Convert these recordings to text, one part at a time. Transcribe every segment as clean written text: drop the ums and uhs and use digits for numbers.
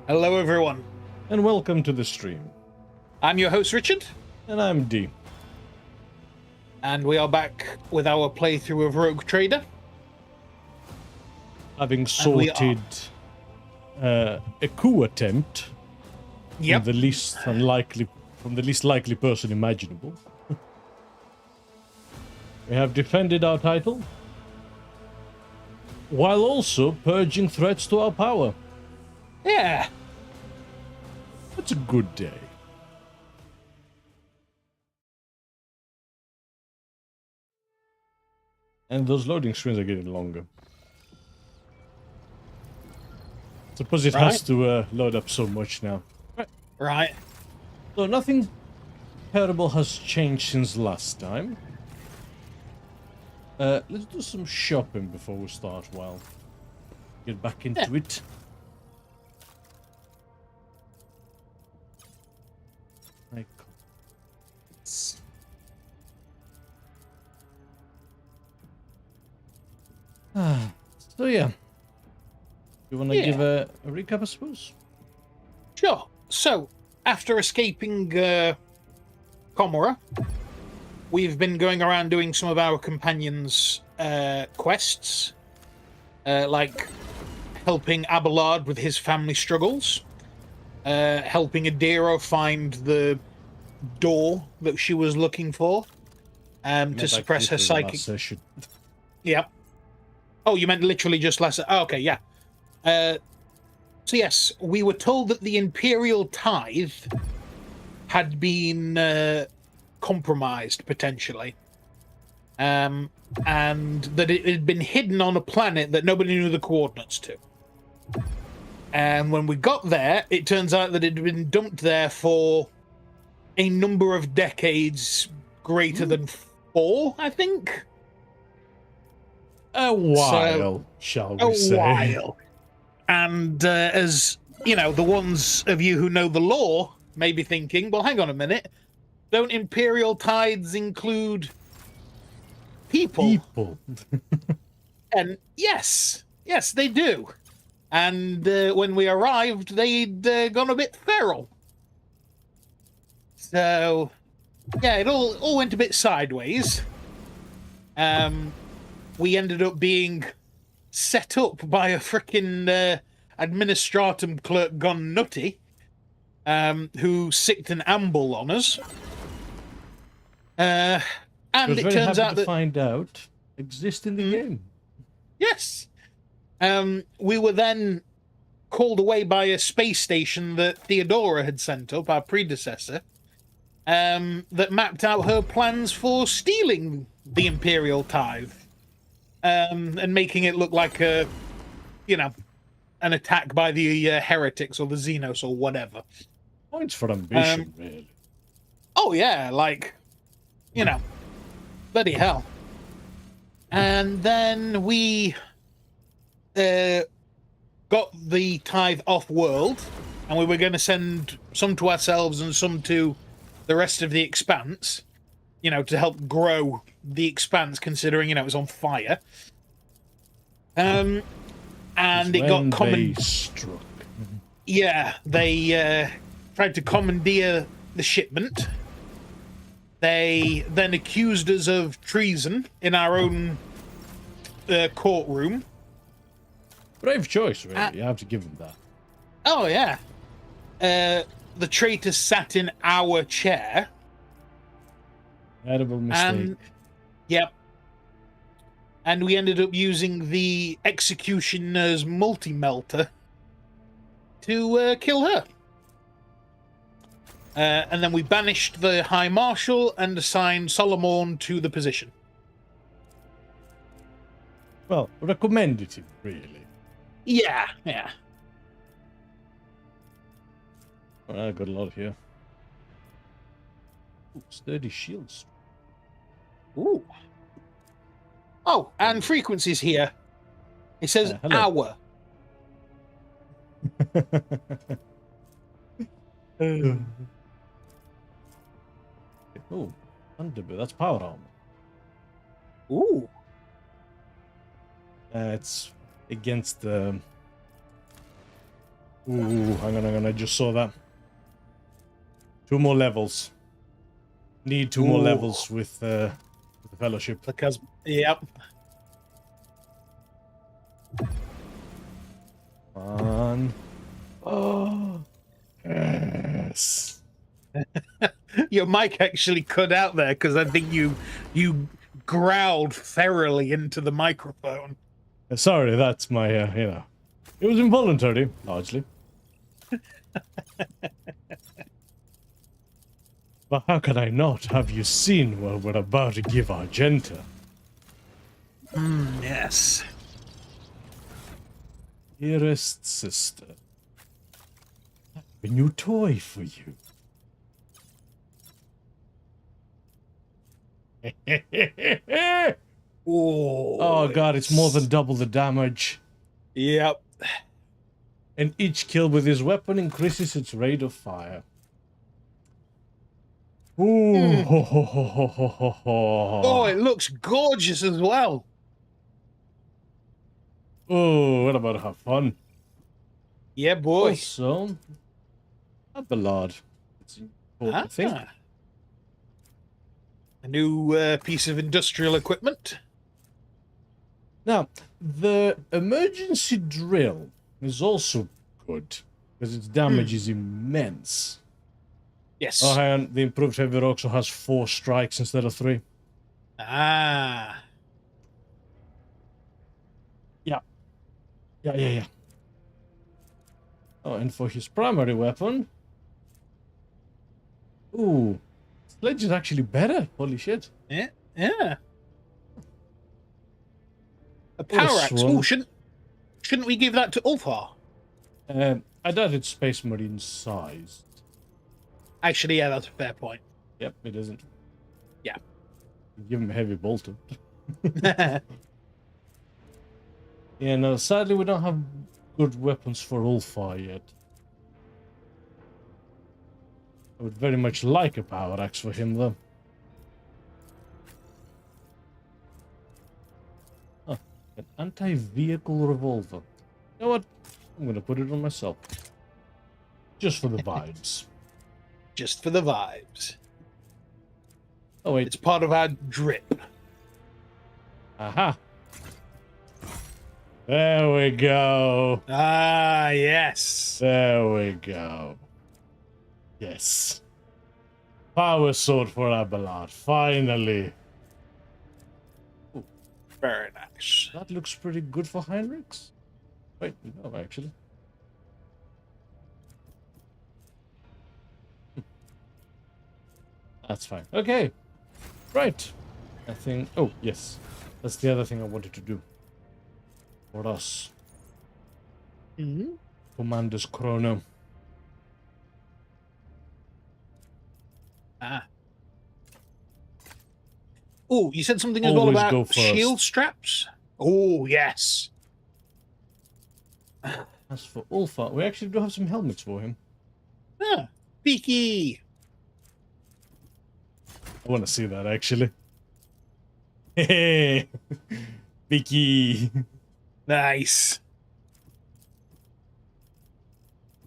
Hello, everyone. And welcome to the stream. I'm your host, Richard. And I'm D. And we are back with our playthrough of RogueTrader. Having sorted a coup attempt Yep. from the least likely person imaginable. We have defended our title, while also purging threats to our power. Yeah. It's a good day. And those loading screens are getting longer. Suppose it has to load up so much now. Right. So nothing terrible has changed since last time. Let's do some shopping before we start. Well, get back into it. So yeah, you want to give a recap, I suppose? Sure. So, after escaping Comora, we've been going around doing some of our companions' quests, like helping Abelard with his family struggles, helping Adira find the door that she was looking for, to suppress her psychic. Yep. Oh, you meant literally just last... Oh, okay, yeah. So yes, we were told that the Imperial Tithe had been compromised, potentially. And that it had been hidden on a planet that nobody knew the coordinates to. And when we got there, it turns out that it had been dumped there for a number of decades greater than 4, I think. A while, shall we say. A while. And as, you know, the ones of you who know the lore may be thinking, well, hang on a minute. Don't Imperial Tithes include people? And yes, they do. And when we arrived, they'd gone a bit feral. So, yeah, it all went a bit sideways. We ended up being set up by a frickin' administratum clerk gone nutty, who sicked an amble on us. And it turns out that find out exist in the game. Yes. We were then called away by a space station that Theodora had sent up, our predecessor, that mapped out her plans for stealing the Imperial Tithe. And making it look like an attack by the heretics or the Xenos or whatever. Points for ambition, really. Oh yeah, bloody hell. And then we got the tithe off world, and we were going to send some to ourselves and some to the rest of the Expanse, to help grow the Expanse, considering, it was on fire. And it got struck. Yeah, they tried to commandeer the shipment. They then accused us of treason in our own courtroom. Brave choice, really. You have to give them that. Oh, yeah. The traitor sat in our chair. Terrible mistake. Yep. And we ended up using the executioner's multi-melter to kill her. And then we banished the High Marshal and assigned Solomon to the position. Well, recommended him, really. Yeah. I got a lot here. Ooh, sturdy shields. Ooh. Oh, and frequencies here. It says hour. Oh, Thunderbird. That's power armor. Ooh. It's against the Ooh, hang on, I just saw that. 2 more levels. Need 2 more levels with the Fellowship. Because, yep. On. Oh, yes. Your mic actually cut out there because I think you growled ferally into the microphone. Sorry, that's my, you know. It was involuntary, largely. But how could I not? Have you seen what we're about to give Argenta? Yes. Dearest sister, I have a new toy for you. Oh god, it's more than double the damage. Yep. And each kill with his weapon increases its rate of fire. Ooh, ho, ho, ho, ho, ho, ho, ho. Oh, it looks gorgeous as well. Oh, what about have fun? Yeah, boy. Also, a ballad. It's important, I think. A new piece of industrial equipment. Now, the emergency drill is also good, because its damage is immense. Yes. Oh, hang on, the improved heavy also has 4 strikes instead of 3. Ah. Yeah. Oh, and for his primary weapon... Ooh, sledge is actually better, holy shit. Yeah. A power axe. Oh, shouldn't we give that to Ulfar? I doubt it's Space Marine sized. Actually, yeah, that's a fair point. Yep, it isn't. Yeah. Give him a heavy bolter. Yeah, no, sadly we don't have good weapons for Ulfar yet. I would very much like a power axe for him, though. Oh, an anti-vehicle revolver. You know what? I'm gonna put it on myself. Just for the vibes. Just for the vibes. Oh, wait. It's part of our drip. Aha. There we go. Ah, yes. There we go. Yes. Power sword for Abelard. Finally. Ooh, Very nice. that looks pretty good for Heinrichs. Wait, no, actually. That's fine. Okay. Right. I think... Oh, yes. That's the other thing I wanted to do. For us. Commander's Chrono. Ah. Oh, you said something as well Always go about first. shield straps? Oh, yes. As for Ulfa, we actually do have some helmets for him. Ah, peaky. I want to see that, actually. Hey, Vicky. Nice.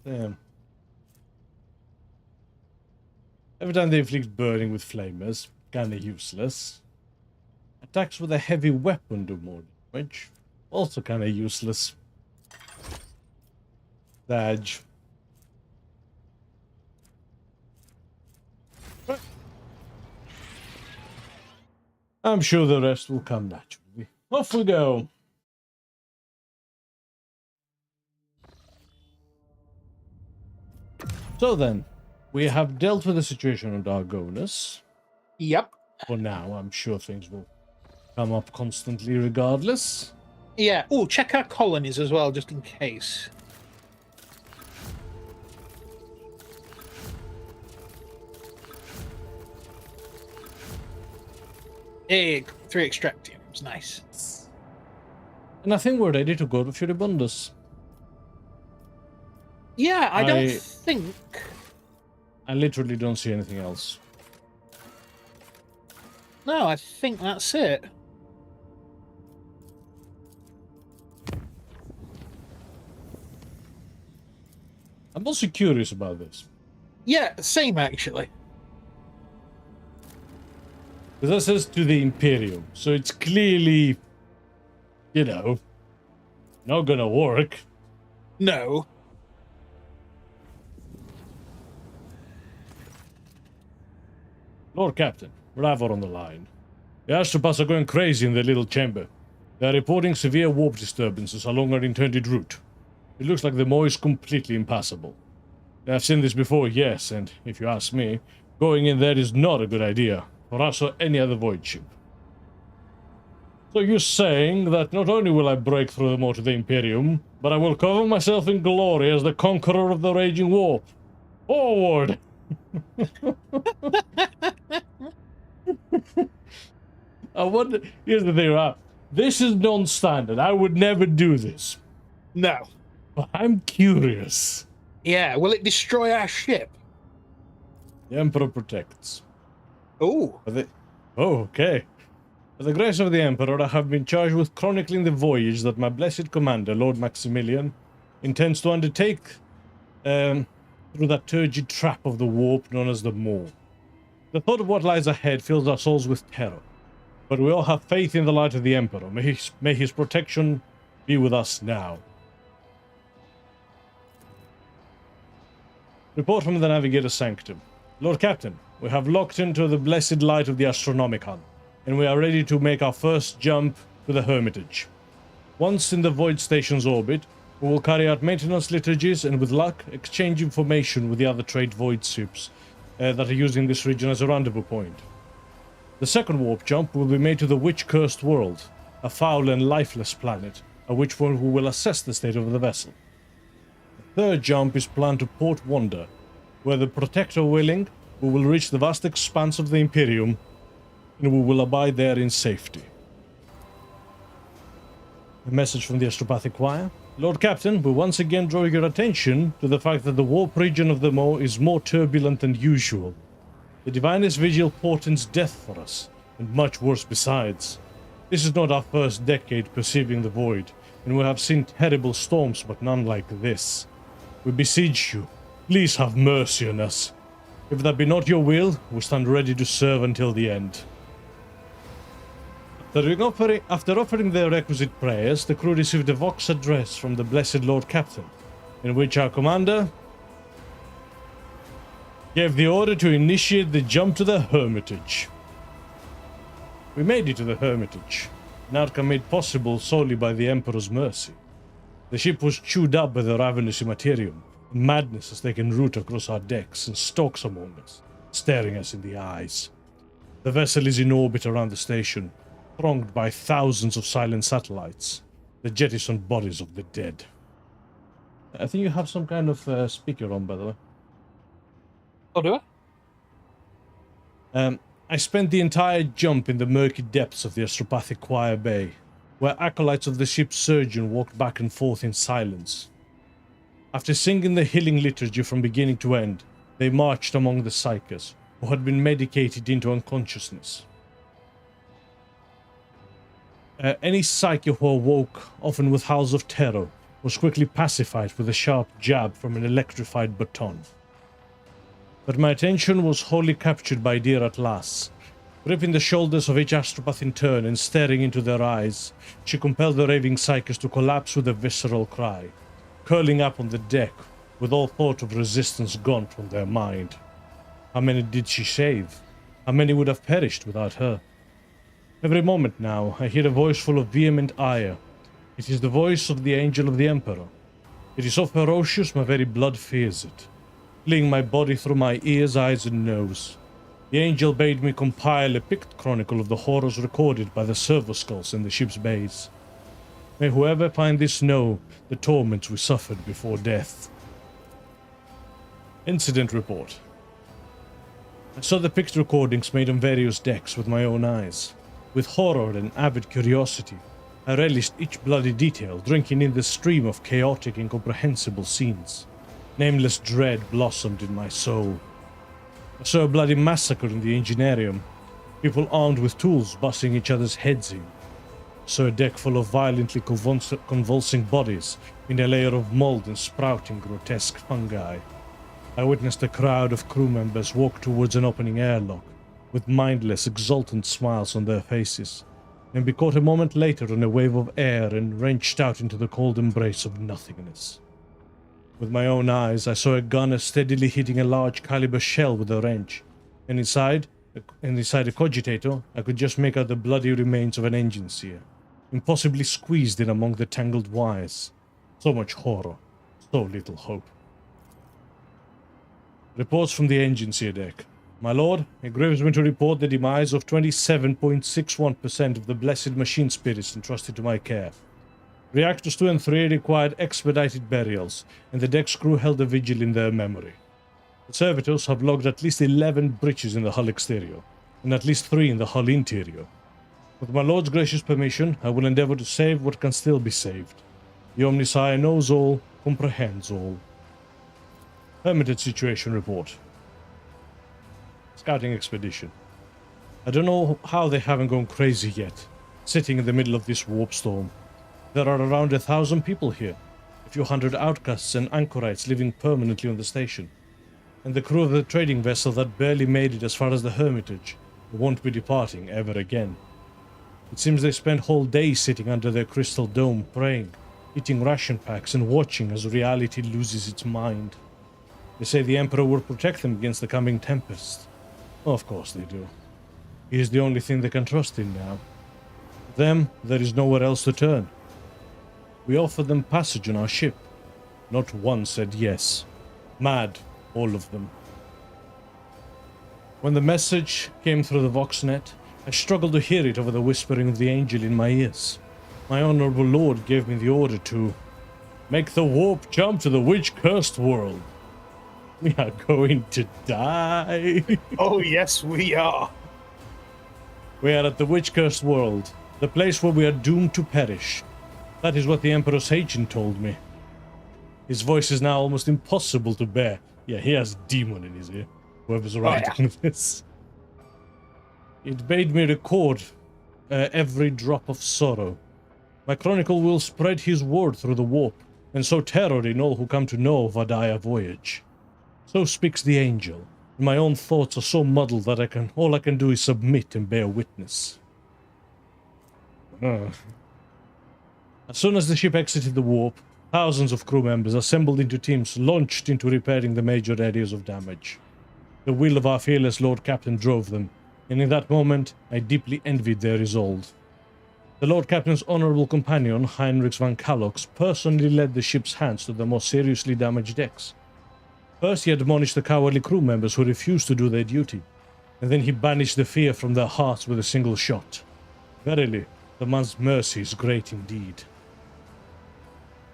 Damn. Every time they inflict burning with flamers, kinda useless. Attacks with a heavy weapon do more damage, also kinda useless. Dodge. I'm sure the rest will come naturally. Off we go. So then, we have dealt with the situation on Dargonus. Yep. For now, I'm sure things will come up constantly regardless. Yeah. Oh, check our colonies as well, just in case. Hey, 3 extractiums. Nice. And I think we're ready to go to Furibundus. Yeah, I don't think... I literally don't see anything else. No, I think that's it. also curious about this. Yeah, same actually. Because that says to the Imperium, so it's clearly, you know, not gonna work. No. Lord Captain, Ravor on the line. The Astropaths are going crazy in their little chamber. They are reporting severe warp disturbances along our intended route. It looks like the Maw is completely impassable. I've seen this before, yes, and if you ask me, going in there is not a good idea, for us or any other void ship. So you're saying that not only will I break through the Maw to the Imperium, but I will cover myself in glory as the conqueror of the raging warp. Forward! I wonder, here's the thing, right? This is non-standard. I would never do this. No. But I'm curious. Yeah, will it destroy our ship? The Emperor protects. Oh. Oh, okay. By the grace of the Emperor, I have been charged with chronicling the voyage that my blessed commander, Lord Maximilian, intends to undertake through that turgid trap of the warp known as the Maw. The thought of what lies ahead fills our souls with terror. But we all have faith in the light of the Emperor. May his protection be with us now. Report from the Navigator's Sanctum. Lord Captain, we have locked into the blessed light of the Astronomicon, and we are ready to make our first jump to the Hermitage. Once in the Void Station's orbit, we will carry out maintenance liturgies and, with luck, exchange information with the other trade Void ships that are using this region as a rendezvous point. The second warp jump will be made to the witch-cursed world, a foul and lifeless planet, at which point we will assess the state of the vessel. The third jump is planned to Port Wonder, where the Protector willing, we will reach the vast expanse of the Imperium, and we will abide there in safety. A message from the Astropathic Choir. Lord Captain, we once again draw your attention to the fact that the warp region of the Maw is more turbulent than usual. The Divinest Vigil portends death for us, and much worse besides. This is not our first decade perceiving the void, and we have seen terrible storms, but none like this. We beseech you, please have mercy on us. If that be not your will, we stand ready to serve until the end. After offering their requisite prayers, the crew received a vox address from the Blessed Lord Captain, in which our commander gave the order to initiate the jump to the Hermitage. We made it to the Hermitage, an outcome made possible solely by the Emperor's mercy. The ship was chewed up by the ravenous Immaterium, and madness has taken root across our decks and stalks among us, staring us in the eyes. The vessel is in orbit around the station, thronged by thousands of silent satellites, the jettisoned bodies of the dead. I think you have some kind of speaker on, by the way. Oh, do I? I spent the entire jump in the murky depths of the Astropathic Choir Bay, where acolytes of the ship's surgeon walked back and forth in silence. After singing the healing liturgy from beginning to end, they marched among the psychers, who had been medicated into unconsciousness. Any psyche who awoke, often with howls of terror, was quickly pacified with a sharp jab from an electrified baton. But my attention was wholly captured by dear Atlas. Gripping the shoulders of each astropath in turn and staring into their eyes, she compelled the raving psychers to collapse with a visceral cry, curling up on the deck with all thought of resistance gone from their mind. How many did she save? How many would have perished without her? Every moment now, I hear a voice full of vehement ire. It is the voice of the Angel of the Emperor. It is so ferocious my very blood fears it, fleeing my body through my ears, eyes, and nose. The Angel bade me compile a picked chronicle of the horrors recorded by the servo skulls in the ship's bays. May whoever find this know the torments we suffered before death. Incident report. I saw the picked recordings made on various decks with my own eyes. With horror and avid curiosity, I relished each bloody detail, drinking in the stream of chaotic, incomprehensible scenes. Nameless dread blossomed in my soul. I saw a bloody massacre in the Engineerium, people armed with tools busting each other's heads in. saw a deck full of violently convulsing bodies in a layer of mold and sprouting grotesque fungi. I witnessed a crowd of crew members walk towards an opening airlock, with mindless, exultant smiles on their faces, and be caught a moment later on a wave of air and wrenched out into the cold embrace of nothingness. With my own eyes, I saw a gunner steadily hitting a large caliber shell with a wrench, and inside a cogitator, I could just make out the bloody remains of an engine sear, impossibly squeezed in among the tangled wires. So much horror, so little hope. Reports from the engine sear deck. My lord, it grieves me to report the demise of 27.61% of the blessed machine spirits entrusted to my care. Reactors 2 and 3 required expedited burials, and the deck's crew held a vigil in their memory. The servitors have logged at least 11 breaches in the hull exterior, and at least 3 in the hull interior. With my lord's gracious permission, I will endeavor to save what can still be saved. The Omniscient knows all, comprehends all. Hermitage situation report. Scouting expedition. I don't know how they haven't gone crazy yet, sitting in the middle of this warp storm. There are around 1,000 people here, a few hundred outcasts and anchorites living permanently on the station, and the crew of the trading vessel that barely made it as far as the Hermitage won't be departing ever again. It seems they spend whole days sitting under their crystal dome praying, eating ration packs and watching as reality loses its mind. They say the Emperor will protect them against the coming tempest. Of course they do. He is the only thing they can trust in now. For them, there is nowhere else to turn. We offered them passage on our ship. Not one said yes. Mad, all of them. When the message came through the Voxnet, I struggled to hear it over the whispering of the angel in my ears. My honorable lord gave me the order to make the warp jump to the witch-cursed world. We are going to die. Oh, yes, we are. We are at the witch-cursed world, the place where we are doomed to perish. That is what the Emperor's agent told me. His voice is now almost impossible to bear. Yeah, he has demon in his ear, whoever's writing this. It bade me record every drop of sorrow. My chronicle will spread his word through the warp, and sow terror in all who come to know of our dire voyage. So speaks the angel, and my own thoughts are so muddled that all I can do is submit and bear witness. As soon as the ship exited the warp, thousands of crew members assembled into teams launched into repairing the major areas of damage. The will of our fearless Lord Captain drove them, and in that moment I deeply envied their resolve. The Lord Captain's honorable companion, Heinrich van Kalox, personally led the ship's hands to the more seriously damaged decks. First he admonished the cowardly crew members who refused to do their duty, and then he banished the fear from their hearts with a single shot. Verily, the man's mercy is great indeed.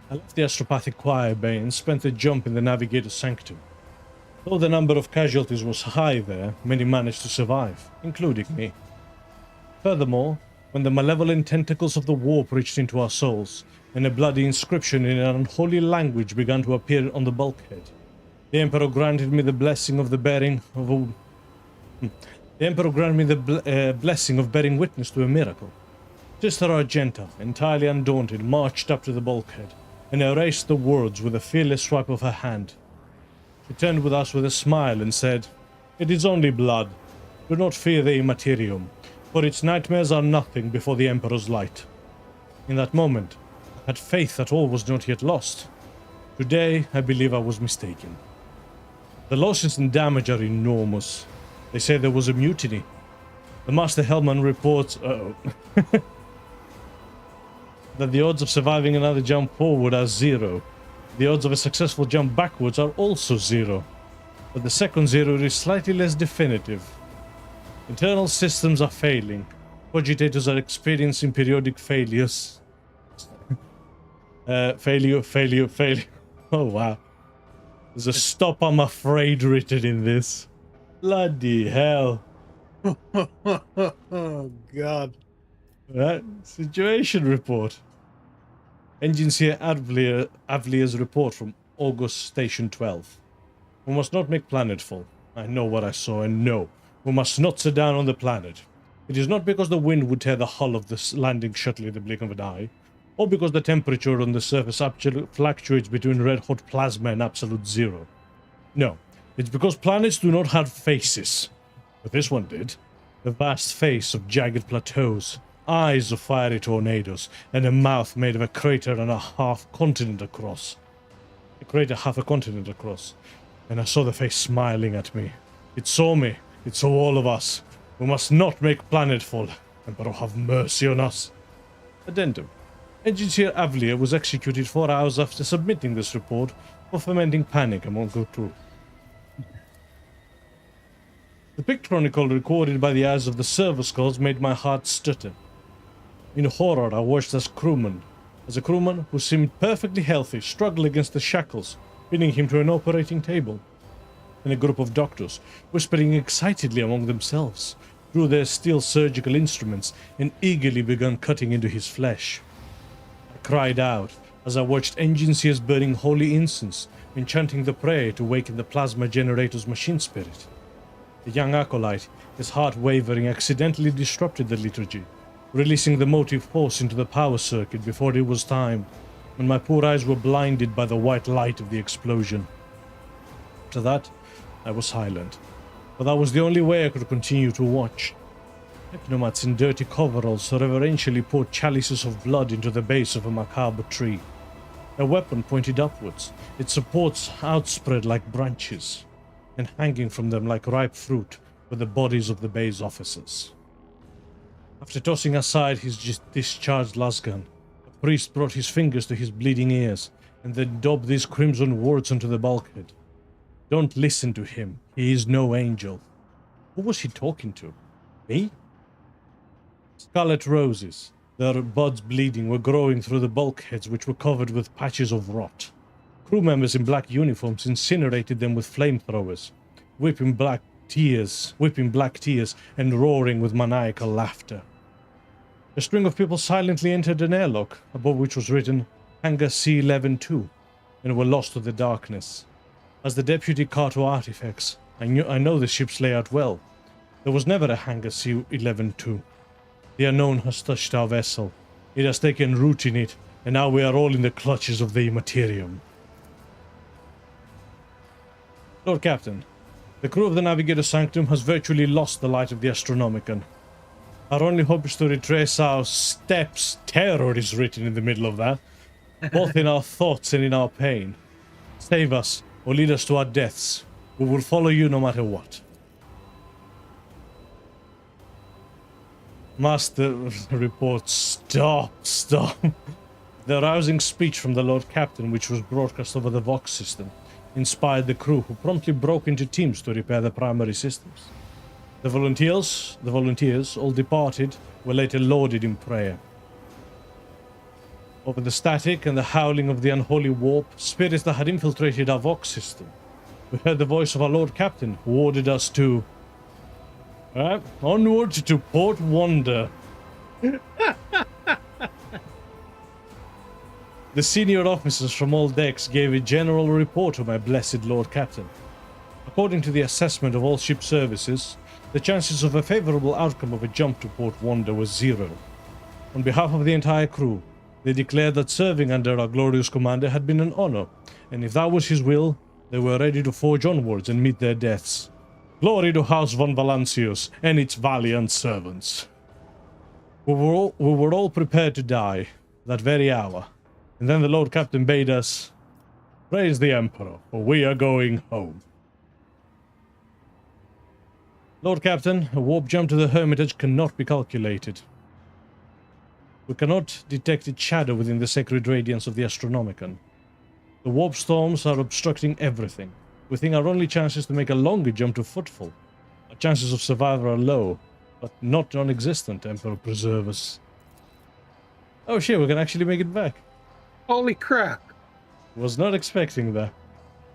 I left the astropathic choir bay and spent a jump in the navigator's sanctum. Though the number of casualties was high there, many managed to survive, including me. Furthermore, when the malevolent tentacles of the warp reached into our souls, and a bloody inscription in an unholy language began to appear on the bulkhead, the Emperor granted me the blessing of blessing of bearing witness to a miracle. Sister Argenta, entirely undaunted, marched up to the bulkhead and erased the words with a fearless swipe of her hand. She turned with us with a smile and said, "It is only blood. Do not fear the Immaterium, for its nightmares are nothing before the Emperor's light." In that moment, I had faith that all was not yet lost. Today, I believe I was mistaken. The losses and damage are enormous. They say there was a mutiny. The Master Hellman reports that the odds of surviving another jump forward are 0. The odds of a successful jump backwards are also 0. But the second 0 is slightly less definitive. Internal systems are failing. Cogitators are experiencing periodic failures. Failure. Oh wow. There's a stop I'm afraid written in this. Bloody hell. Oh, God. Right, situation report. Engine Seer Avlier's report from August Station 12. We must not make planetfall. I know what I saw, and no, we must not sit down on the planet. It is not because the wind would tear the hull of the landing shuttle in the blink of an eye, or because the temperature on the surface fluctuates between red-hot plasma and absolute zero. No, it's because planets do not have faces. But this one did. A vast face of jagged plateaus, eyes of fiery tornadoes, and a mouth made of a crater and a half continent across. A crater half a continent across. And I saw the face smiling at me. It saw me. It saw all of us. We must not make planetfall. Emperor, have mercy on us. Addendum. Engineer Avlier was executed 4 hours after submitting this report for fomenting panic among the crew. The pic chronicle recorded by the eyes of the server skulls made my heart stutter. In horror, I watched as a crewman who seemed perfectly healthy, struggled against the shackles, pinning him to an operating table. And a group of doctors, whispering excitedly among themselves, drew their steel surgical instruments and eagerly began cutting into his flesh. I cried out as I watched engineers burning holy incense and chanting the prayer to waken the plasma generator's machine spirit. The young acolyte, his heart wavering, accidentally disrupted the liturgy, releasing the motive force into the power circuit before it was time, and my poor eyes were blinded by the white light of the explosion. After that, I was silent, for that was the only way I could continue to watch. Technomats in dirty coveralls reverentially poured chalices of blood into the base of a macabre tree. A weapon pointed upwards, its supports outspread like branches, and hanging from them like ripe fruit were the bodies of the base officers. After tossing aside his discharged lasgun, the priest brought his fingers to his bleeding ears and then daubed these crimson words onto the bulkhead. Don't listen to him. He is no angel. Who was he talking to? Me? Scarlet roses, their buds bleeding, were growing through the bulkheads which were covered with patches of rot. Crew members in black uniforms incinerated them with flamethrowers, whipping black tears and roaring with maniacal laughter. A string of people silently entered an airlock, above which was written Hangar C-11-2, and were lost to the darkness. As the deputy carto artifacts, I know the ship's layout well. There was never a Hangar C-11-2. The unknown has touched our vessel. It has taken root in it, and now we are all in the clutches of the Immaterium. Lord Captain, the crew of the Navigator Sanctum has virtually lost the light of the Astronomicon. Our only hope is to retrace our steps. Terror is written in the middle of that, both in our thoughts and in our pain. Save us, or lead us to our deaths. We will follow you no matter what. Master reports, stop. The rousing speech from the Lord Captain, which was broadcast over the Vox system, inspired the crew, who promptly broke into teams to repair the primary systems. The volunteers, all departed, were later lauded in prayer. Over the static and the howling of the unholy warp, spirits that had infiltrated our Vox system, we heard the voice of our Lord Captain, who ordered us to... onward to Port Wonder. The senior officers from all decks gave a general report to my blessed Lord Captain. According to the assessment of all ship services, the chances of a favorable outcome of a jump to Port Wonder was 0. On behalf of the entire crew, they declared that serving under our glorious commander had been an honor, and if that was his will, they were ready to forge onwards and meet their deaths. Glory to House von Valancius and its valiant servants. We were all prepared to die that very hour. And then the Lord Captain bade us, praise the Emperor, for we are going home. Lord Captain, a warp jump to the Hermitage cannot be calculated. We cannot detect its shadow within the sacred radiance of the Astronomicon. The warp storms are obstructing everything. We think our only chance is to make a longer jump to Footfall. Our chances of survival are low, but not non-existent, Emperor preserve us. Oh shit, we can actually make it back. Holy crap. Was not expecting that.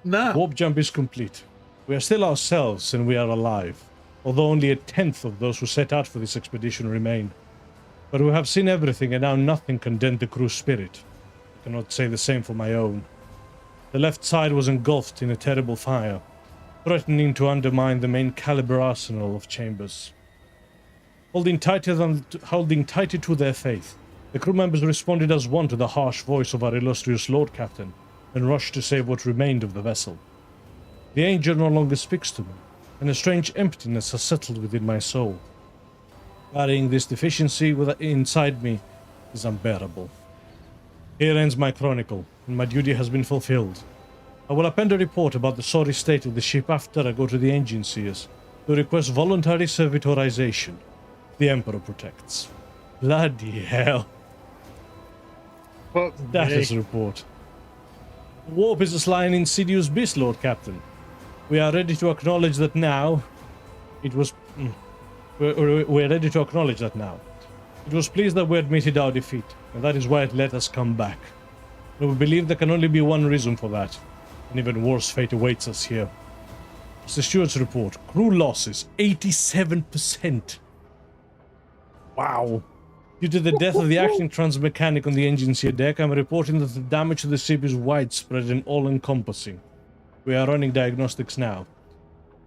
No. Warp jump is complete. We are still ourselves and we are alive, although only 1/10 of those who set out for this expedition remain. But we have seen everything and now nothing can dent the crew's spirit. I cannot say the same for my own. The left side was engulfed in a terrible fire, threatening to undermine the main caliber arsenal of chambers. holding tighter to their faith. The crew members responded as one to the harsh voice of our illustrious Lord Captain, and rushed to save what remained of the vessel. The angel no longer speaks to me, and a strange emptiness has settled within my soul. Carrying this deficiency inside me is unbearable. Here ends my chronicle, and my duty has been fulfilled. I will append a report about the sorry state of the ship after I go to the engine seers to request voluntary servitorization. The Emperor protects. Bloody hell. Status report. Warp is a sly and insidious beast, Lord Captain. We are ready to acknowledge that now. We're ready to acknowledge that now. It was pleased that we admitted our defeat, and that is why it let us come back. But we believe there can only be one reason for that. An even worse fate awaits us here. Mr. Stewart's report. Crew losses, 87%. Wow. Due to the death of the acting trans mechanic on the engine seer deck, I'm reporting that the damage to the ship is widespread and all-encompassing. We are running diagnostics now.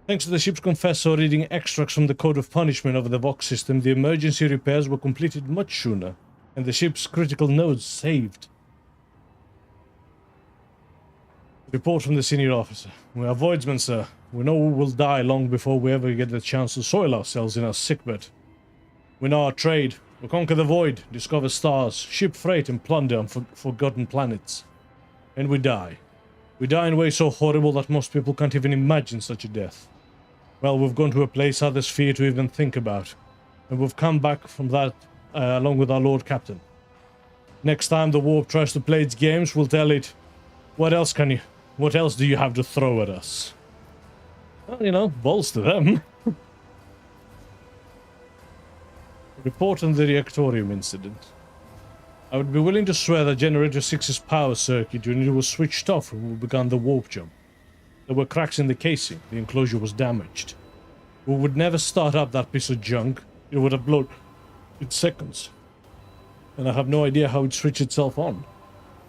Thanks to the ship's confessor reading extracts from the Code of Punishment over the Vox system, the emergency repairs were completed much sooner, and the ship's critical nodes saved. Report from the senior officer. We are voidsmen, sir. We know we will die long before we ever get the chance to soil ourselves in our sickbed. We know our trade. We conquer the void, discover stars, ship freight and plunder on forgotten planets. And we die. We die in ways so horrible that most people can't even imagine such a death. Well, we've gone to a place others fear to even think about. And we've come back from that along with our Lord Captain. Next time the Warp tries to play its games, we'll tell it, what else do you have to throw at us? Well, balls to them. Report on the reactorium incident. I would be willing to swear that Generator 6's power circuit unit was switched off when we began the warp jump. There were cracks in the casing, the enclosure was damaged. We would never start up that piece of junk, it would have blown in seconds. And I have no idea how it switched itself on.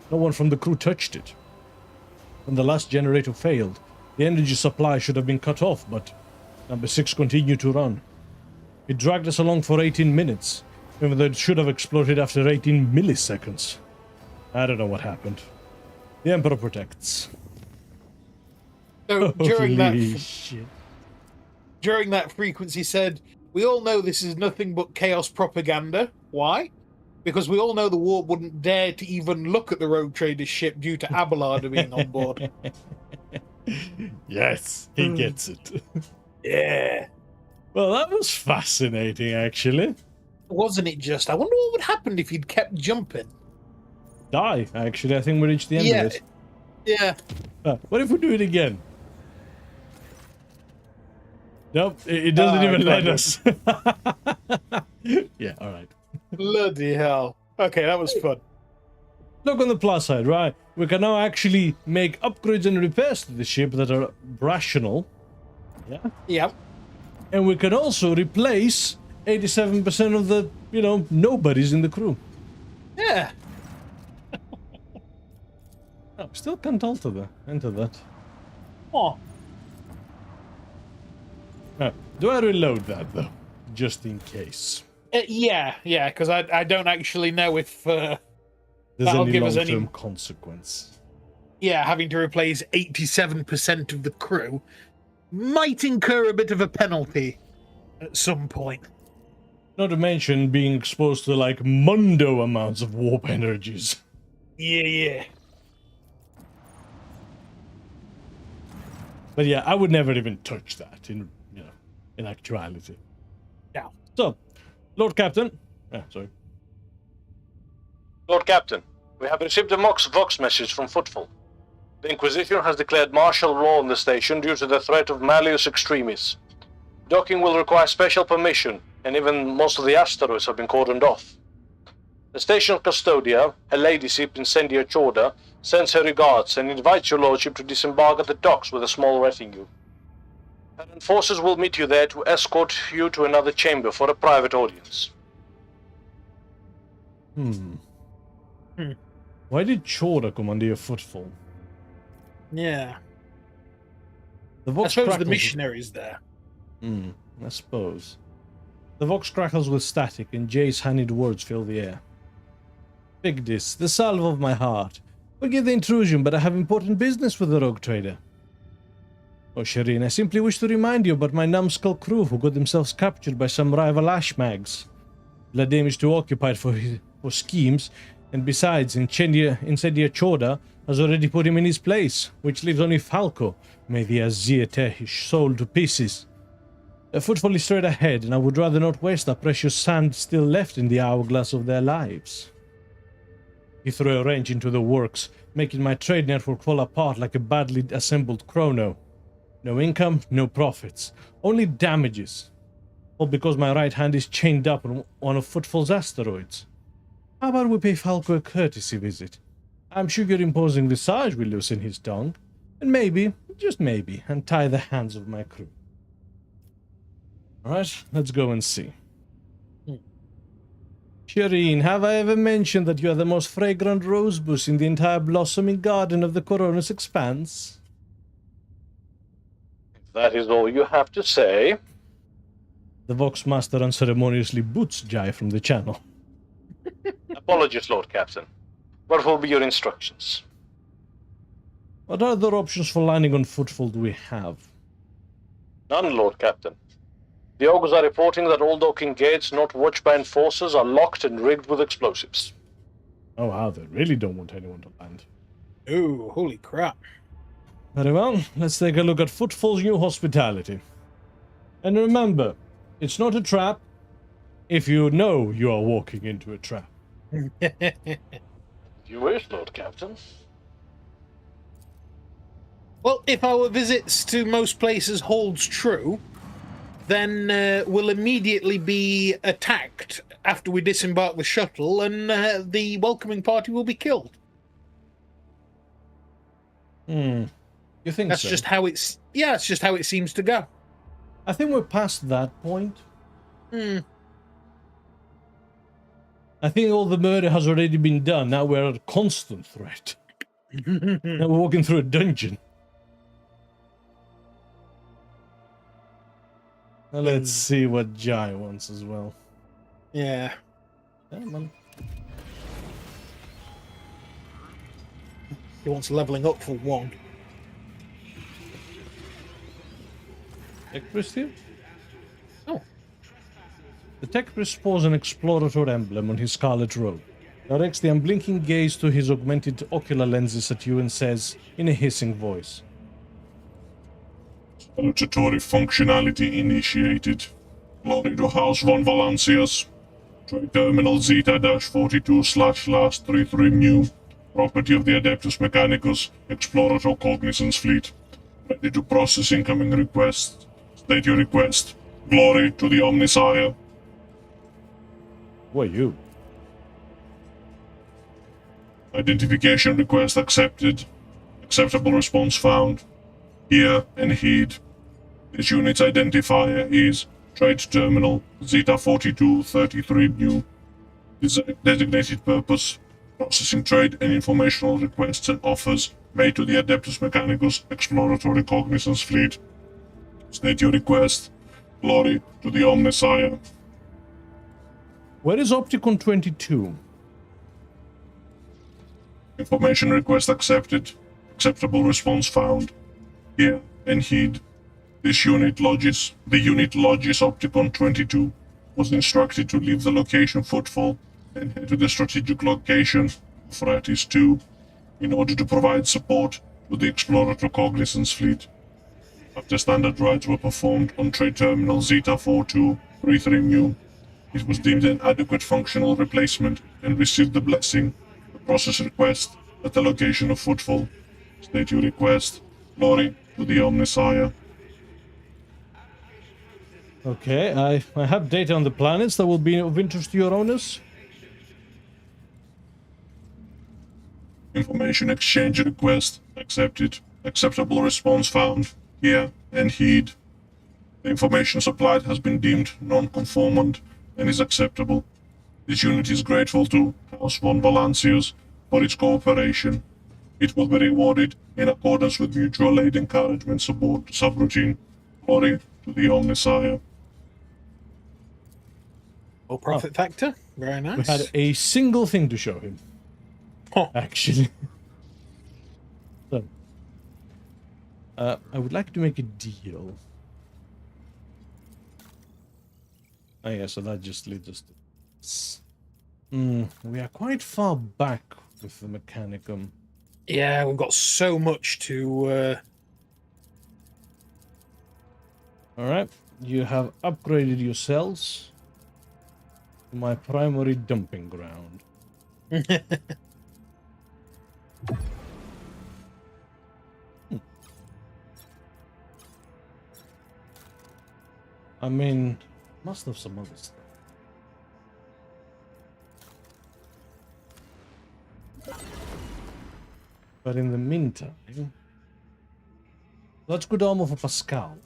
No one from the crew touched it. When the last generator failed, the energy supply should have been cut off, but number 6 continued to run. It dragged us along for 18 minutes, even though it should have exploded after 18 milliseconds. I don't know what happened. The Emperor protects. So during that frequency said, we all know this is nothing but chaos propaganda. Why? Because we all know the Warp wouldn't dare to even look at the RogueTrader's ship due to Abelard being on board. Yes, he gets it. Yeah. Well, that was fascinating, actually. Wasn't it just? I wonder what would happen if he'd kept jumping. Die, actually. I think we reached the end of it. Yeah. What if we do it again? Nope, it doesn't even let us. Yeah, alright. Bloody hell. Okay, that was fun. Look on the plus side, right? We can now actually make upgrades and repairs to the ship that are rational. Yeah? Yep. And we can also replace 87% of the, nobodies in the crew. Yeah. Oh, still can't enter that. Oh. Do I reload that, though? Just in case. Yeah, because I don't actually know if there's that'll any give us long-term any consequence. Yeah, having to replace 87% of the crew might incur a bit of a penalty at some point. Not to mention being exposed to, mundo amounts of warp energies. Yeah. But yeah, I would never even touch that in actuality. Yeah. So, Lord Captain. Sorry. Lord Captain, we have received a Vox message from Footfall. The Inquisition has declared martial law on the station due to the threat of Malleus Extremis. Docking will require special permission, and even most of the asteroids have been cordoned off. The station custodia, her ladyship Incendia Chorda, sends her regards and invites your lordship to disembark at the docks with a small retinue. Her enforcers will meet you there to escort you to another chamber for a private audience. Why did Chorda come under your Footfall? Yeah. The I Vox suppose the Crackles- missionaries there. I suppose. The vox crackles with static, and Jay's honeyed words fill the air. Bigdis, the salve of my heart. Forgive the intrusion, but I have important business with the RogueTrader. Oh, Shireen, I simply wish to remind you about my numbskull crew who got themselves captured by some rival ashmags. Vladimir is too occupied for schemes, and besides, Incendia Choda has already put him in his place, which leaves only Falco. May the Azir tear his soul to pieces. A Footfall is straight ahead, and I would rather not waste the precious sand still left in the hourglass of their lives. He threw a wrench into the works, making my trade network fall apart like a badly assembled chrono. No income, no profits, only damages. All because my right hand is chained up on one of Footfall's asteroids. How about we pay Falco a courtesy visit? I'm sure your imposing visage will loosen his tongue, and maybe, just maybe, untie the hands of my crew. Alright, let's go and see. Shireen, have I ever mentioned that you are the most fragrant rosebush in the entire blossoming garden of the Coronis Expanse? If that is all you have to say. The Vox Master unceremoniously boots Jai from the channel. Apologies, Lord Captain. What will be your instructions? What other options for landing on Footfall do we have? None, Lord Captain. The Ogres are reporting that all docking gates not watched by enforcers are locked and rigged with explosives. Oh wow, they really don't want anyone to land. Ooh, holy crap. Very well, let's take a look at Footfall's new hospitality. And remember, it's not a trap if you know you are walking into a trap. If you wish, Lord Captain. Well, if our visits to most places holds true, then we'll immediately be attacked after we disembark the shuttle, and the welcoming party will be killed. You think That's so? just how it's... Yeah, it's just how it seems to go. I think we're past that point. I think all the murder has already been done. Now we're a constant threat. Now we're walking through a dungeon. Now let's see what Jai wants as well. Yeah. Come on. He wants leveling up for one. Tech Priest here? Oh. The Tech Priest spores an explorator emblem on his scarlet robe, directs the unblinking gaze to his augmented ocular lenses at you and says, in a hissing voice, Salutatory functionality initiated. Glory to House von Valancius. Trade Terminal Zeta-42/33 new. Property of the Adeptus Mechanicus. Explorator Cognizance Fleet. Ready to process incoming requests. State your request. Glory to the Omnisire. who are you? Identification request accepted. Acceptable response found. Hear and heed. This unit's identifier is Trade Terminal Zeta-4233 new. Designated purpose. Processing trade and informational requests and offers made to the Adeptus Mechanicus Exploratory Cognizance Fleet. State your request. Glory to the Omnisire. Where is Opticon 22? Information request accepted. Acceptable response found. Hear and heed. The unit lodges Opticon 22. Was instructed to leave the location Footfall and head to the strategic location of Ratis 2 in order to provide support to the Explorator Cognizance Fleet. After standard rides were performed on Trade Terminal Zeta-4233 new, it was deemed an adequate functional replacement and received the blessing. The process request at the location of Footfall. State your request. Glory to the Omnisire. Okay, I have data on the planets that will be of interest to your owners. Information exchange request accepted. Acceptable response found. Hear and heed. The information supplied has been deemed non-conformant and is acceptable. This unit is grateful to House von Valancius for its cooperation. It will be rewarded in accordance with mutual aid encouragement subroutine. Glory to the Omnisire. Or profit factor. Very nice. We had a single thing to show him. Huh. Actually. So, I would like to make a deal. Oh yeah, so that just leads us to... we are quite far back with the Mechanicum. Yeah, we've got so much to... Alright, you have upgraded your cells to my primary dumping ground. I mean, must have some other stuff. But in the meantime, that's good armor for Pascal.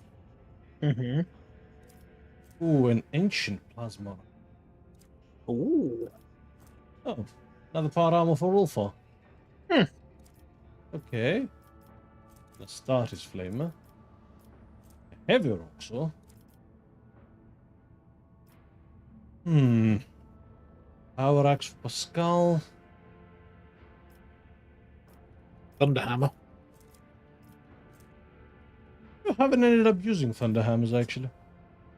Mm-hmm. Ooh, an ancient plasma. Ooh. Oh, another part armor for Ulfa. Okay. The start is flamer. A heavy roxor. Power axe for Pascal. Thunderhammer. I haven't ended up using Thunderhammers actually.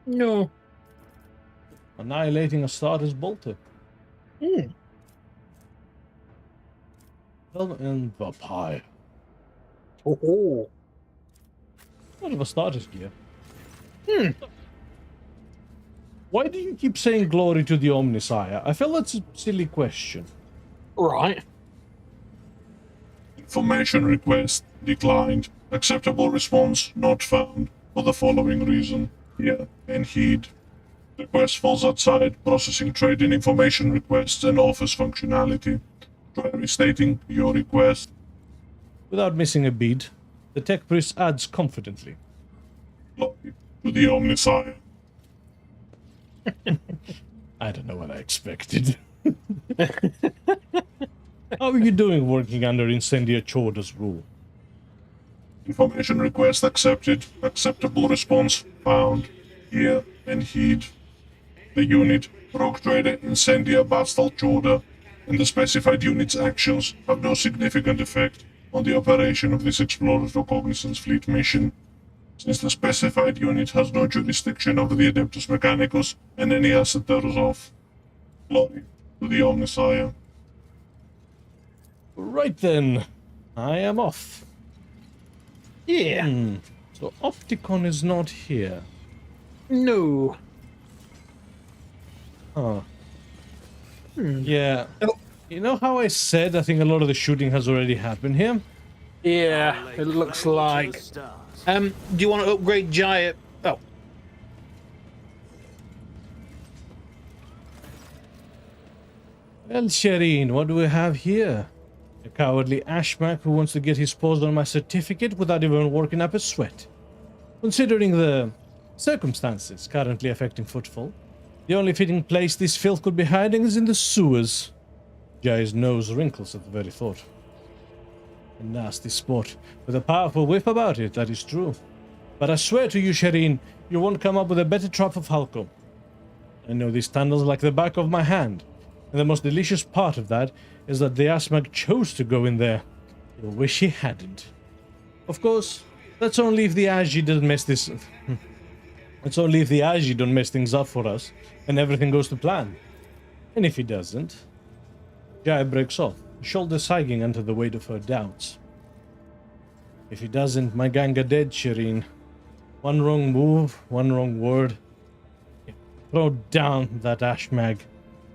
No. Annihilating a starter's bolter. Mm. Helmet and Vampire. Oh. What of a starter's gear? Why do you keep saying glory to the Omnisire? I feel that's a silly question. Right. Information request declined. Acceptable response not found for the following reason. Hear and heed. Request falls outside processing trading information requests and offers functionality. Try restating your request. Without missing a beat, the tech priest adds confidently. Glory to the Omnisire. I don't know what I expected. How are you doing working under Incendia Chorda's rule? Information request accepted. Acceptable response found. Hear and heed. The unit, RogueTrader, Incendia, Bastal, Chorda, and the specified unit's actions have no significant effect on the operation of this Explorer's Recognizance Fleet mission, since the specified unit has no jurisdiction over the Adeptus Mechanicus and any asset thereof. Glory to the Omnisire. Right then, I am off. Yeah. So Opticon is not here. No. Huh. Hmm. Yeah. Oh. You know how I said I think a lot of the shooting has already happened here? Yeah, it looks like. Do you want to upgrade Giant? Oh. Well, Shireen, what do we have here? A cowardly ashmack who wants to get his paws on my certificate without even working up a sweat. Considering the circumstances currently affecting Footfall, the only fitting place this filth could be hiding is in the sewers. Jai's nose wrinkles at the very thought. A nasty sport, with a powerful whip about it, that is true. But I swear to you, Shireen, you won't come up with a better trap of Halco. I know these tunnels like the back of my hand, and the most delicious part of that is that the Asmag chose to go in there. You'll wish he hadn't. Of course, that's only if the Agi doesn't mess this... That's only if the Agi don't mess things up for us, and everything goes to plan. And if he doesn't... Jai breaks off, shoulders sagging under the weight of her doubts. If he doesn't, my gang are dead, Shireen. One wrong move, one wrong word. Throw down that Ashmag.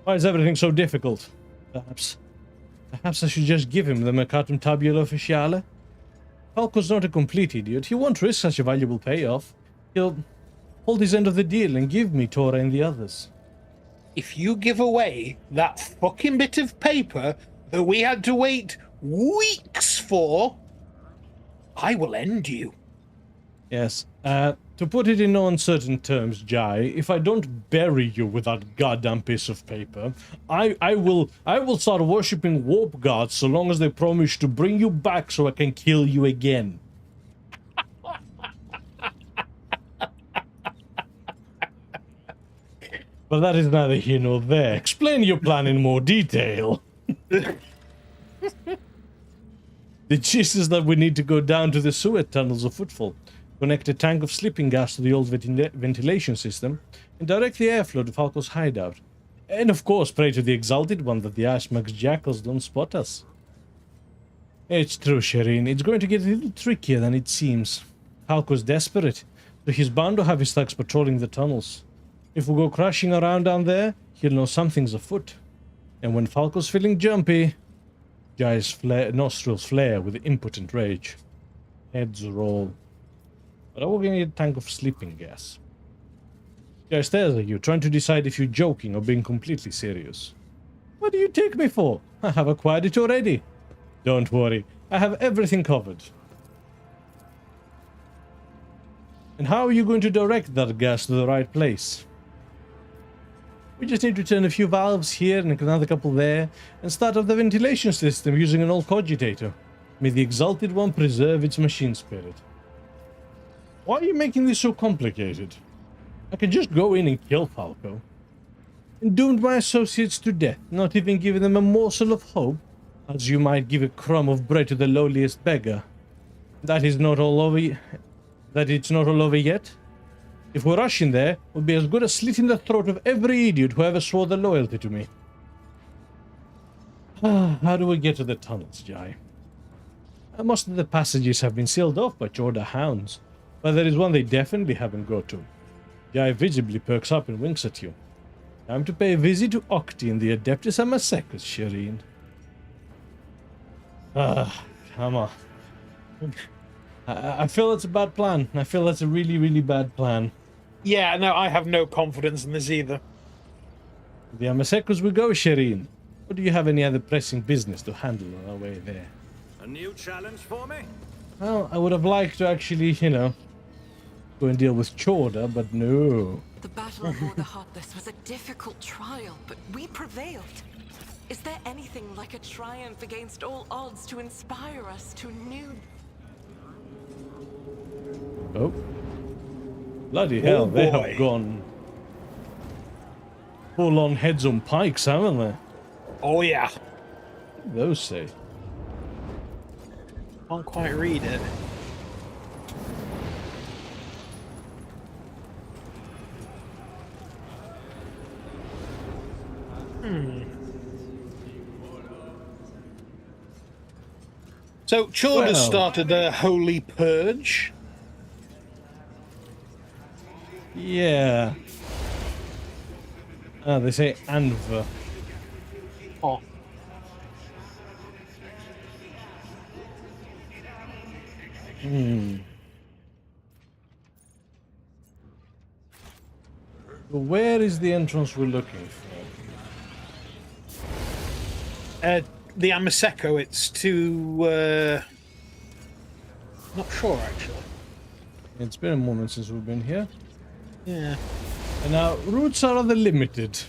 Why is everything so difficult? Perhaps I should just give him the Mercatum Tabula Officiale? Falco's not a complete idiot. He won't risk such a valuable payoff. He'll hold his end of the deal and give me Tora and the others. If you give away that fucking bit of paper that we had to wait weeks for, I will end you. Yes. To put it in no uncertain terms, Jai, if I don't bury you with that goddamn piece of paper, I will start worshipping warp guards so long as they promise to bring you back so I can kill you again. But that is neither here nor there. Explain your plan in more detail. The gist is that we need to go down to the sewer tunnels of Footfall, connect a tank of sleeping gas to the old ventilation system, and direct the airflow to Falco's hideout. And of course, pray to the Exalted One that the Ashmax jackals don't spot us. It's true, Shireen. It's going to get a little trickier than it seems. Falco's desperate, so he's bound to have his thugs patrolling the tunnels. If we go crashing around down there, he'll know something's afoot. And when Falco's feeling jumpy, Jai's nostrils flare with impotent rage. Heads roll. But I will get a tank of sleeping gas. Jai stares at you, trying to decide if you're joking or being completely serious. What do you take me for? I have acquired it already. Don't worry, I have everything covered. And how are you going to direct that gas to the right place? We just need to turn a few valves here and another couple there, and start up the ventilation system using an old cogitator. May the Exalted One preserve its machine spirit. Why are you making this so complicated? I could just go in and kill Falco. And doomed my associates to death, not even giving them a morsel of hope, as you might give a crumb of bread to the lowliest beggar. That it's not all over yet? If we rush in there, we'll be as good as slitting the throat of every idiot who ever swore their loyalty to me. How do we get to the tunnels, Jai? Most of the passages have been sealed off by Jorda hounds, but there is one they definitely haven't got to. Jai visibly perks up and winks at you. Time to pay a visit to Octi and the Adeptus Amasecus, Shireen. Come on. I feel that's a bad plan. I feel that's a really, really bad plan. Yeah, no, I have no confidence in this either. The Amasecus we go, Shireen. Or do you have any other pressing business to handle on our way there? A new challenge for me? Well, I would have liked to actually, go and deal with Chorda, but no. The battle aboard the Heartless was a difficult trial, but we prevailed. Is there anything like a triumph against all odds to inspire us to new... Oh. Bloody hell, they have gone full on heads on pikes, haven't they? Oh yeah. What do those say? Can't quite read it. So Chorda started a holy purge. Yeah. They say Anva. Oh. Where is the entrance we're looking for? The Amaseko, it's to... not sure, actually. It's been a moment since we've been here. Yeah. And now, routes are rather limited.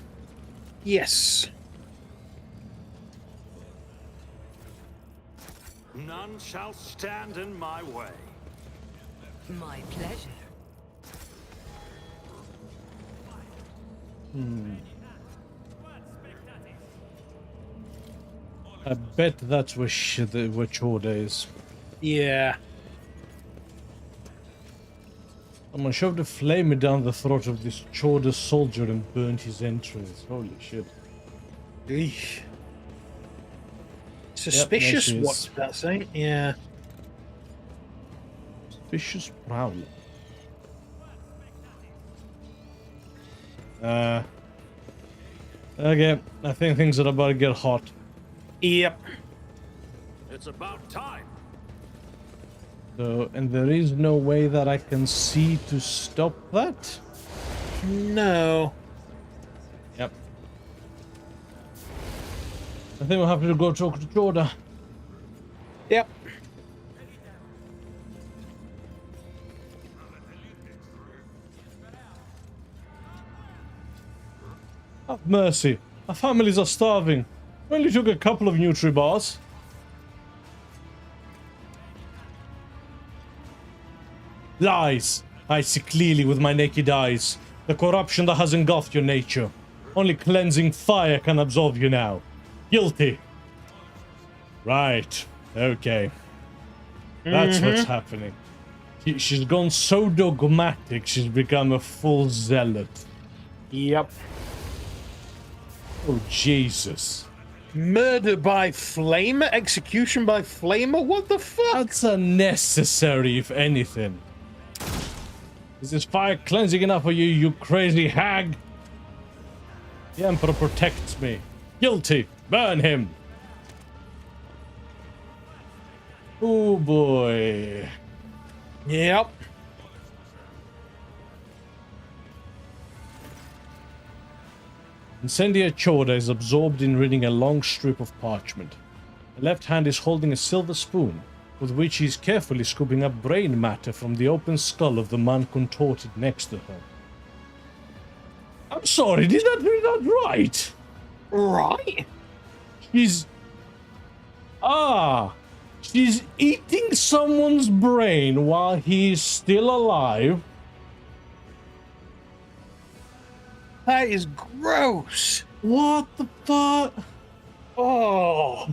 Yes. None shall stand in my way. My pleasure. I bet that's where Chorda is. Yeah. Someone shoved a flame down the throat of this Chorda soldier and burned his entrails. Holy shit. Eesh. Suspicious, Yep, what's that say? Yeah. Suspicious prowler. Okay, I think things are about to get hot. Yep. It's about time. So, and there is no way that I can see to stop that? No. Yep. I think we'll have to go talk to Chorda. Yep. Have mercy. Our families are starving. We only took a couple of Nutri-Bars. Lies. I see clearly with my naked eyes. The corruption that has engulfed your nature. Only cleansing fire can absolve you now. Guilty. Right. Okay. That's what's happening. She's gone so dogmatic, she's become a full zealot. Yep. Oh, Jesus. Murder by flamer? Execution by flamer? What the fuck? That's unnecessary, if anything. Is this fire cleansing enough for you, you crazy hag? The Emperor protects me. Guilty. Burn him. Oh boy. Yep. Incendia Choda is absorbed in reading a long strip of parchment. The left hand is holding a silver spoon, with which he is carefully scooping up brain matter from the open skull of the man contorted next to her. I'm sorry, did I read that right? Right? She's eating someone's brain while he's still alive. That is gross. What the fuck? Oh.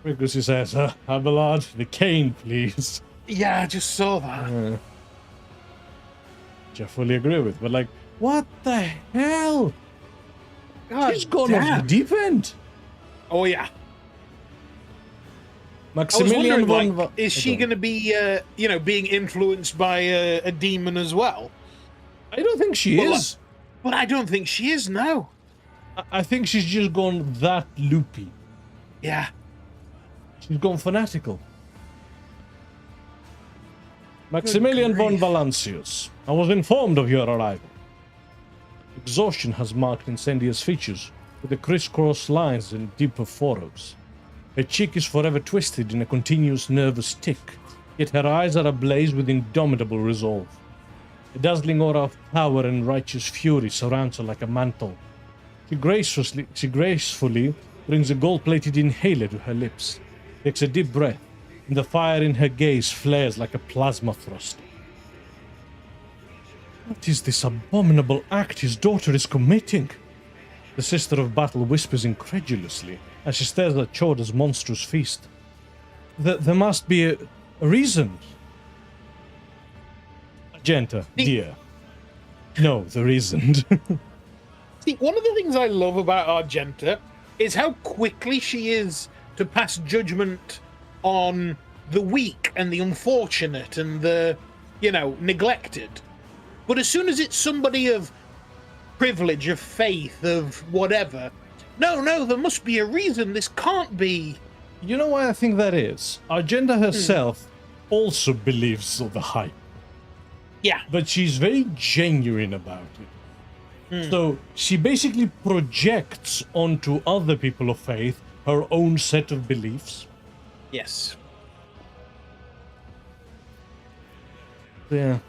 Frequency says, Abelard, the cane, please. Yeah, I just saw that. Which I fully agree with, but like, what the hell? God She's gone off damn. the deep end. Oh, yeah. I was Maximilian wondering, von... like, is she going to be, being influenced by a demon as well? I don't think she Well, is. But I don't think she is now. I think she's just gone that loopy. Yeah. She's gone fanatical. Maximilian von grief. Valancius, I was informed of your arrival. Exhaustion has marked Incendia's features, with the crisscross lines and deeper furrows. Her cheek is forever twisted in a continuous nervous tick, yet her eyes are ablaze with indomitable resolve. A dazzling aura of power and righteous fury surrounds her like a mantle. She gracefully brings a gold-plated inhaler to her lips, takes a deep breath, and the fire in her gaze flares like a plasma thruster. What is this abominable act his daughter is committing? The Sister of Battle whispers incredulously as she stares at Choda's monstrous feast. There must be a reason. Argenta, dear. No, there isn't. See, one of the things I love about Argenta is how quickly she is to pass judgment on the weak and the unfortunate and the, neglected. But as soon as it's somebody of privilege, of faith, of whatever, no, there must be a reason. This can't be. You know why I think that is? Argenta herself also believes all the hype. Yeah. But she's very genuine about it. So she basically projects onto other people of faith her own set of beliefs. Yes. Yeah.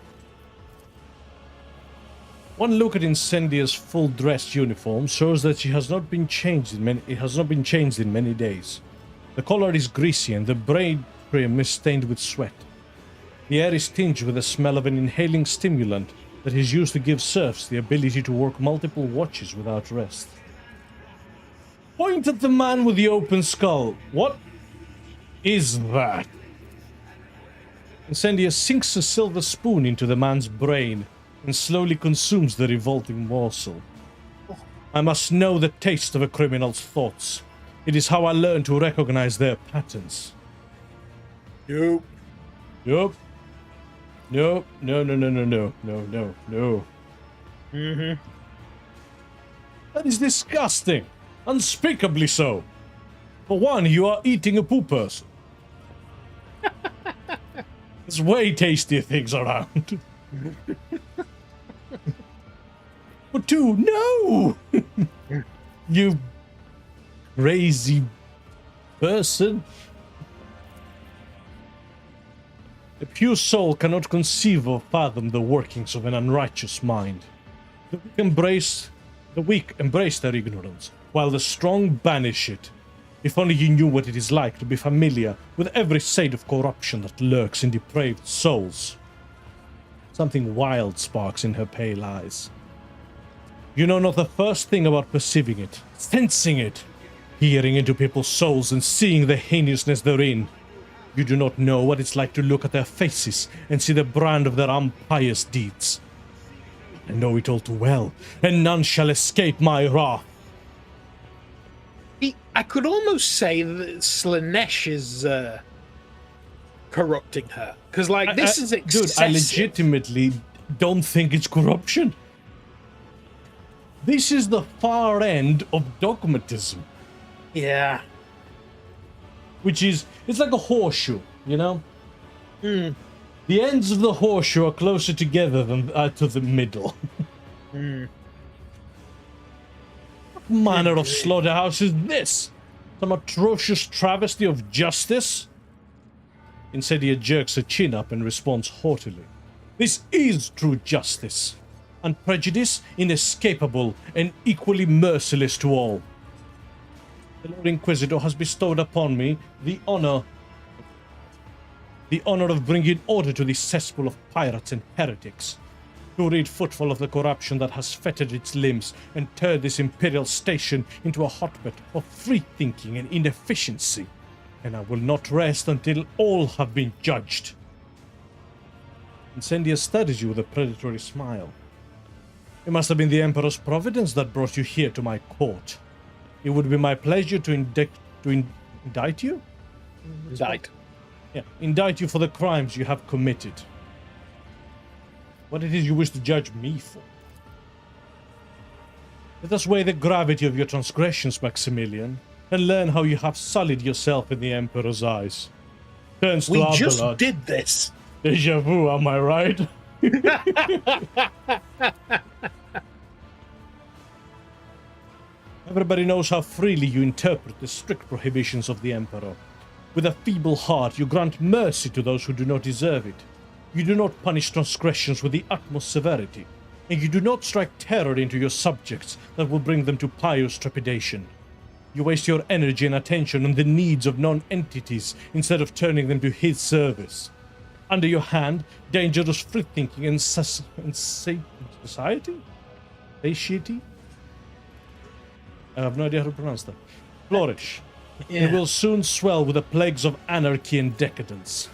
One look at Incendia's full-dress uniform shows that it has not been changed in many days. The collar is greasy and the braid trim is stained with sweat. The air is tinged with the smell of an inhaling stimulant that is used to give serfs the ability to work multiple watches without rest. Point at the man with the open skull. What is that? Incendia sinks a silver spoon into the man's brain and slowly consumes the revolting morsel. I must know the taste of a criminal's thoughts. It is how I learn to recognize their patterns. Nope. Nope. No. That is disgusting. Unspeakably so. For one, you are eating a poo person. There's way tastier things around. For two, no! You crazy person. A pure soul cannot conceive or fathom the workings of an unrighteous mind. The weak embrace their ignorance, while the strong banish it. If only you knew what it is like to be familiar with every shade of corruption that lurks in depraved souls. Something wild sparks in her pale eyes. You know not the first thing about perceiving it, sensing it, peering into people's souls and seeing the heinousness therein. You do not know what it's like to look at their faces and see the brand of their impious deeds. I know it all too well, and none shall escape my wrath. I could almost say that Slanesh is corrupting her. Because, like, this is excessive. Dude, I legitimately don't think it's corruption. This is the far end of dogmatism. Yeah. Which is, it's like a horseshoe, you know? The ends of the horseshoe are closer together than to the middle. What manner of slaughterhouse is this? Some atrocious travesty of justice? Incendia jerks her chin up and responds haughtily. This is true justice. Unprejudiced, inescapable, and equally merciless to all. The Lord Inquisitor has bestowed upon me the honor of bringing order to this cesspool of pirates and heretics. To rid Footfall of the corruption that has fettered its limbs and turned this imperial station into a hotbed of free thinking and inefficiency. And I will not rest until all have been judged. Incendia studies you with a predatory smile. It must have been the Emperor's providence that brought you here to my court. It would be my pleasure to indict you? Indict. Yeah, indict you for the crimes you have committed. What it is you wish to judge me for. Let us weigh the gravity of your transgressions, Maximilian, and learn how you have sullied yourself in the Emperor's eyes. Turns to We Abelard. just did this. Deja vu, am I right? Everybody knows how freely you interpret the strict prohibitions of the Emperor. With a feeble heart, you grant mercy to those who do not deserve it. You do not punish transgressions with the utmost severity, and you do not strike terror into your subjects that will bring them to pious trepidation. You waste your energy and attention on the needs of non-entities instead of turning them to his service. Under your hand, dangerous free-thinking and society? Satiety? I have no idea how to pronounce that. Flourish. It will soon swell with the plagues of anarchy and decadence.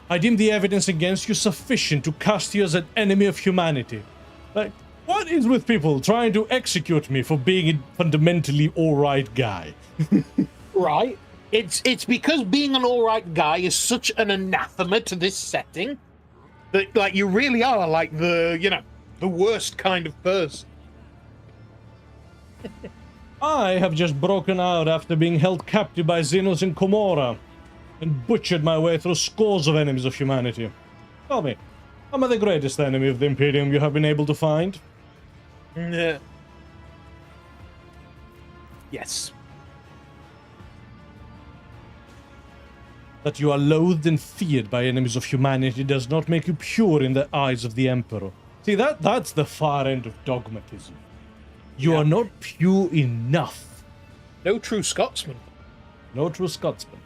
I deem the evidence against you sufficient to cast you as an enemy of humanity. Like, what is with people trying to execute me for being a fundamentally alright guy? Right. It's because being an alright guy is such an anathema to this setting that, like, you really are like the worst kind of person. I have just broken out after being held captive by Xenos in Comora and butchered my way through scores of enemies of humanity. Tell me, am I the greatest enemy of the Imperium you have been able to find? Yes. That you are loathed and feared by enemies of humanity does not make you pure in the eyes of the Emperor. See, that's the far end of dogmatism. You are not pure enough. No true Scotsman. No true Scotsman.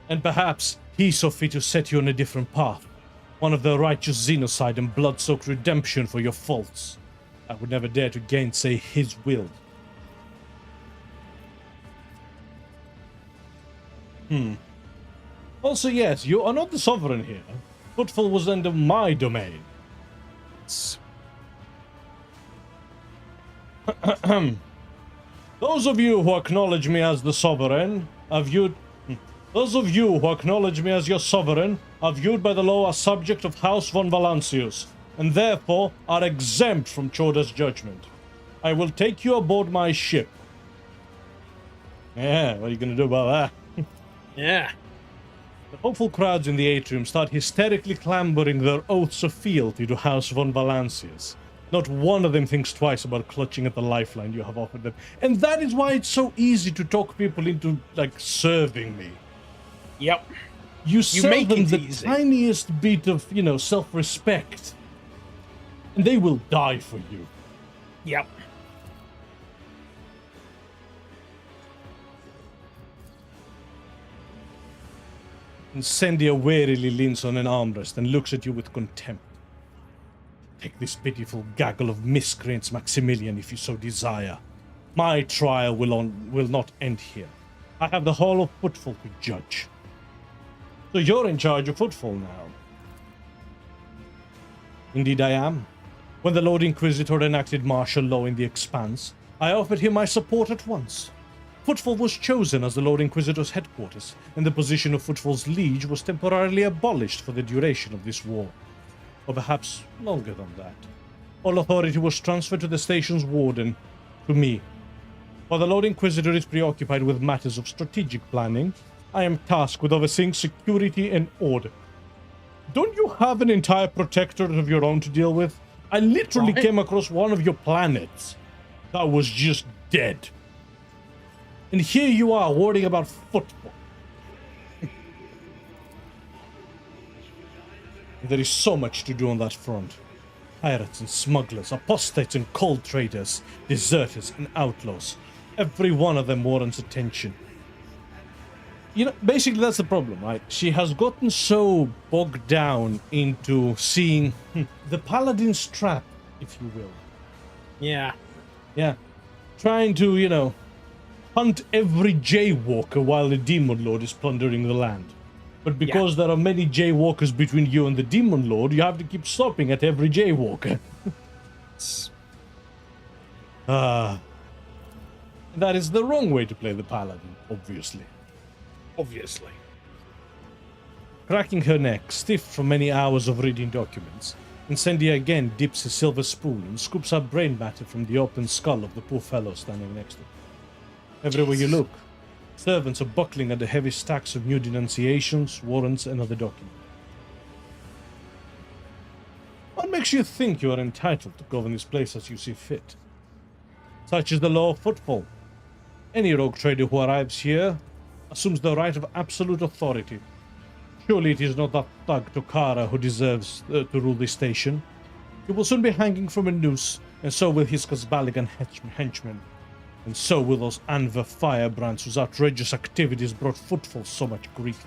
And perhaps he saw fit to set you on a different path. One of the righteous xenocide and blood-soaked redemption for your faults. I would never dare to gainsay his will. Also, yes, you are not the sovereign here. Footfall was under my domain. Those of you who acknowledge me as the sovereign are viewed... Those of you who acknowledge me as your sovereign are viewed by the law as subject of House von Valancius, and therefore are exempt from Chorda's judgment. I will take you aboard my ship. Yeah, what are you going to do about that? Yeah. The hopeful crowds in the atrium start hysterically clambering their oaths of fealty to House von Valancius. Not one of them thinks twice about clutching at the lifeline you have offered them. And that is why it's so easy to talk people into, like, serving me. Yep. You sell make them it the easy. tiniest bit of, self-respect. And they will die for you. Yep. Incendia warily leans on an armrest and looks at you with contempt. Take this pitiful gaggle of miscreants, Maximilian, if you so desire. My trial will not end here. I have the whole of Footfall to judge. So you're in charge of Footfall now. Indeed I am. When the Lord Inquisitor enacted martial law in the Expanse, I offered him my support at once. Footfall was chosen as the Lord Inquisitor's headquarters, and the position of Footfall's liege was temporarily abolished for the duration of this war. Or perhaps longer than that. All authority was transferred to the station's warden, to me. While the Lord Inquisitor is preoccupied with matters of strategic planning, I am tasked with overseeing security and order. Don't you have an entire protectorate of your own to deal with? I literally came across one of your planets that was just dead. And here you are worrying about Footfall. There is so much to do on that front. Pirates and smugglers, apostates and cold traders, deserters and outlaws. Every one of them warrants attention. You know, basically that's the problem, right? She has gotten so bogged down into seeing the paladin's trap, if you will. Yeah. Yeah. Trying to, you know, hunt every jaywalker while the Demon Lord is plundering the land. But because there are many jaywalkers between you and the Demon Lord, you have to keep stopping at every jaywalker. That is the wrong way to play the paladin, obviously. Obviously. Cracking her neck, stiff from many hours of reading documents, Incendia again dips a silver spoon and scoops up brain matter from the open skull of the poor fellow standing next to her. Everywhere you look, servants are buckling under heavy stacks of new denunciations, warrants, and other documents. What makes you think you are entitled to govern this place as you see fit? Such is the law of Footfall. Any rogue trader who arrives here assumes the right of absolute authority. Surely it is not that thug Tokara who deserves to rule this station. He will soon be hanging from a noose, and so will his Kazbaligan henchmen. And so will those Anver firebrands whose outrageous activities brought Footfall so much grief.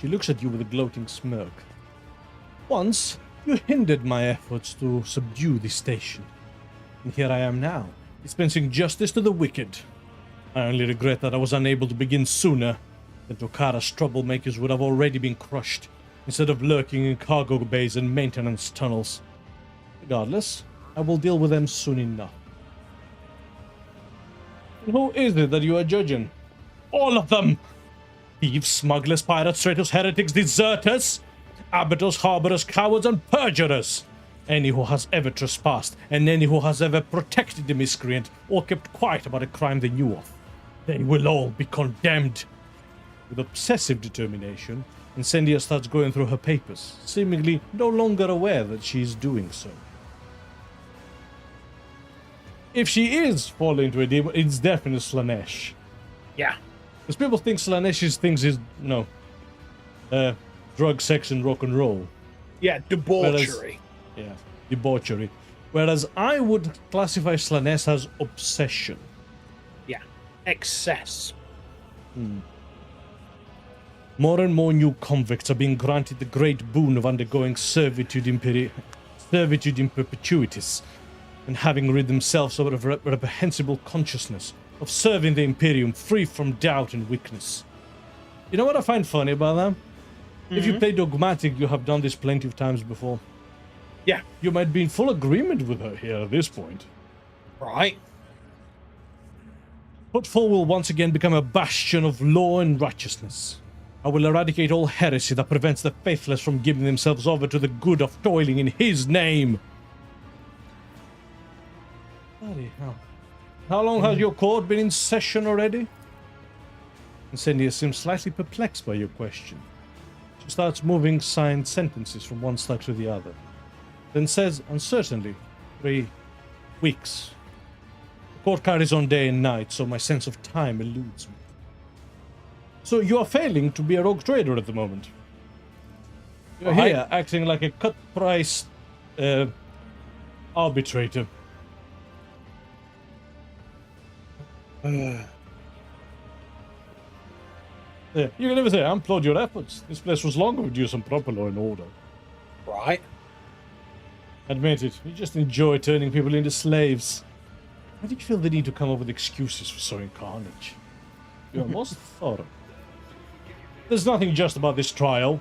She looks at you with a gloating smirk. Once, you hindered my efforts to subdue this station. And here I am now, dispensing justice to the wicked. I only regret that I was unable to begin sooner. The Tokara's troublemakers would have already been crushed, instead of lurking in cargo bays and maintenance tunnels. Regardless, I will deal with them soon enough. Who is it that you are judging? All of them! Thieves, smugglers, pirates, traitors, heretics, deserters, abattoirs, harborers, cowards, and perjurers. Any who has ever trespassed, and any who has ever protected the miscreant, or kept quiet about a crime they knew of. They will all be condemned. With obsessive determination, Incendia starts going through her papers, seemingly no longer aware that she is doing so. If she is falling into a demon, it's definitely Slanesh. Yeah. Because people think Slanesh's things is, drug, sex, and rock and roll. Yeah, debauchery. Debauchery. Whereas I would classify Slanesh as obsession. Yeah, excess. More and more new convicts are being granted the great boon of undergoing servitude in perpetuities, and having rid themselves of a reprehensible consciousness of serving the Imperium free from doubt and weakness. You know what I find funny about that? If you play Dogmatic, you have done this plenty of times before. Yeah. You might be in full agreement with her here at this point. Right. Footfall will once again become a bastion of law and righteousness. I will eradicate all heresy that prevents the faithless from giving themselves over to the good of toiling in his name. Bloody hell. How long has your court been in session already? Incendia seems slightly perplexed by your question. She starts moving signed sentences from one stack to the other, then says uncertainly, 3 weeks. The court carries on day and night, so my sense of time eludes me. So you are failing to be a rogue trader at the moment. You're here acting like a cut-price arbitrator. Yeah, you can never say, I applaud your efforts. This place was long overdue some proper law and order. Right. Admit it, you just enjoy turning people into slaves. Why do you feel the need to come up with excuses for sowing carnage? You are most thorough. There's nothing just about this trial.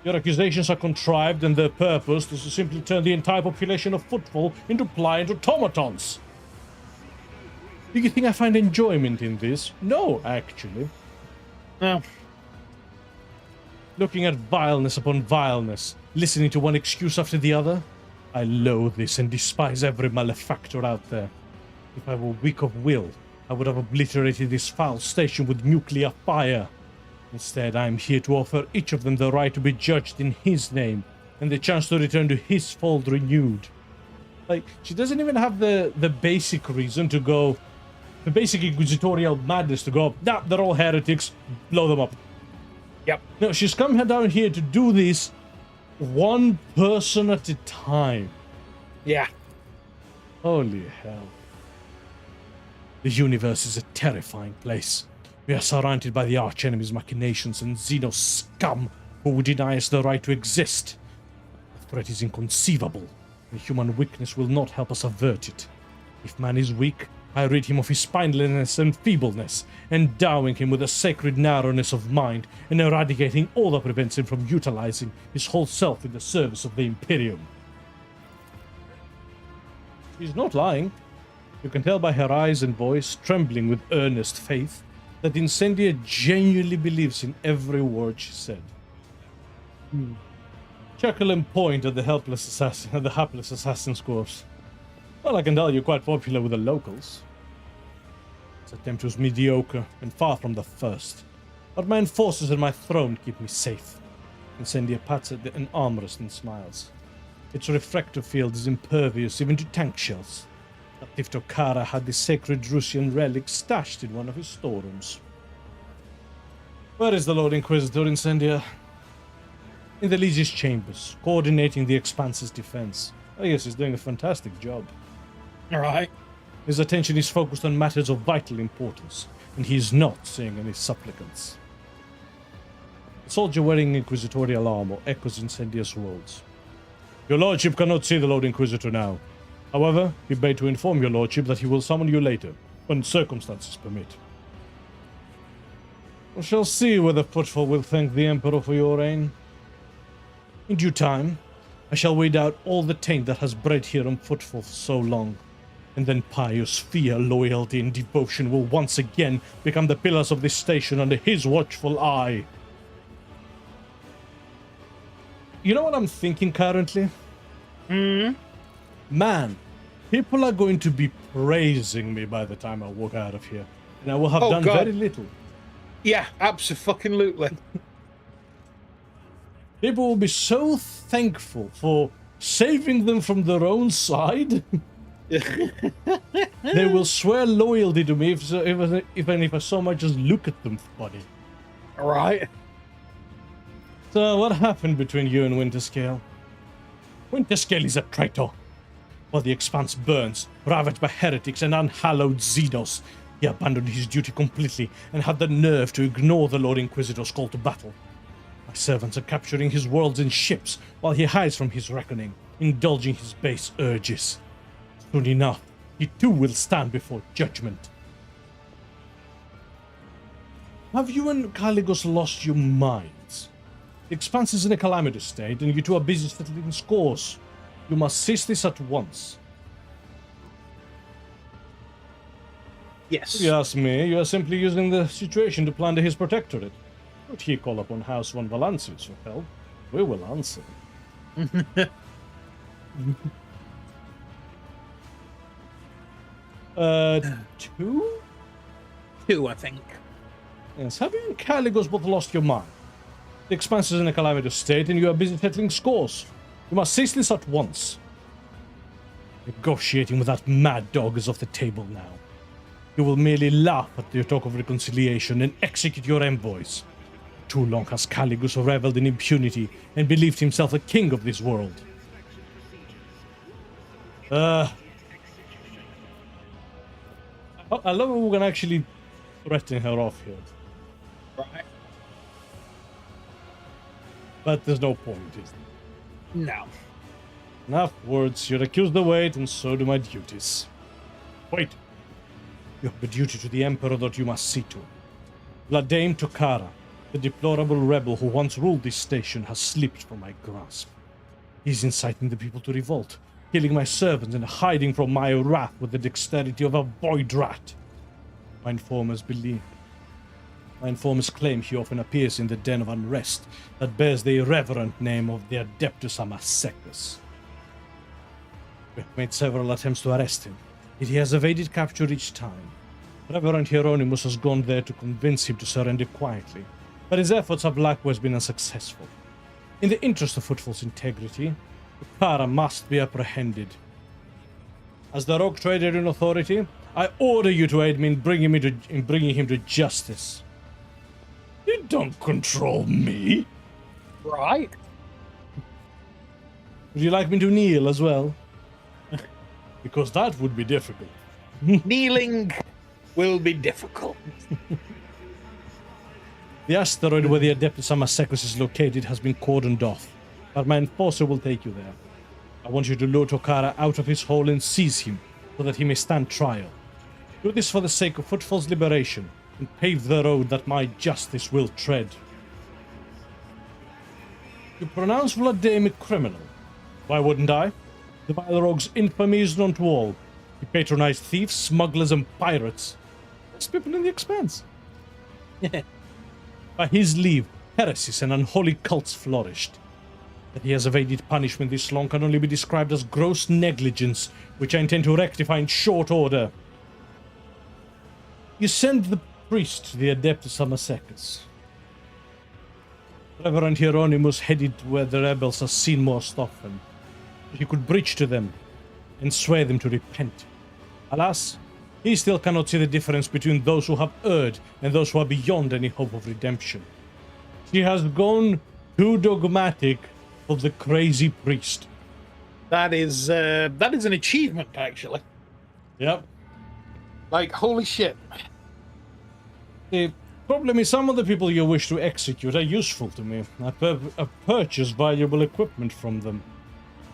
Your accusations are contrived, and their purpose is to simply turn the entire population of Footfall into pliant automatons. Do you think I find enjoyment in this? No, actually. No. Looking at vileness upon vileness, listening to one excuse after the other, I loathe this and despise every malefactor out there. If I were weak of will, I would have obliterated this foul station with nuclear fire. Instead, I am here to offer each of them the right to be judged in his name, and the chance to return to his fold renewed. Like, she doesn't even have the basic reason to go, the basic inquisitorial madness to go, nah, they're all heretics, blow them up. Yep. No, she's come down here to do this one person at a time. Yeah. Holy hell. The universe is a terrifying place. We are surrounded by the archenemy's machinations and Xenos scum who would deny us the right to exist. The threat is inconceivable, and human weakness will not help us avert it. If man is weak, I rid him of his spinelessness and feebleness, endowing him with a sacred narrowness of mind, and eradicating all that prevents him from utilizing his whole self in the service of the Imperium. She's not lying. You can tell by her eyes and voice, trembling with earnest faith, that Incendia genuinely believes in every word she said. Chuckle and point at the hapless assassin's corpse. Well, I can tell you're quite popular with the locals. This attempt was mediocre and far from the first, but my enforcers and my throne keep me safe. Incendia pats at an armrest and smiles. Its refractor field is impervious even to tank shells. Tiftokara had the sacred Russian relic stashed in one of his storerooms. Where is the Lord Inquisitor, Incendia? In the Liege's chambers, coordinating the Expanse's defense. I guess he's doing a fantastic job. Alright. His attention is focused on matters of vital importance, and he is not seeing any supplicants. The soldier wearing inquisitorial armor echoes Incendia's words. Your lordship cannot see the Lord Inquisitor now. However, he bade to inform your lordship that he will summon you later, when circumstances permit. We shall see whether Footfall will thank the Emperor for your reign. In due time, I shall weed out all the taint that has bred here on Footfall for so long, and then pious fear, loyalty, and devotion will once again become the pillars of this station under his watchful eye. You know what I'm thinking currently? Man, people are going to be praising me by the time I walk out of here, and I will have done God. very little. Yeah, absolutely. People will be so thankful for saving them from their own side. They will swear loyalty to me even if I so much as look at them funny. Right. So, what happened between you and Winterscale? Winterscale is a traitor. While the Expanse burns, ravaged by heretics and unhallowed Xenos, he abandoned his duty completely and had the nerve to ignore the Lord Inquisitor's call to battle. My servants are capturing his worlds in ships while he hides from his reckoning, indulging his base urges. Soon enough, he too will stand before judgment. Have you and Caligos lost your minds? The Expanse is in a calamitous state, and you two are busy settling scores. You must cease this at once. Yes. If you ask me, you are simply using the situation to plunder his protectorate. Should he call upon House von Valancius for help, we will answer. Two? Two, I think. Yes, have you and Caligos both lost your mind? The Expanse is in a calamitous state, and you are busy settling scores. You must cease this at once. Negotiating with that mad dog is off the table now. You will merely laugh at your talk of reconciliation and execute your envoys. Too long has Caligos reveled in impunity and believed himself a king of this world. I love how we can actually threaten her off here. Right. But there's no point, is there? No. Enough words. You're accused of weight, and so do my duties. Wait. You have a duty to the Emperor that you must see to. Vladimir Tokara, the deplorable rebel who once ruled this station, has slipped from my grasp. He's inciting the people to revolt, killing my servants and hiding from my wrath with the dexterity of a void rat. My informers claim he often appears in the den of unrest that bears the irreverent name of the Adeptus Amasecus. We have made several attempts to arrest him, yet he has evaded capture each time. Reverend Hieronymus has gone there to convince him to surrender quietly, but his efforts have likewise been unsuccessful. In the interest of Footfall's integrity, Tokara must be apprehended. As the RogueTrader in authority, I order you to aid me in bringing him to justice. You don't control me. Right. Would you like me to kneel as well? Because that would be difficult. Kneeling will be difficult. The asteroid where the Adeptus Amasecus is located has been cordoned off, but my enforcer will take you there. I want you to lure Tokara out of his hole and seize him, so that he may stand trial. Do this for the sake of Footfall's liberation, and pave the road that my justice will tread. You pronounce Vladimir criminal. Why wouldn't I? The vile rogue's infamy is known to all. He patronized thieves, smugglers, and pirates. There's people in the expanse. By his leave, heresies and unholy cults flourished. That he has evaded punishment this long can only be described as gross negligence, which I intend to rectify in short order. You send the priest to the Adeptus Amasecus. Reverend Hieronymus headed where the rebels are seen most often. He could preach to them and swear them to repent. Alas, he still cannot see the difference between those who have erred and those who are beyond any hope of redemption. She has gone too dogmatic for the crazy priest. That is an achievement, actually. Yep. Like, holy shit. The problem is some of the people you wish to execute are useful to me. I've purchased valuable equipment from them.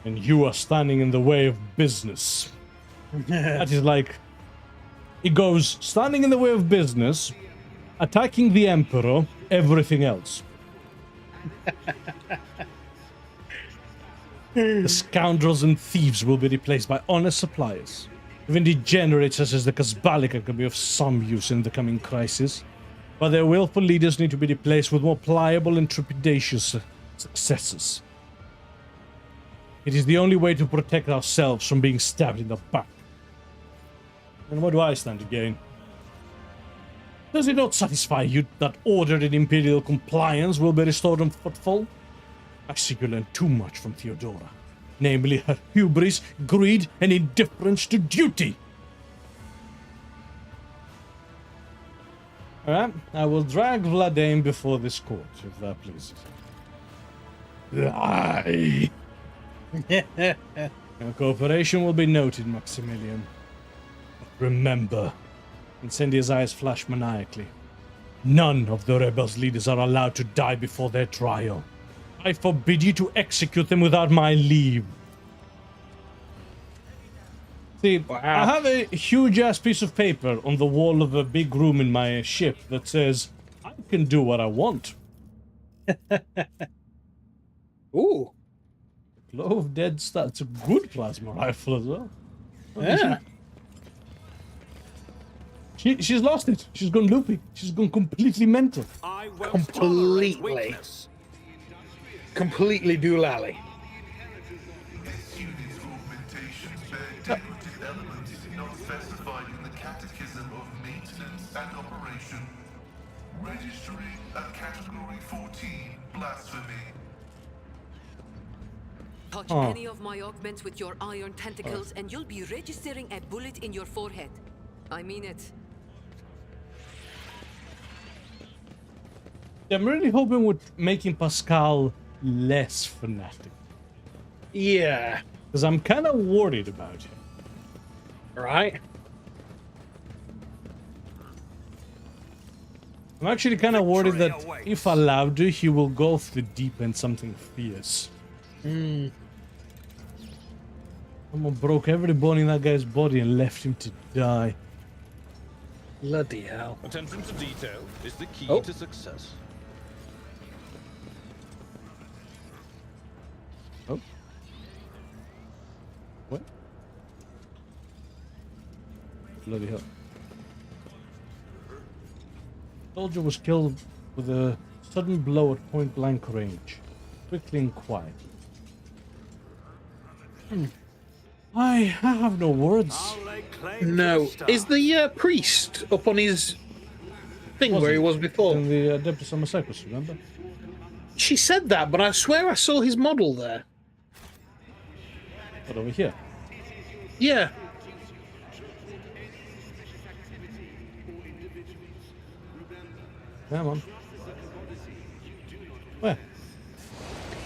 And you are standing in the way of business. That is like... It goes, standing in the way of business, attacking the Emperor, everything else. The scoundrels and thieves will be replaced by honest suppliers. Even degenerates such as the Kasbalika can be of some use in the coming crisis. But their willful leaders need to be replaced with more pliable and trepidatious successors. It is the only way to protect ourselves from being stabbed in the back. And what do I stand to gain? Does it not satisfy you that order and imperial compliance will be restored on Footfall? I see you learn too much from Theodora. Namely, her hubris, greed, and indifference to duty. Alright, I will drag Vladimir before this court, if that pleases. Aye. Your cooperation will be noted, Maximilian. But remember, Incendia's eyes flash maniacally. None of the rebels' leaders are allowed to die before their trial. I forbid you to execute them without my leave. See, Wow. I have a huge-ass piece of paper on the wall of a big room in my ship that says, I can do what I want. Ooh. Glow of Dead Star. It's a good plasma rifle as well. Yeah. She's lost it. She's gone loopy. She's gone completely mental. I will Completely. tolerate weakness. Completely doolally. This unit's augmentations bear decorative elements not specified in the Catechism of Maintenance and Operation. Registering a Category 14 blasphemy. Touch any of my augments with your iron tentacles and you'll be registering a bullet in your forehead. I mean it. I'm really hoping with making Pascal less fanatic. Yeah. Because I'm kind of worried about him. Right. I'm actually kind of worried that Victory awaits. if allowed to, he will go off the deep end something fierce. Someone broke every bone in that guy's body and left him to die. Bloody hell. Attention to detail is the key Oh. to success. Oh. What? Bloody hell. Soldier was killed with a sudden blow at point blank range. Quickly and quiet. I have no words. I'll lay claim to No. the star. Is the priest up on his thing where he was before? In the Adeptus Amazicus, remember? She said that, but I swear I saw his model there. But over here. Yeah. Come on. Where?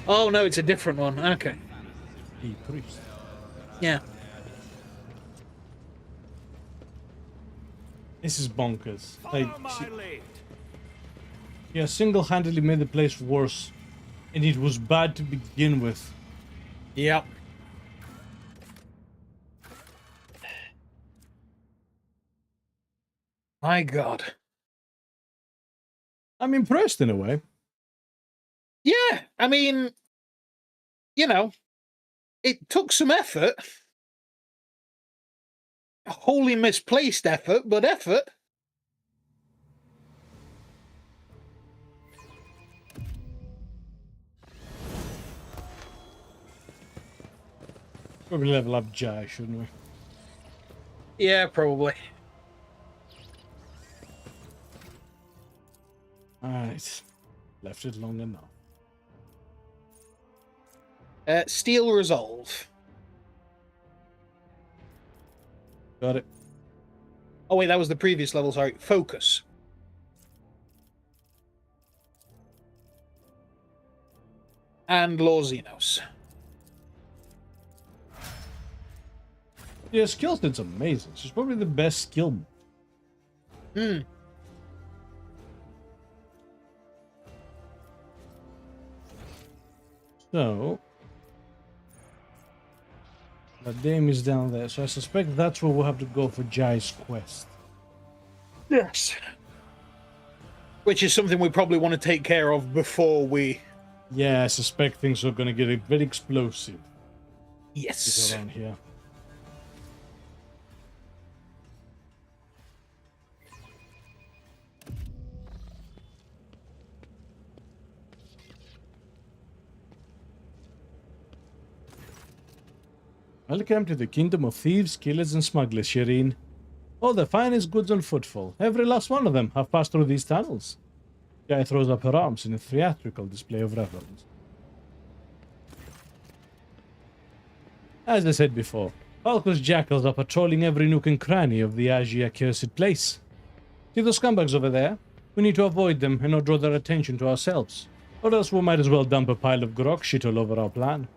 Oh, no, it's a different one. Okay. The priest. Yeah. This is bonkers. Like, Follow my lead. he has single-handedly made the place worse, and it was bad to begin with. Yep. My God. I'm impressed in a way. Yeah, I mean, you know, it took some effort. Wholly misplaced effort, but effort. Probably level up Jai, shouldn't we? Yeah, probably. Alright. Left it long enough. Steel Resolve. Got it. Oh, wait, that was the previous level, sorry. Focus. And Lord Xenos. Yeah, skill set's amazing. She's probably the best skill. Hmm. So, the dame is down there, so I suspect that's where we'll have to go for Jai's quest. Yes. Which is something we probably want to take care of before we... Yeah, I suspect things are going to get very explosive Yes. around here. Welcome to the kingdom of thieves, killers, and smugglers, Shireen. All the finest goods on Footfall, every last one of them, have passed through these tunnels. Jai throws up her arms in a theatrical display of reverence. As I said before, Falco's jackals are patrolling every nook and cranny of the Agia accursed place. See those scumbags over there? We need to avoid them and not draw their attention to ourselves, or else we might as well dump a pile of grog shit all over our plan.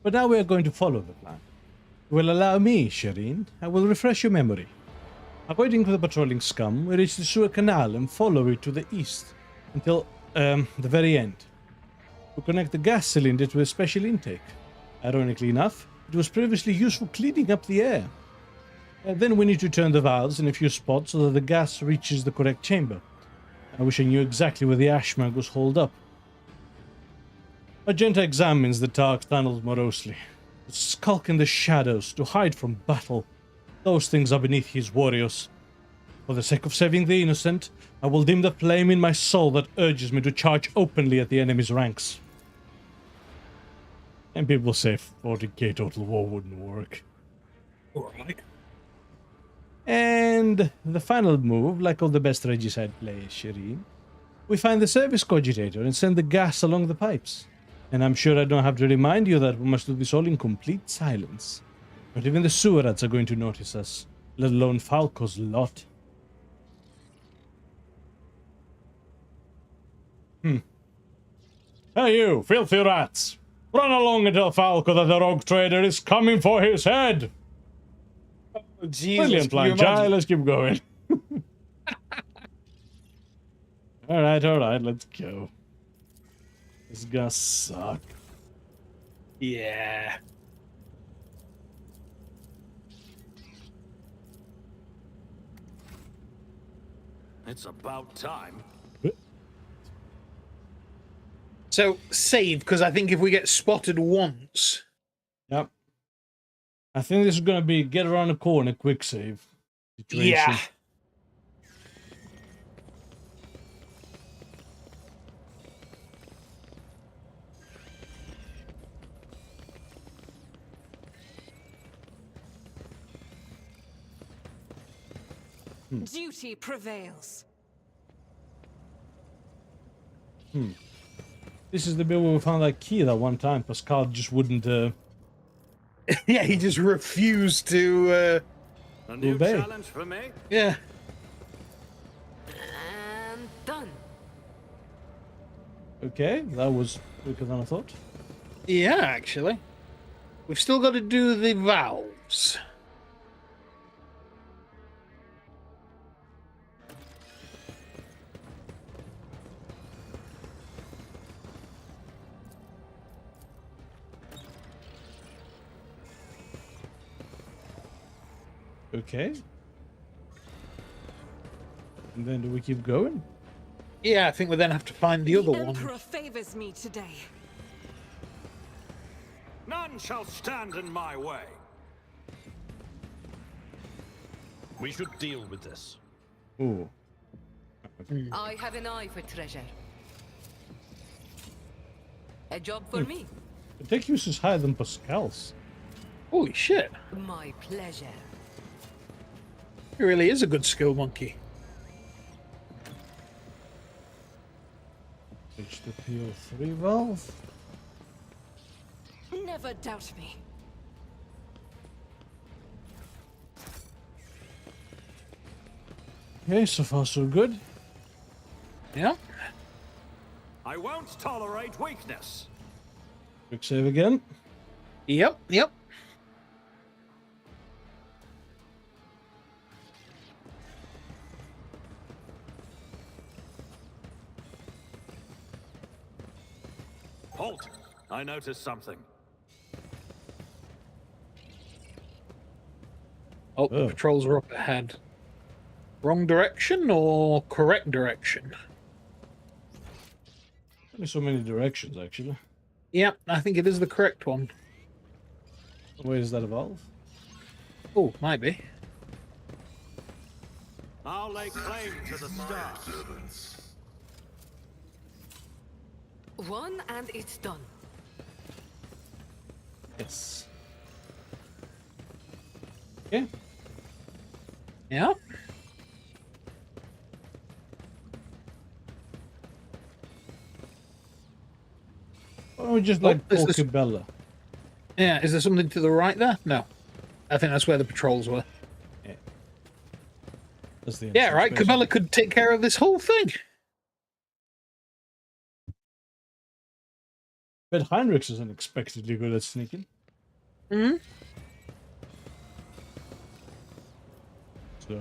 But now we are going to follow the plan. You will allow me, Shireen. I will refresh your memory. Avoiding the patrolling scum, we reach the sewer canal and follow it to the east until the very end. We connect the gas cylinder to a special intake. Ironically enough, it was previously used for cleaning up the air. Then we need to turn the valves in a few spots so that the gas reaches the correct chamber. I wish I knew exactly where the ashmag was holed up. Magenta examines the dark tunnels morosely. To skulk in the shadows, to hide from battle. Those things are beneath his warriors. For the sake of saving the innocent, I will dim the flame in my soul that urges me to charge openly at the enemy's ranks. And people say 40k Total War wouldn't work. Alright. And the final move, like all the best Regicide players, Shireen, we find the service cogitator and send the gas along the pipes. And I'm sure I don't have to remind you that we must do this all in complete silence. Not even the sewer rats are going to notice us, let alone Falco's lot. Hey you, filthy rats! Run along and tell Falco that the RogueTrader is coming for his head! Jesus, Brilliant can you plan, Jai, imagine? let's keep going. Alright, let's go. This is gonna suck. Yeah. It's about time. So, save, because I think if we get spotted once... Yep. I think this is gonna be get around the corner, quick save situation. Yeah. Duty prevails. This is the bit where we found that key that one time. Pascal just wouldn't Yeah, he just refused to... A new Obey. challenge for me? Yeah. And done. Okay, that was quicker than I thought. Yeah, actually. We've still got to do the valves. Okay. And then do we keep going? Yeah, I think we then have to find the other one. Emperor favors me today. None shall stand in my way. We should deal with this. Ooh. I have an eye for treasure. A job for me. The tech use is higher than Pascal's. Holy shit. My pleasure. He really is a good skill monkey. HTPO3 valve. Never doubt me. Okay, so far so good. Yeah. I won't tolerate weakness. Quick save again. Yep, yep. Halt! I noticed something. Oh, the Oh. patrols are up ahead. Wrong direction or correct direction? Only so many directions, actually. Yep, I think it is the correct one. Where does that evolve? Oh, might be. I'll lay claim to the stars. Servants. One and it's done. Yes. Okay. Yeah. Why don't we just like this is- Pokebella? Yeah, is there something to the right there? No. I think that's where the patrols were. That's the Yeah, entrance, right. basically. Cabela could take care of this whole thing. But Heinrichs is unexpectedly good at sneaking. Hmm. So,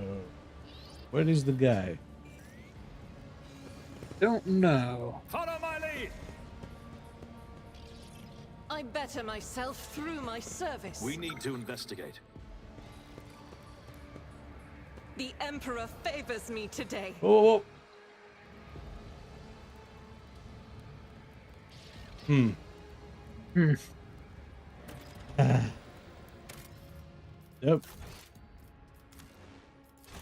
where is the guy? Don't know. Follow my lead. I better myself through my service. We need to investigate. The Emperor favors me today. Oh. Yep.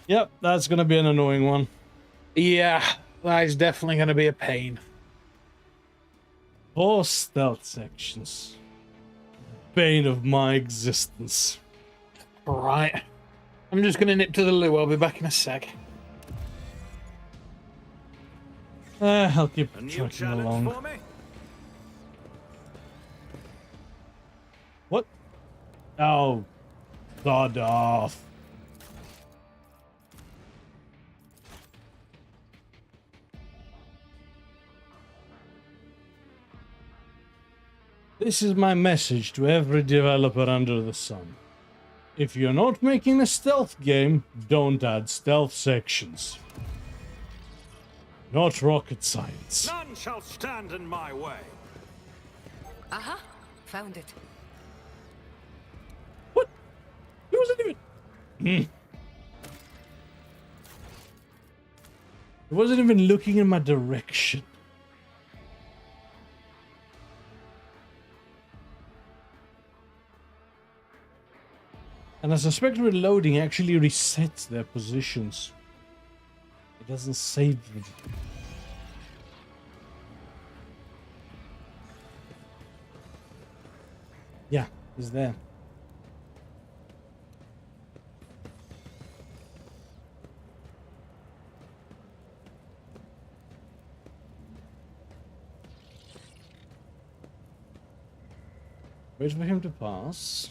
Yep, that's gonna be an annoying one. Yeah, that is definitely going to be a pain. 4 stealth sections. Bane of my existence. Right. I'm just going to nip to the loo. I'll be back in a sec. I'll keep A new trucking challenge along. for me? What? Oh, God off. This is my message to every developer under the sun. If you're not making a stealth game, don't add stealth sections. Not rocket science. None shall stand in my way. Aha! Found it. What? He wasn't even... He wasn't even looking in my direction. And I suspect reloading actually resets their positions. It doesn't save them. Yeah, he's there. Wait for him to pass.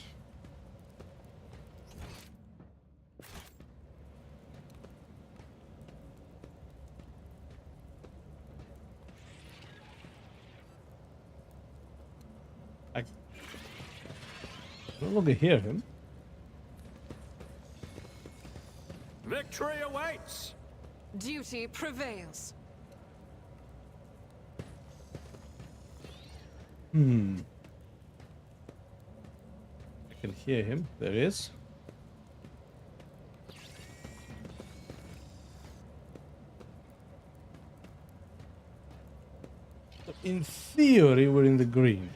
I no longer hear him. Victory awaits. Duty prevails. I can hear him. There he is. So in theory, we're in the green.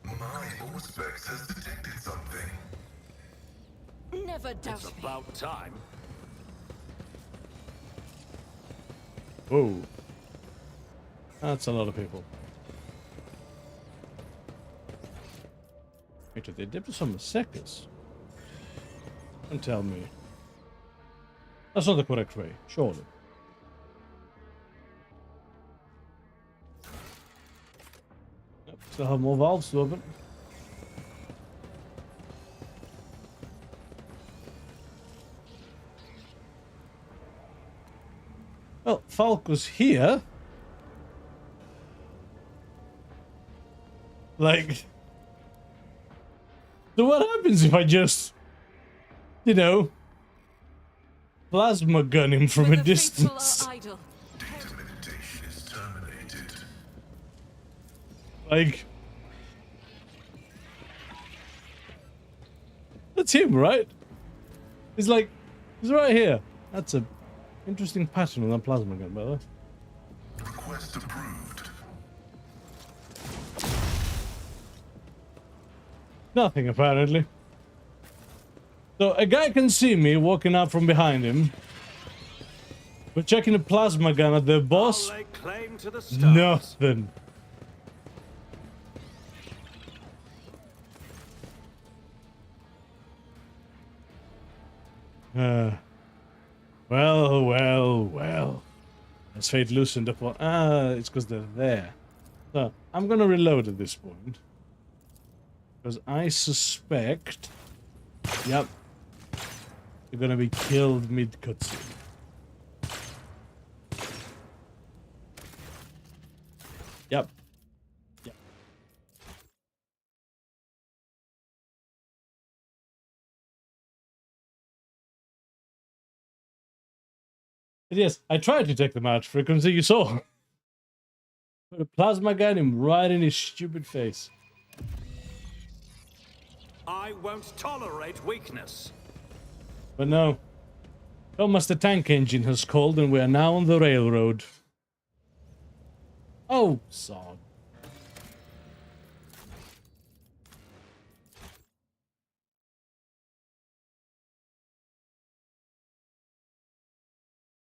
My Auspex has detected something. Never doubt It's me. about time. Whoa. That's a lot of people. Wait, did they dip some Massacres? Don't tell me. That's not the correct way, surely. Yep, still have more valves to open. Well, Falk was here. Like, so what happens if I just, you know, plasma gun him from When a the faithful distance? are idle. Data meditation is terminated. Like, that's him, right? He's like, he's right here. That's a interesting pattern on that plasma gun, by the way. Request approved. Nothing, apparently. So, a guy can see me walking out from behind him. We're checking a plasma gun at the boss. I'll lay claim to the stars. Nothing. Well. As fate loosened upon... it's because they're there. So, I'm gonna reload at this point. Because I suspect... Yep. You're gonna be killed mid-cutscene. Yep. But yes, I tried to take the match frequency, you saw. Put a plasma gun him right in his stupid face. I won't tolerate weakness. But no. Thomas the tank engine has called and we are now on the railroad. Oh, sod.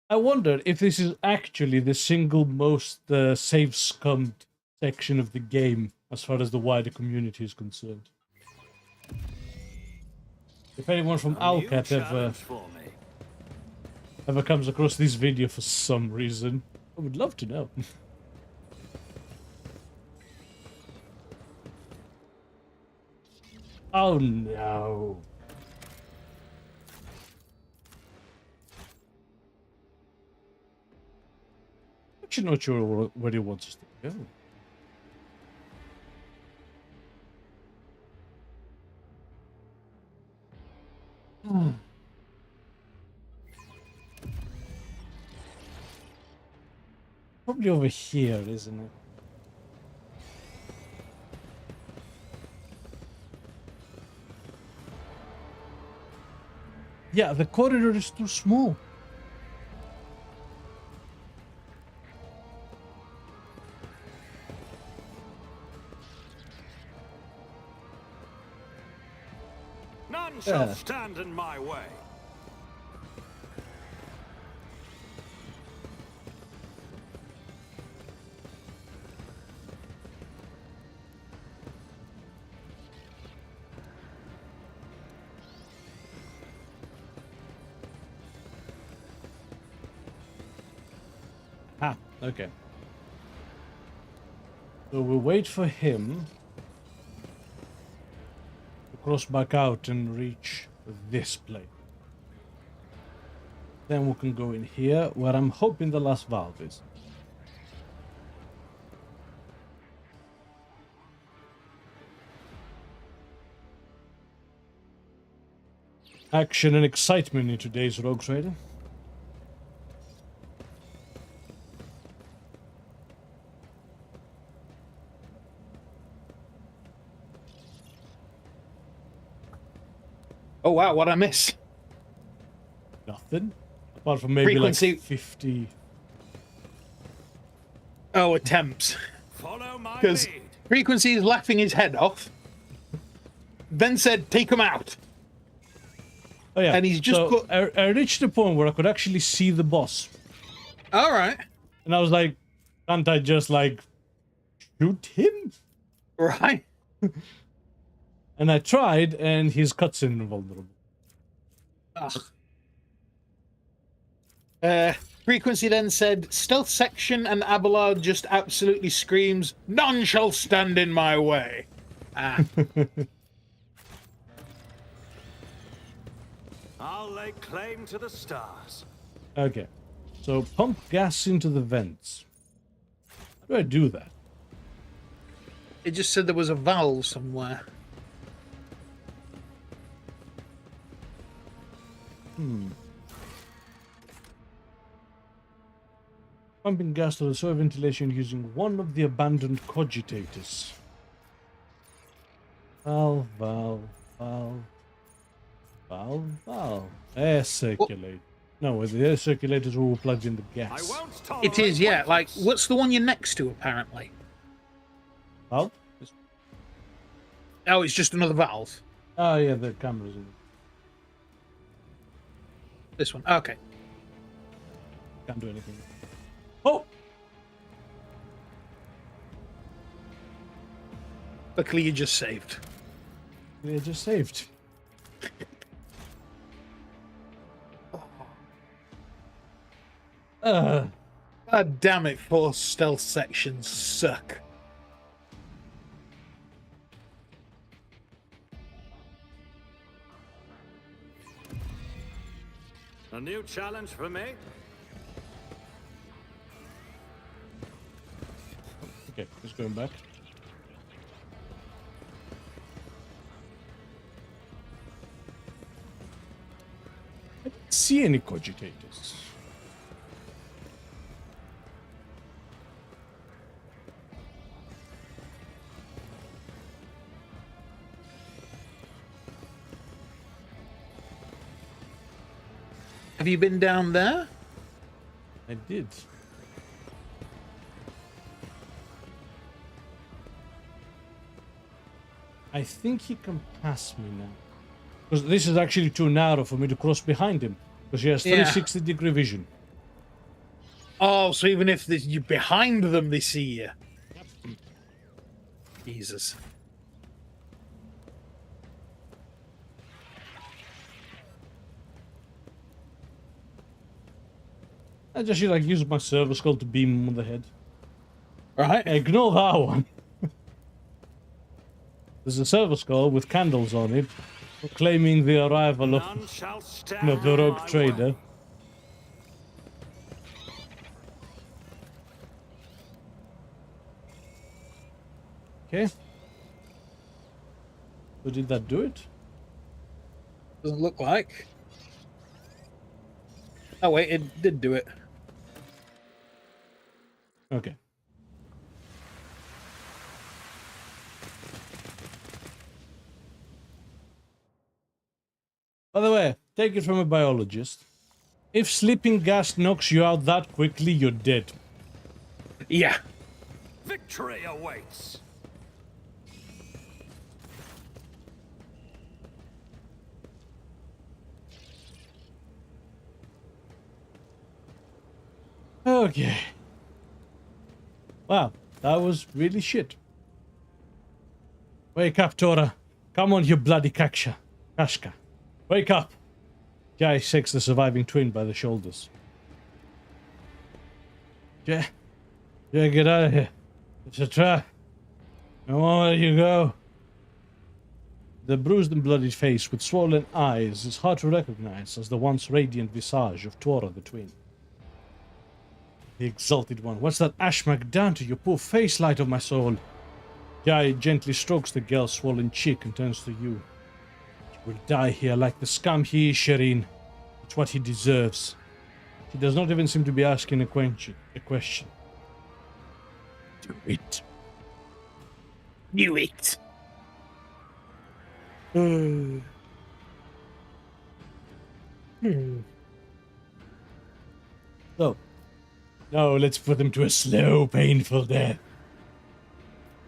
I wonder if this is actually the single most save scummed section of the game as far as the wider community is concerned. If anyone from A new Alcat challenge for me. ever comes across this video for some reason, I would love to know. Oh no. Actually not sure where he wants us to go. probably over here, isn't it? Yeah, the corridor is too small. None shall stand in my way. Ah, okay. So we'll wait for him to cross back out and reach this place. Then we can go in here, where I'm hoping the last valve is. Action and excitement in today's RogueTrader. Oh wow, what I miss? Nothing. Apart from maybe Frequency. like 50. Oh, attempts. Follow my Because lead. Frequency is laughing his head off. Then said, take him out. Oh yeah, And he's just so put- I reached the point where I could actually see the boss. All right. And I was like, can't I just like shoot him? Right. And I tried, and his cutscene invulnerable. Ugh. Frequency then said, stealth section, and Abelard just absolutely screams, none shall stand in my way. Ah. I'll lay claim to the stars. Okay, so pump gas into the vents. How do I do that? It just said there was a valve somewhere. Pumping gas to the soil ventilation using one of the abandoned cogitators. Valve, valve, valve, valve, valve. Air circulate. No, the air circulators will plug in the I gas. won't tolerate It is, yeah. Like, weakness. what's the one you're next to, apparently? Valve? Oh, it's just another valve. Oh yeah, the cameras in. This one. Okay. Can't do anything. Oh! Luckily, you just saved. They just saved. God damn it, 4 stealth sections suck. A new challenge for me? Okay, just going back. I didn't see any cogitators. Have you been down there? I did. I think he can pass me now. Because this is actually too narrow for me to cross behind him. Because he has Yeah. 360-degree vision. Oh, so even if you're behind them, they see you. Jesus. I just like use my server skull to beam him on the head. Right? Ignore that one. There's a server skull with candles on it, proclaiming the arrival None of shall stand the in rogue my trader. way. Okay. So did that do it? Doesn't look like. Oh, wait, it did do it. Okay. By the way, take it from a biologist. If sleeping gas knocks you out that quickly, you're dead. Yeah. Victory awaits. Okay. Wow, that was really shit. Wake up, Tora. Come on, you bloody Kashka. Wake up. Jai shakes the surviving twin by the shoulders. Jai, get out of here. It's a trap. I won't let you go. The bruised and bloodied face with swollen eyes is hard to recognize as the once radiant visage of Tora the twin. The exalted one, what's that ashmak done to your poor face, light of my soul? Jai gently strokes the girl's swollen cheek and turns to you. He will die here like the scum he is, Shireen. It's what he deserves. He does not even seem to be asking a question. Do it. Do it. So, now let's put him to a slow, painful death.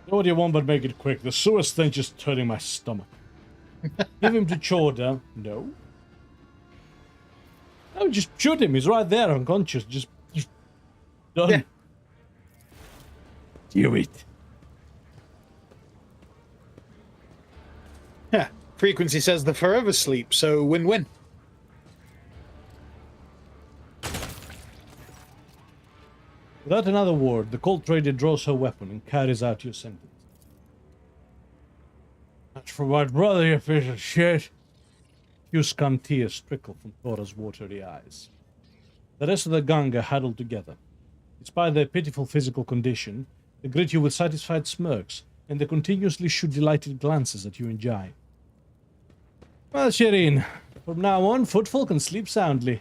What do you want but make it quick? The sewer stench is turning my stomach. Give him to Chorda. No. No, just shoot him. He's right there, unconscious. Just done. Yeah. Do it. Yeah. Frequency says the forever sleep, so win-win. Without another word, the cold trader draws her weapon and carries out your sentence. That's for my brother, you piece of shit. Few scum tears trickle from Thora's watery eyes. The rest of the gang are huddled together. Despite their pitiful physical condition, they greet you with satisfied smirks, and they continuously shoot delighted glances at you and Jai. Well, Shireen, from now on, Footfall can sleep soundly.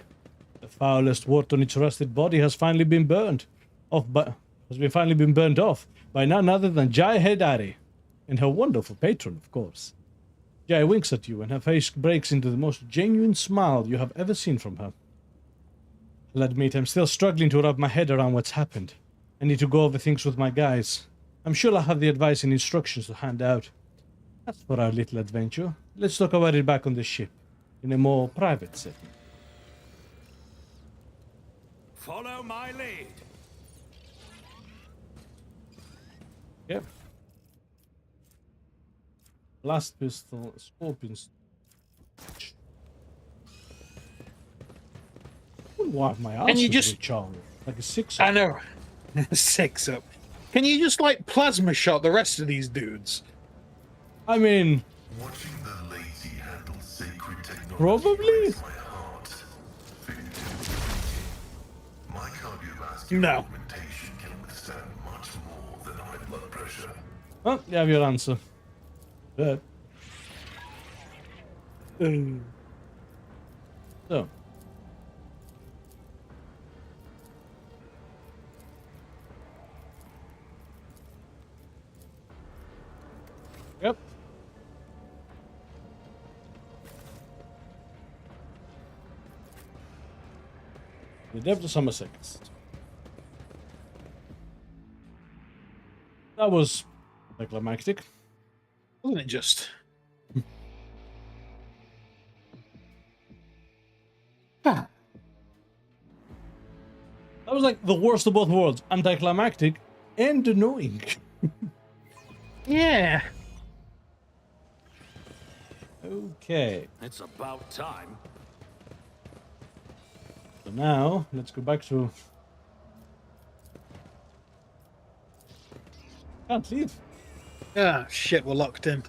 The foulest wart on its rusted body has finally been burned off by none other than Jai Hedari, and her wonderful patron, of course. Jai winks at you, and her face breaks into the most genuine smile you have ever seen from her. I'll admit, I'm still struggling to wrap my head around what's happened. I need to go over things with my guys. I'm sure I'll have the advice and instructions to hand out. As for our little adventure, let's talk about it back on the ship, in a more private setting. Follow my lead. Yep. Blast pistol, scorpions. Why my arse And you is just recharged? Like a 6. I know. 6 up. Can you just like plasma shot the rest of these dudes? I mean, Watching the lady handle sacred technology Probably. breaks my heart. My cardiovascular No. augmentation can withstand much more than high blood pressure. well, you have your answer. But, so. Yep. The depth of summer seconds. That was anticlimactic. Wasn't it just? Ah, That was like the worst of both worlds. Anticlimactic and annoying. yeah. Okay. It's about time. So now, let's go back to... Can't leave. Ah, shit, we're locked in.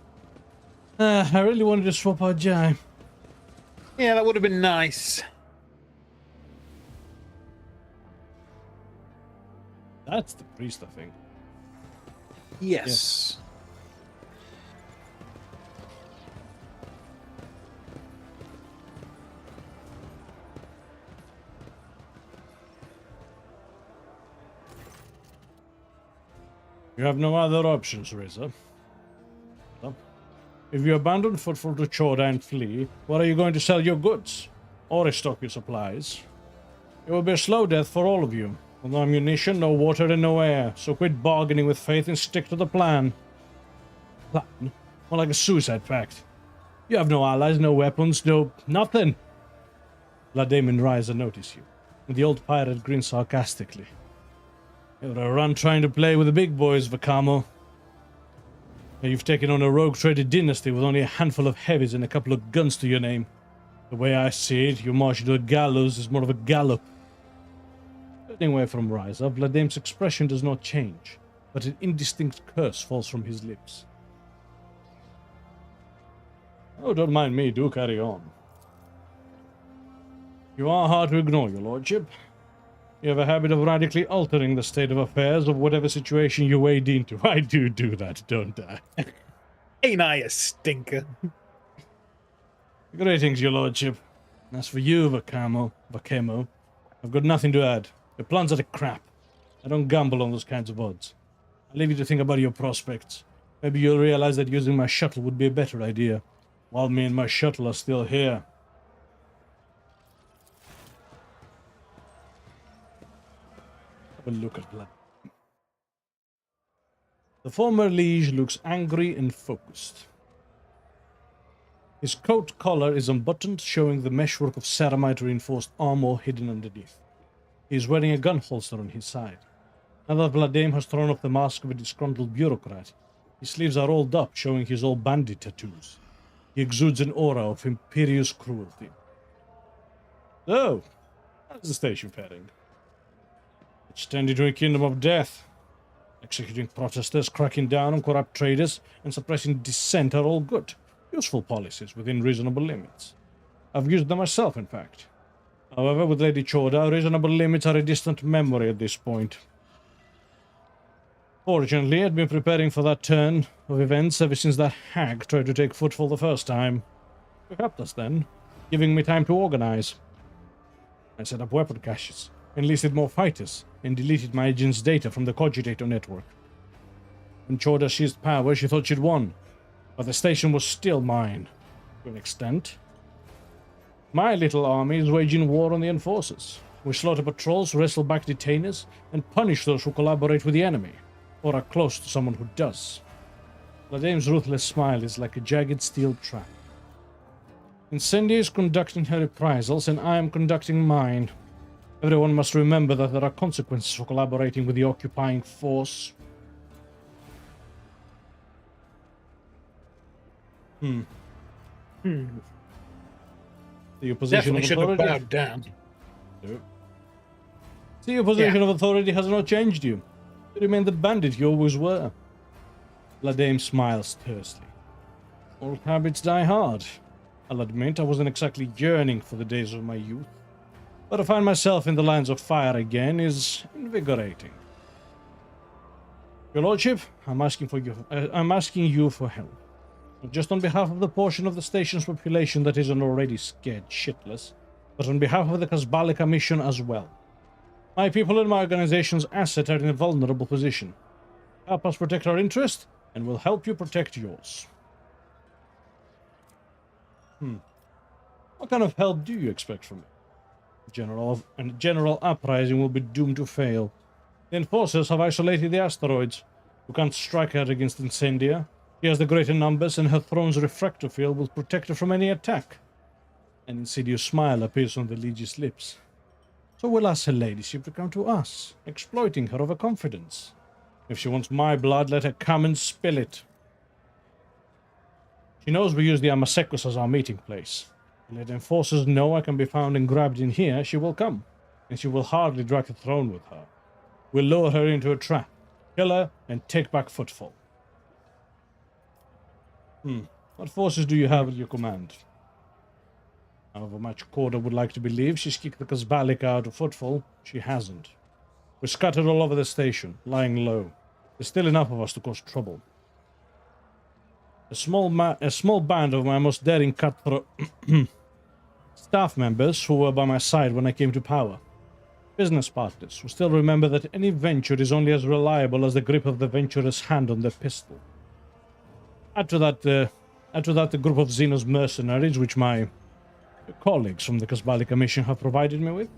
I really wanted to swap out Jai. Yeah, that would have been nice. That's the priest, I think. Yes. You have no other options, Razor. If you abandon Footfall to Chorda and flee, where are you going to sell your goods? Or restock your supplies? It will be a slow death for all of you. With no ammunition, no water, and no air. So quit bargaining with Faith and stick to the plan. Plan? More like a suicide pact. You have no allies, no weapons, nothing. Vladimir and Ryza notice you, and the old pirate grins sarcastically. You're a run trying to play with the big boys, Vakamo. You've taken on a rogue-trader dynasty with only a handful of heavies and a couple of guns to your name. The way I see it, your march to the gallows is more of a gallop. Turning away from Ryza, Vladimir's expression does not change, but an indistinct curse falls from his lips. Oh, don't mind me, do carry on. You are hard to ignore, your lordship. You have a habit of radically altering the state of affairs of whatever situation you wade into. I do that, don't I? Ain't I a stinker? Greetings, your lordship. As for you, Vakamo, I've got nothing to add. Your plans are the crap. I don't gamble on those kinds of odds. I leave you to think about your prospects. Maybe you'll realize that using my shuttle would be a better idea, while me and my shuttle are still here. Have a look at Vlad. The former liege looks angry and focused. His coat collar is unbuttoned, showing the meshwork of ceramite-reinforced armor hidden underneath. He is wearing a gun holster on his side. Now that Vladimir has thrown off the mask of a disgruntled bureaucrat, his sleeves are rolled up, showing his old bandit tattoos. He exudes an aura of imperious cruelty. So, how's the station faring? It's turned into a kingdom of death. Executing protesters, cracking down on corrupt traders, and suppressing dissent are all good. Useful policies within reasonable limits. I've used them myself, in fact. However, with Lady Chorda, reasonable limits are a distant memory at this point. Fortunately, I'd been preparing for that turn of events ever since that hag tried to take Footfall the first time. You helped us then, giving me time to organize. I set up weapon caches, enlisted more fighters, and deleted my agent's data from the Cogitator network. When Chorda seized power, she thought she'd won, but the station was still mine, to an extent. My little army is waging war on the enforcers. We slaughter patrols, wrestle back detainers, and punish those who collaborate with the enemy, or are close to someone who does. Vladimir's ruthless smile is like a jagged steel trap. Incendia is conducting her reprisals, and I am conducting mine. Everyone must remember that there are consequences for collaborating with the occupying force. The your position Definitely of should have authority. bowed down. No. See, your position of authority has not changed you. You remain the bandit you always were. Vladimir smiles tersely. Old habits die hard. I'll admit I wasn't exactly yearning for the days of my youth, but to find myself in the lines of fire again is invigorating. Your lordship, I'm asking you for help. Not just on behalf of the portion of the station's population that isn't already scared shitless, but on behalf of the Kazbalika mission as well. My people and my organization's asset are in a vulnerable position. Help us protect our interest, and we'll help you protect yours. What kind of help do you expect from me? A general uprising will be doomed to fail. The enforcers have isolated the asteroids. You can't strike her against Incendia. She has the greater numbers, and her throne's refractor field will protect her from any attack. An insidious smile appears on the liege's lips. So we'll ask her ladyship to come to us, exploiting her overconfidence. If she wants my blood, let her come and spill it. She knows we use the Amasekos as our meeting place. And let enforcers know I can be found and grabbed in here, she will come. And she will hardly drag the throne with her. We'll lure her into a trap, kill her, and take back Footfall. What forces do you have at your command? However much Chorda would like to believe she's kicked the Kazbalika out of Footfall, she hasn't. We're scattered all over the station, lying low. There's still enough of us to cause trouble. A small band of my most daring cutthroat staff members who were by my side when I came to power. business partners who still remember that any venture is only as reliable as the grip of the venturer's hand on their pistol. Add to that the group of Xenos mercenaries which my colleagues from the Kasbalika mission have provided me with.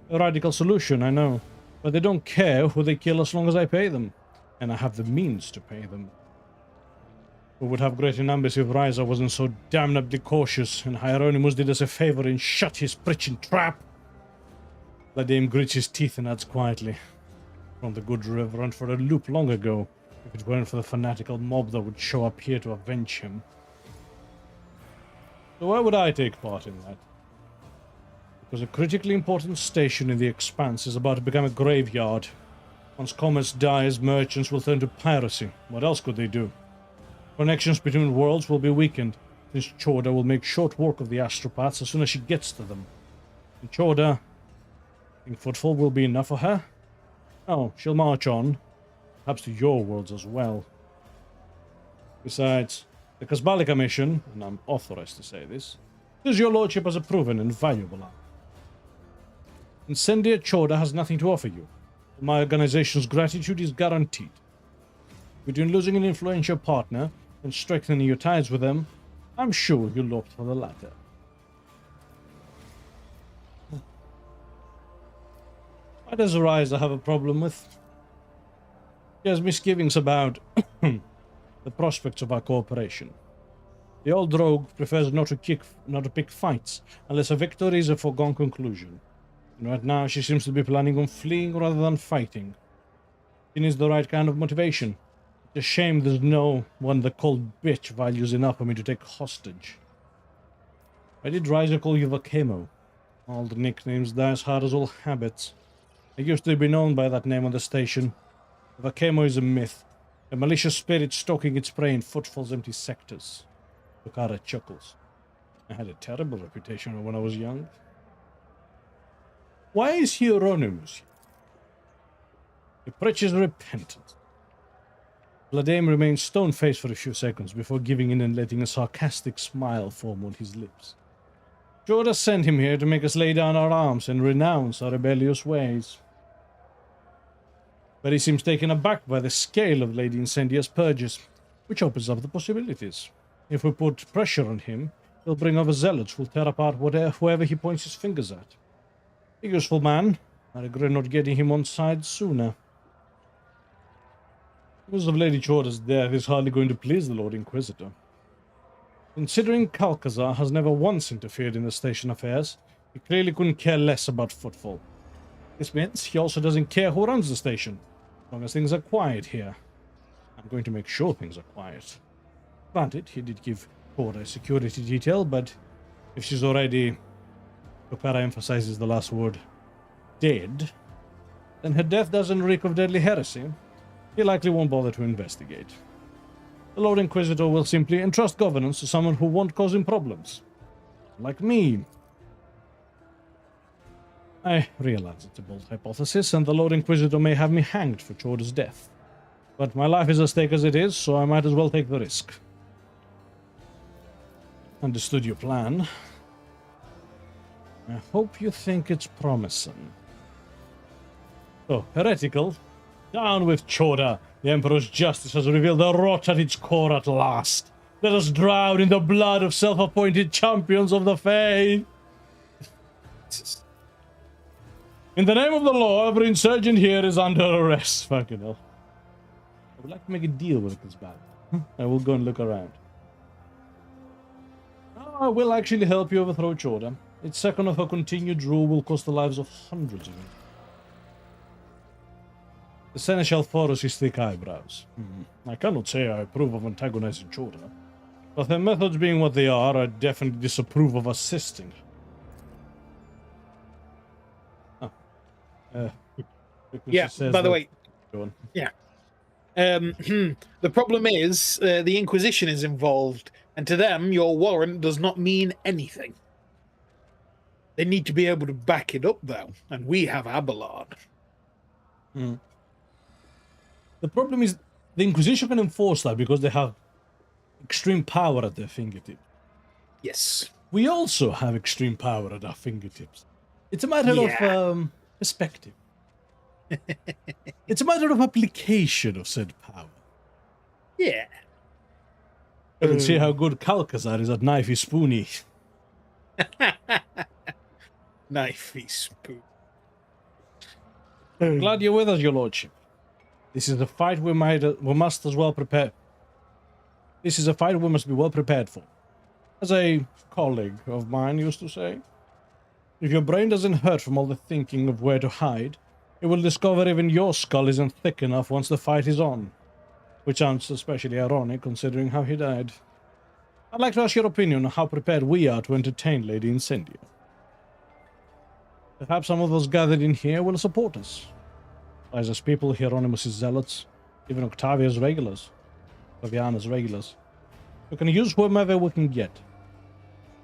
A radical solution, I know, but they don't care who they kill as long as I pay them, and I have the means to pay them. We would have greater numbers if Ryza wasn't so damnably cautious, and Hieronymus did us a favor and shut his preaching trap. Vladimir grits his teeth and adds quietly, "From the good Reverend for a loop long ago, if it weren't for the fanatical mob that would show up here to avenge him." So why would I take part in that? Because a critically important station in the Expanse is about to become a graveyard. Once commerce dies, merchants will turn to piracy. What else could they do? Connections between worlds will be weakened, since Chorda will make short work of the astropaths as soon as she gets to them. And Chorda, I think Footfall will be enough for her? Oh, she'll march on, perhaps to your worlds as well. Besides, the Kasbalika mission, and I'm authorized to say this, says your lordship has a proven and valuable ally. Incendiar Chorda has nothing to offer you. My organization's gratitude is guaranteed. Between losing an influential partner and strengthening your ties with them, I'm sure you'll opt for the latter. Why does Ryza have a problem with? She has misgivings about the prospects of our cooperation. The old rogue prefers not to pick fights unless a victory is a foregone conclusion. And right now she seems to be planning on fleeing rather than fighting. She needs the right kind of motivation. It's a shame there's no one the cold bitch values enough for me to take hostage. Why did Ryza call you Vakemo? All the nicknames die as hard as all habits. I used to be known by that name on the station. Vakemo is a myth, a malicious spirit stalking its prey in Footfall's empty sectors. Tokara chuckles. I had a terrible reputation when I was young. Why is Hieronymus? He preaches repentance. Vladimir remained stone-faced for a few seconds before giving in and letting a sarcastic smile form on his lips. Jorda sent him here to make us lay down our arms and renounce our rebellious ways. But he seems taken aback by the scale of Lady Incendia's purges, which opens up the possibilities. If we put pressure on him, he'll bring over zealots who'll tear apart whoever he points his fingers at. A useful man. I regret not getting him on side sooner. News of Lady Chorda's death is hardly going to please the Lord Inquisitor. Considering Kalkazar has never once interfered in the station affairs, he clearly couldn't care less about Footfall. This means he also doesn't care who runs the station, as long as things are quiet here. I'm going to make sure things are quiet. Granted, he did give Chorda a security detail, but if she's already, Opera emphasizes the last word, dead, then her death doesn't reek of deadly heresy. He likely won't bother to investigate. The Lord Inquisitor will simply entrust governance to someone who won't cause him problems. Like me. I realize it's a bold hypothesis, and the Lord Inquisitor may have me hanged for Chorda's death. But my life is at stake as it is, so I might as well take the risk. Understood your plan. I hope you think it's promising. So, heretical. Down with Chorda. The Emperor's justice has revealed the rot at its core at last. Let us drown in the blood of self-appointed champions of the faith. In the name of the law, every insurgent here is under arrest. Fucking hell. I would like to make a deal with this bad. I will go and look around. I will actually help you overthrow Chorda. Its second of her continued rule will cost the lives of hundreds of you. The Seneschal furrows his thick eyebrows. I cannot say I approve of antagonizing Chorda, but their methods being what they are, I definitely disapprove of assisting. Yeah, by the way, go on. Yeah. The problem is, the Inquisition is involved, and to them, your warrant does not mean anything. They need to be able to back it up, though, and we have Abelard. The problem is, the Inquisition can enforce that because they have extreme power at their fingertips. Yes. We also have extreme power at our fingertips. It's a matter of perspective. It's a matter of application of said power. Yeah. I can see how good Kalkazar is at knifey spoony. Knifey spoon. Glad you're with us, your lordship. This is a fight we must as well prepare. This is a fight we must be well prepared for. As a colleague of mine used to say, if your brain doesn't hurt from all the thinking of where to hide, you will discover even your skull isn't thick enough once the fight is on. Which sounds especially ironic considering how he died. I'd like to ask your opinion on how prepared we are to entertain Lady Incendia. Perhaps some of us gathered in here will support us. As people, Hieronymus' zealots, even Octavia's regulars, Octaviana's regulars. We can use whomever we can get.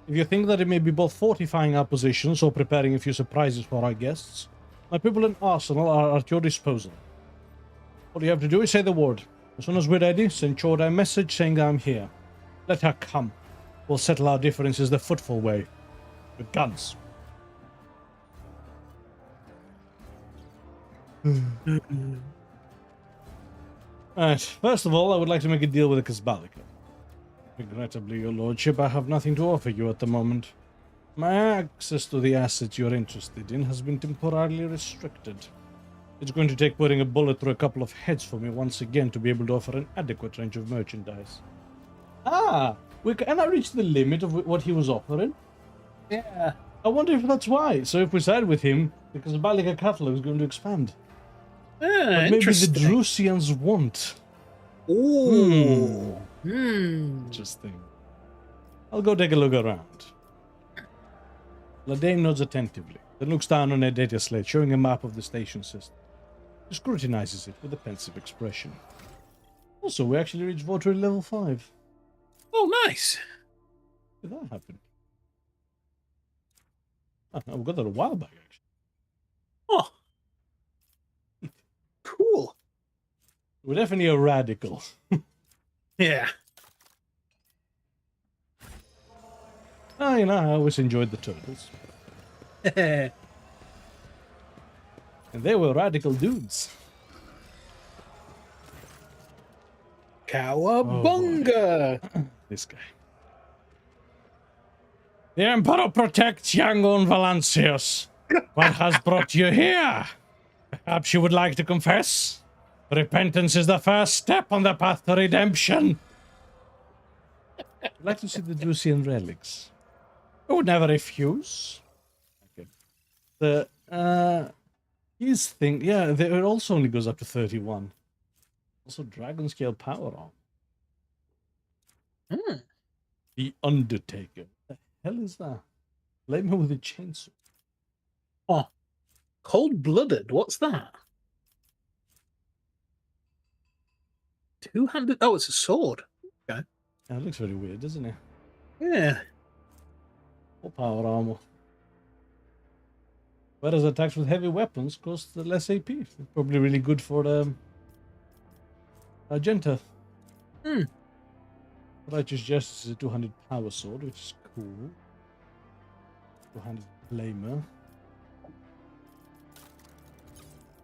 If you think that it may be both fortifying our positions or preparing a few surprises for our guests, my people in Arsenal are at your disposal. All you have to do is say the word. As soon as we're ready, send Chorda a message saying I'm here. Let her come. We'll settle our differences the Footfall way. With guns. Right, first of all, I would like to make a deal with the Kazbalika. Regrettably, your lordship, I have nothing to offer you at the moment. My access to the assets you're interested in has been temporarily restricted. It's going to take putting a bullet through a couple of heads for me once again to be able to offer an adequate range of merchandise. Ah, we cannot reach the limit of what he was offering? Yeah. I wonder if that's why. So if we side with him, the Kazbalika catalog is going to expand. Ah, But maybe the interesting. Drusians won't. Ooh. Interesting. I'll go take a look around. Ladame nods attentively, then looks down on her data slate, showing a map of the station system. She scrutinizes it with a pensive expression. Also, we actually reached voter level 5. Oh, nice. How did that happen? Oh, we got that a while back, actually. Oh. Cool. We're definitely a radical. Yeah. Oh, you know, I always enjoyed the turtles. And they were radical dudes. Cowabunga! This guy. The Emperor protects Yangon Valancius. What has brought you here? Perhaps you would like to confess? Repentance is the first step on the path to redemption. I'd like to see the Drusian relics. I would never refuse. Okay. The, his thing, yeah, it also only goes up to 31. Also, dragon scale power on. The Undertaker. What the hell is that? Blame him with a chainsaw. Oh. Cold-blooded? What's that? Two-handed? Oh, it's a sword. Okay. Yeah, it looks very weird, doesn't it? Yeah. Or power armor. Whereas attacks with heavy weapons cost less AP. Probably really good for Argenta. Righteous Justice is a 200 power sword, which is cool. 200 flamer.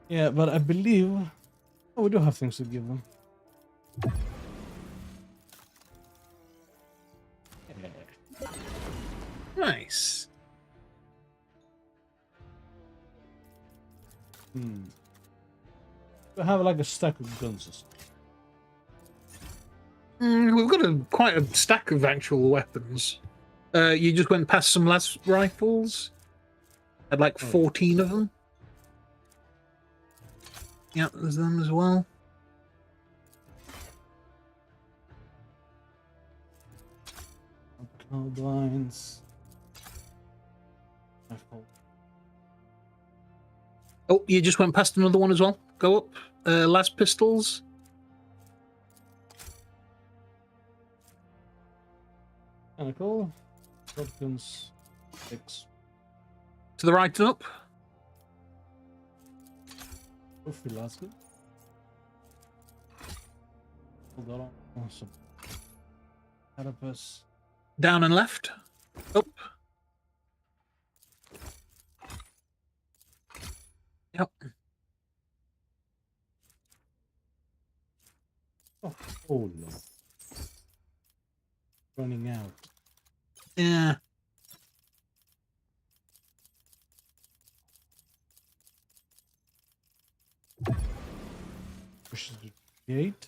Yeah, but I believe... Oh, we do have things to give them. Yeah. Nice. We have like a stack of guns or something. We've got quite a stack of actual weapons. You just went past some las rifles. Had like 14 of them. Yep, there's them as well. Carbines. Oh, you just went past another one as well. Go up. Las pistols. Kind of cool. Shotguns. 6. To the right and up. Hopefully that's good. Hold on. Awesome. Carapace. Down and left. Up. Yep. Oh, no. Running out. Yeah. Pushes the gate.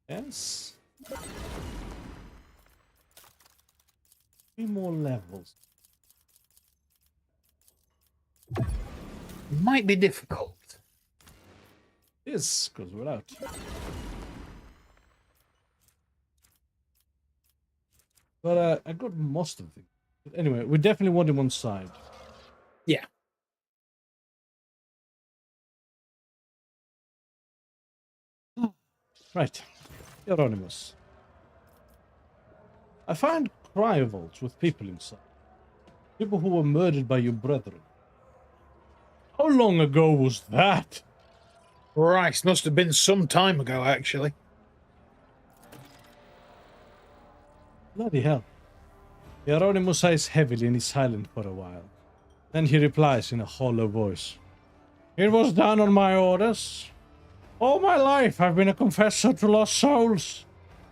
Yes. 3 more levels. Might be difficult. Yes, because we're out. But I got most of them. But anyway, we definitely want him on side. Yeah. Right. Hieronymus. I find cryovaults with people inside. People who were murdered by your brethren. How long ago was that? Christ, must have been some time ago, actually. Bloody hell. Hieronymus sighs heavily and is silent for a while. Then he replies in a hollow voice. It was done on my orders. All my life I've been a confessor to lost souls.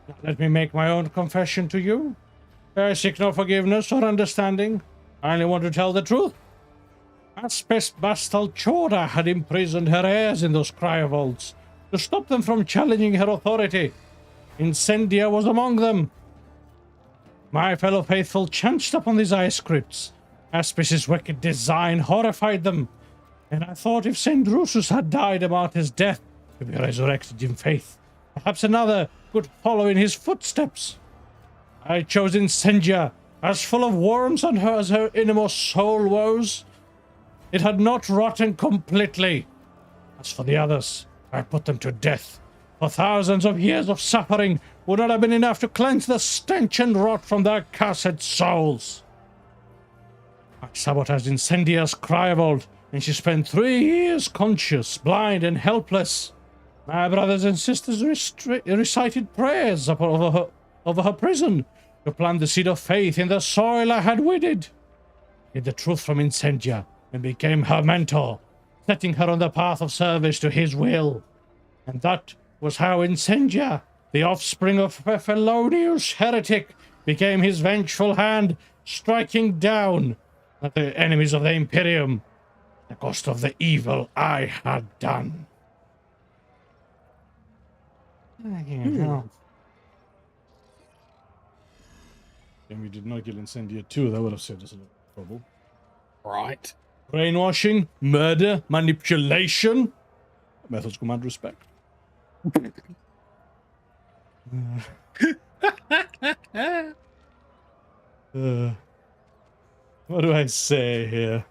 Now let me make my own confession to you. I seek no forgiveness or understanding. I only want to tell the truth. Aspes Bastalchora had imprisoned her heirs in those cryovaults to stop them from challenging her authority. Incendia was among them. My fellow faithful chanced upon these ice crypts. Aspes's wicked design horrified them, and I thought if St. Drusus had died a martyr's death to be resurrected in faith, perhaps another could follow in his footsteps. I chose Incendia, as full of worms on her as her innermost soul woes. It had not rotten completely. As for the others, I put them to death. For thousands of years of suffering would not have been enough to cleanse the stench and rot from their cursed souls. I sabotaged Incendia's cryovault, and she spent 3 years conscious, blind, and helpless. My brothers and sisters recited prayers over her prison to plant the seed of faith in the soil I had withered. Hid the truth from Incendia and became her mentor, setting her on the path of service to his will. And that was how Incendia, the offspring of a felonious heretic, became his vengeful hand, striking down at the enemies of the Imperium, the cost of the evil I had done. Shame we did not kill Incendia too. That would have saved us a lot of trouble. Right. Brainwashing, murder, manipulation. Methods command respect. What do I say here?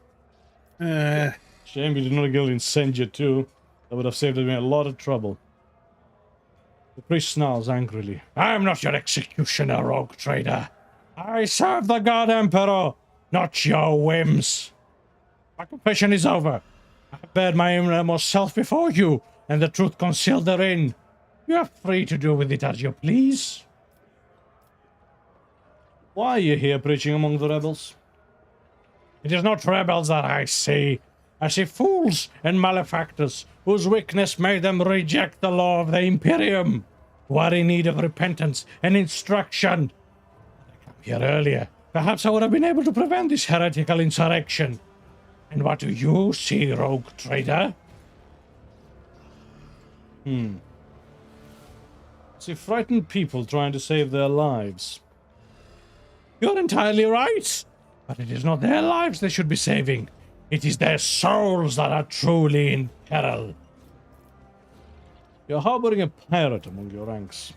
Shame we did not kill Incendia too. That would have saved me a lot of trouble. The priest snarls angrily. I am not your executioner, rogue trader. I serve the God Emperor, not your whims. My confession is over. I have bared my innermost self before you, and the truth concealed therein. You are free to do with it as you please. Why are you here preaching among the rebels? It is not rebels that I see. I see fools and malefactors whose weakness made them reject the law of the Imperium, who are in need of repentance and instruction. Had I come here earlier, perhaps I would have been able to prevent this heretical insurrection. And what do you see, rogue trader? See frightened people trying to save their lives. You're entirely right. But it is not their lives they should be saving. It is their souls that are truly in peril. You're harboring a pirate among your ranks.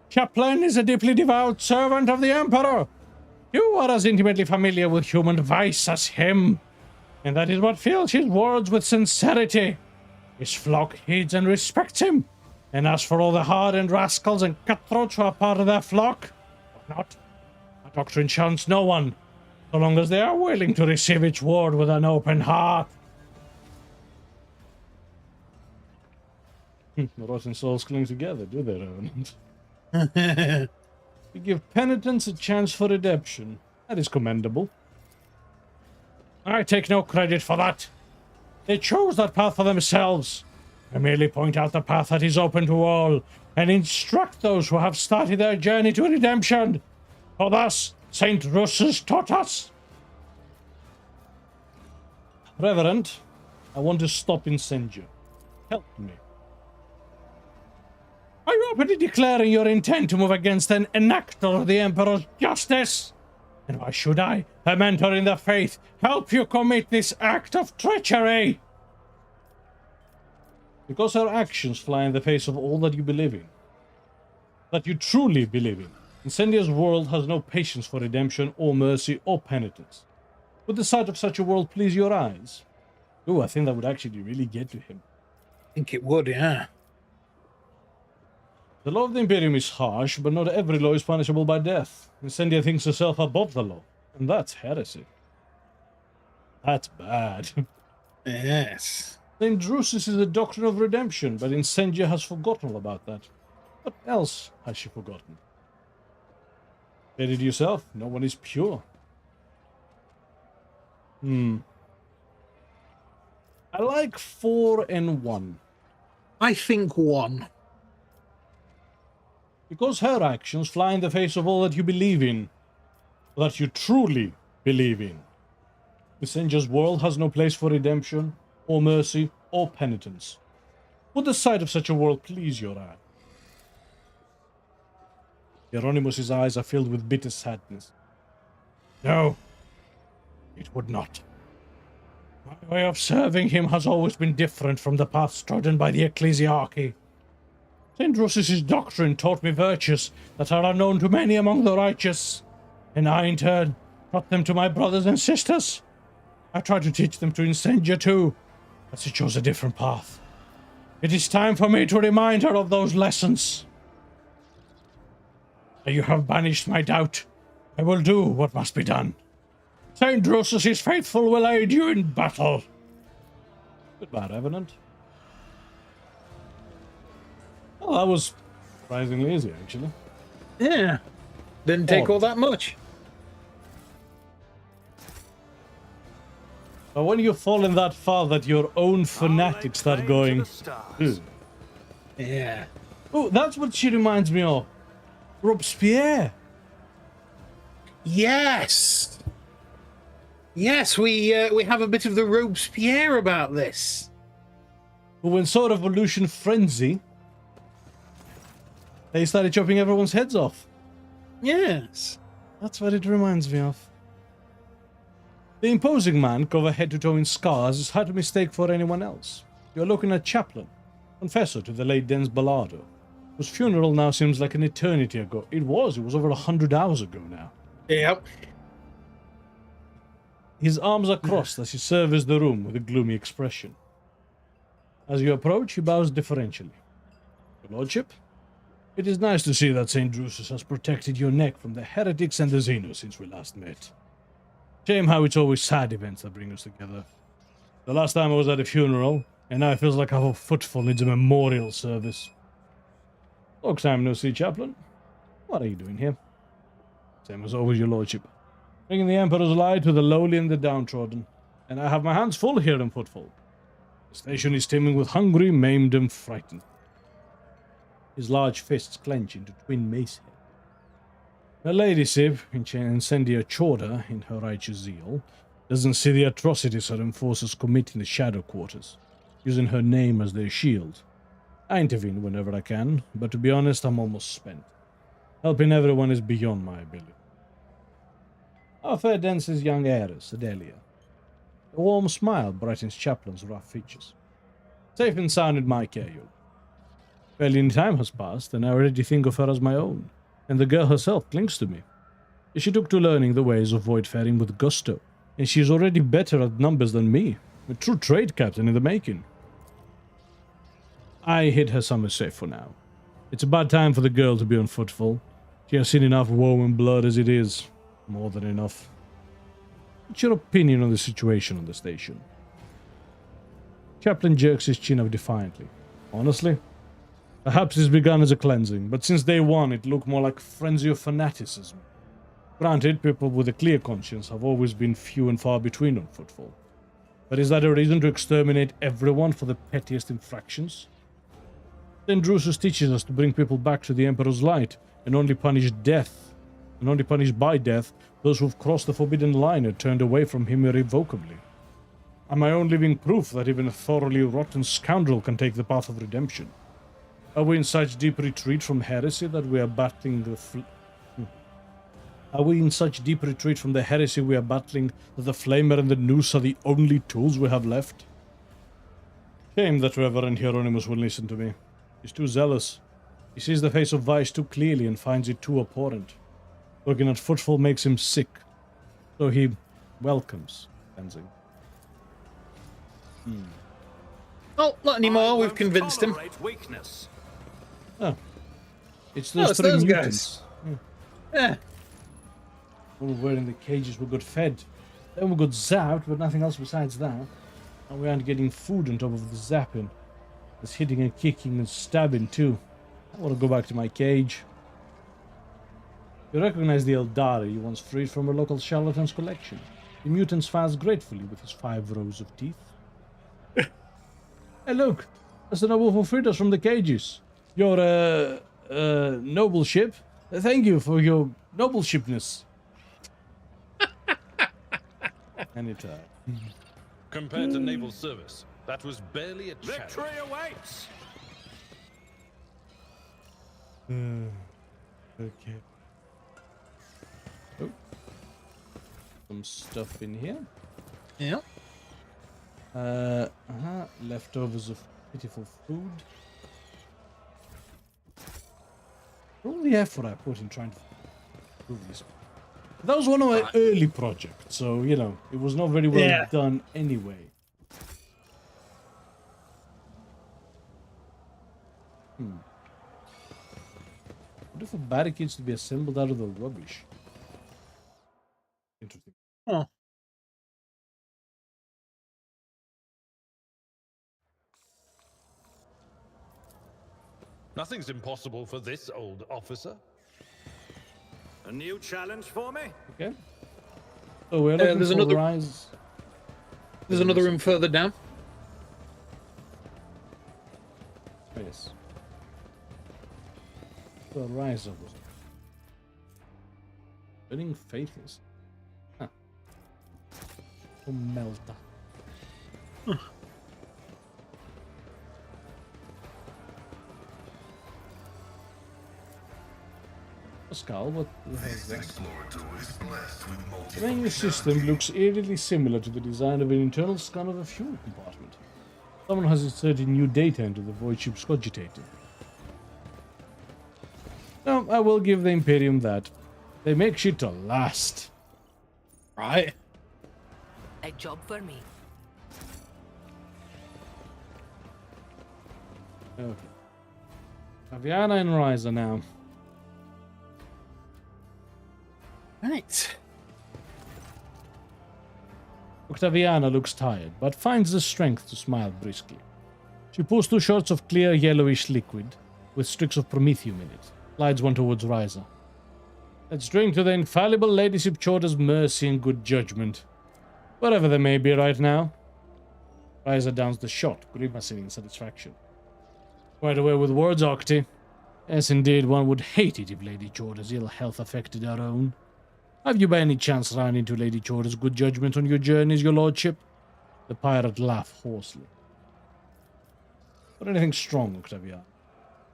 Chaplain is a deeply devout servant of the Emperor. You are as intimately familiar with human vice as him, and that is what fills his words with sincerity. His flock heeds and respects him, and as for all the hardened rascals and cutthroats who are part of their flock, or not, our doctrine shuns no one, so long as they are willing to receive its word with an open heart. The rotten souls cling together, do they, Revenant? You give penitents a chance for redemption. That is commendable. I take no credit for that. They chose that path for themselves. I merely point out the path that is open to all, and instruct those who have started their journey to redemption. For thus, Saint Russus taught us. Reverend, I want to stop Incendio. Help me. Are you openly declaring your intent to move against an enactor of the Emperor's justice? And why should I, a mentor in the faith, help you commit this act of treachery? Because her actions fly in the face of all that you believe in. That you truly believe in. Incendia's world has no patience for redemption or mercy or penitence. Would the sight of such a world please your eyes? Ooh, I think that would actually really get to him. I think it would, yeah. The law of the Imperium is harsh, but not every law is punishable by death. Incendia thinks herself above the law, and that's heresy. That's bad. Yes. St. Drusus is a doctrine of redemption, but Incendia has forgotten all about that. What else has she forgotten? Said it yourself, no one is pure. I like 4 and 1. I think 1. Because her actions fly in the face of all that you believe in, that you truly believe in. Incendia's world has no place for redemption, or mercy, or penitence. Would the sight of such a world please your eye? Hieronymus's eyes are filled with bitter sadness. No, it would not. My way of serving him has always been different from the paths trodden by the ecclesiarchy. St. Drusus's doctrine taught me virtues that are unknown to many among the righteous, and I, in turn, taught them to my brothers and sisters. I tried to teach them to Incendia too, but she chose a different path. It is time for me to remind her of those lessons. You have banished my doubt. I will do what must be done. St. Drusus is faithful will aid you in battle. Goodbye, Revenant. Well, that was surprisingly easy, actually. Yeah. Didn't take all that much. But when you've fallen that far that your own fanatics start going... Yeah. Oh, that's what she reminds me of. Robespierre. Yes. Yes, we have a bit of the Robespierre about this. But when saw Revolution Frenzy, they started chopping everyone's heads off. Yes. That's what it reminds me of. The imposing man, covered head to toe in scars, is hard to mistake for anyone else. You're looking at Chaplain, confessor to the late Denz Ballardo, whose funeral now seems like an eternity ago. It was over 100 hours ago now. Yep. His arms are crossed as he surveys the room with a gloomy expression. As you approach, he bows deferentially. Your Lordship, it is nice to see that St. Drusus has protected your neck from the heretics and the Xenos since we last met. Shame how it's always sad events that bring us together. The last time I was at a funeral, and now it feels like our Footfall needs a memorial service. Long time no see, Chaplain. What are you doing here? Same as always, Your Lordship. Bringing the Emperor's light to the lowly and the downtrodden. And I have my hands full here in Footfall. The station is teeming with hungry, maimed, and frightened. His large fists clench into twin mace heads. Her ladyship, Incendia Chorda, in her righteous zeal, doesn't see the atrocities her enforcers commit in the shadow quarters, using her name as their shield. I intervene whenever I can, but to be honest, I'm almost spent. Helping everyone is beyond my ability. Our fair Dence's young heiress, Adelia. A warm smile brightens Chaplain's rough features. Safe and sound in my care, you. Barely any time has passed, and I already think of her as my own, and the girl herself clings to me. She took to learning the ways of voidfaring with gusto, and she is already better at numbers than me, a true trade captain in the making. I hid her somewhere safe for now. It's a bad time for the girl to be on Footfall. She has seen enough woe and blood as it is. More than enough. What's your opinion on the situation on the station? Chaplain jerks his chin up defiantly. Honestly? Perhaps it's begun as a cleansing, but since day one it looked more like frenzy of fanaticism. Granted, people with a clear conscience have always been few and far between on Footfall. But is that a reason to exterminate everyone for the pettiest infractions? Then Drusus teaches us to bring people back to the Emperor's light and only punish by death those who've crossed the forbidden line and turned away from him irrevocably. Am I own living proof that even a thoroughly rotten scoundrel can take the path of redemption? Are we in such deep retreat from heresy that we are battling the Are we in such deep retreat from the heresy we are battling that the flamer and the noose are the only tools we have left? Shame that Reverend Hieronymus will listen to me. He's too zealous. He sees the face of vice too clearly and finds it too abhorrent. Looking at Footfall makes him sick, so he welcomes cleansing. Oh, not anymore. We've convinced him. Weakness. Oh. It's those it's three those mutants. guys. Yeah. We were in the cages, we got fed. Then we got zapped, but nothing else besides that. And we aren't getting food on top of the zapping. There's hitting and kicking and stabbing too. I want to go back to my cage. You recognize the Eldari you once freed from a local charlatan's collection. The mutant smiles gratefully with his 5 rows of teeth. Hey look, that's the noble who freed us from the cages. Your, noble ship. Thank you for your nobleshipness. Anytime. Compared to naval service, that was barely a challenge. Victory awaits. Okay. Oh. Some stuff in here. Yeah. Leftovers of pitiful food. All the effort I put in trying to prove this. That was one of my early projects, so, you know, it was not very well done anyway. What if a barricade's to be assembled out of the rubbish? Interesting. Oh. Nothing's impossible for this old officer. A new challenge for me? Okay. So we're looking there's for another- rise. There's another room further down. Yes. The rise of was burning faiths. Huh. Oh, Melta. Pascal, what the hell is This this? explorator is blessed with The menu system looks eerily similar to the design of an internal scan of a fuel compartment. Someone has inserted new data into the void ship's cogitator. No, I will give the Imperium that. They make shit to last. Right. A job for me. Okay. Aviana and Ryza now. Right. Octaviana looks tired, but finds the strength to smile briskly. She pours 2 shots of clear yellowish liquid with streaks of promethium in it. Slides one towards Ryza. Let's drink to the infallible Ladyship Chorda's mercy and good judgment. Wherever they may be right now. Ryza downs the shot, grimacing in satisfaction. Quite away with words, Octi. Yes, indeed, one would hate it if Lady Chorda's ill health affected our own. Have you by any chance run into Lady Chorda's good judgment on your journeys, your lordship? The pirate laughed hoarsely. Or anything strong, Octavian?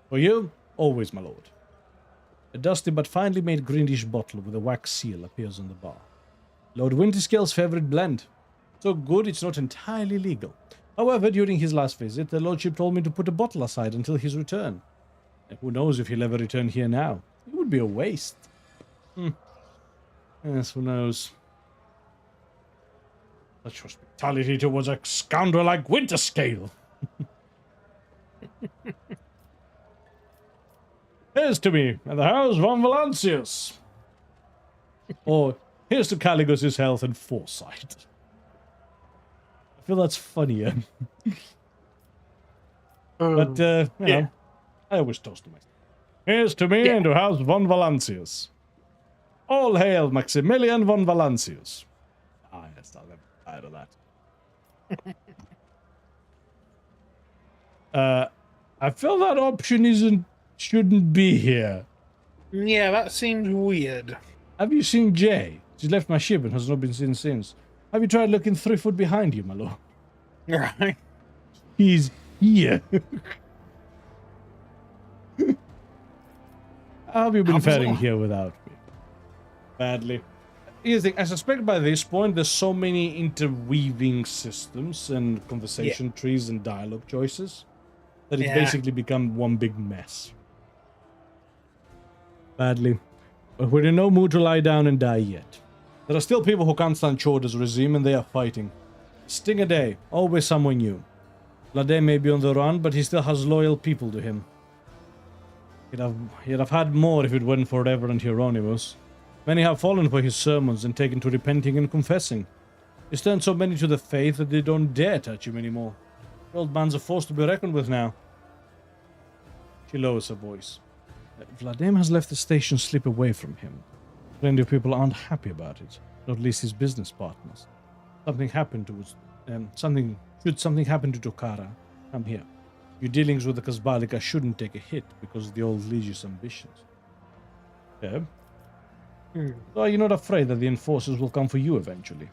For you, always, my lord. A dusty but finely made greenish bottle with a wax seal appears on the bar. Lord Winterscale's favorite blend. So good it's not entirely legal. However, during his last visit, the lordship told me to put a bottle aside until his return. And who knows if he'll ever return here now. It would be a waste. Yes, who knows. Such hospitality towards a scoundrel like Winterscale. Here's to me, and the house von Valancius. Or, here's to Caligus's health and foresight. I feel that's funnier. But, you know, I always toast to myself. Here's to me and to House von Valancius. All hail Maximilian von Valancius. Ah, yes, I'll never tired of that. I feel that option shouldn't be here. Yeah, that seems weird. Have you seen Jay? She's left my ship and has not been seen since. Have you tried looking 3 foot behind you, my lord? Right. He's here. How have you been faring here without me? Badly. Here's the thing, I suspect by this point there's so many interweaving systems and conversation trees and dialogue choices that it's basically become one big mess. Badly. But we're in no mood to lie down and die yet. There are still people who can't stand Chorda's regime and they are fighting. Sting a day, always someone new. Lade may be on the run, but he still has loyal people to him. He'd have had more if it weren't for Reverend Hieronymus. Many have fallen for his sermons and taken to repenting and confessing. He's turned so many to the faith that they don't dare touch him anymore. The old man's a force to be reckoned with now. She lowers her voice. Vladimir has left the station slip away from him. Plenty of people aren't happy about it, not least his business partners. Something happened to should something happen to Tokara, I'm here. Your dealings with the Kazbalika shouldn't take a hit because of the old liege's ambitions. Yeah? So are you not afraid that the enforcers will come for you eventually?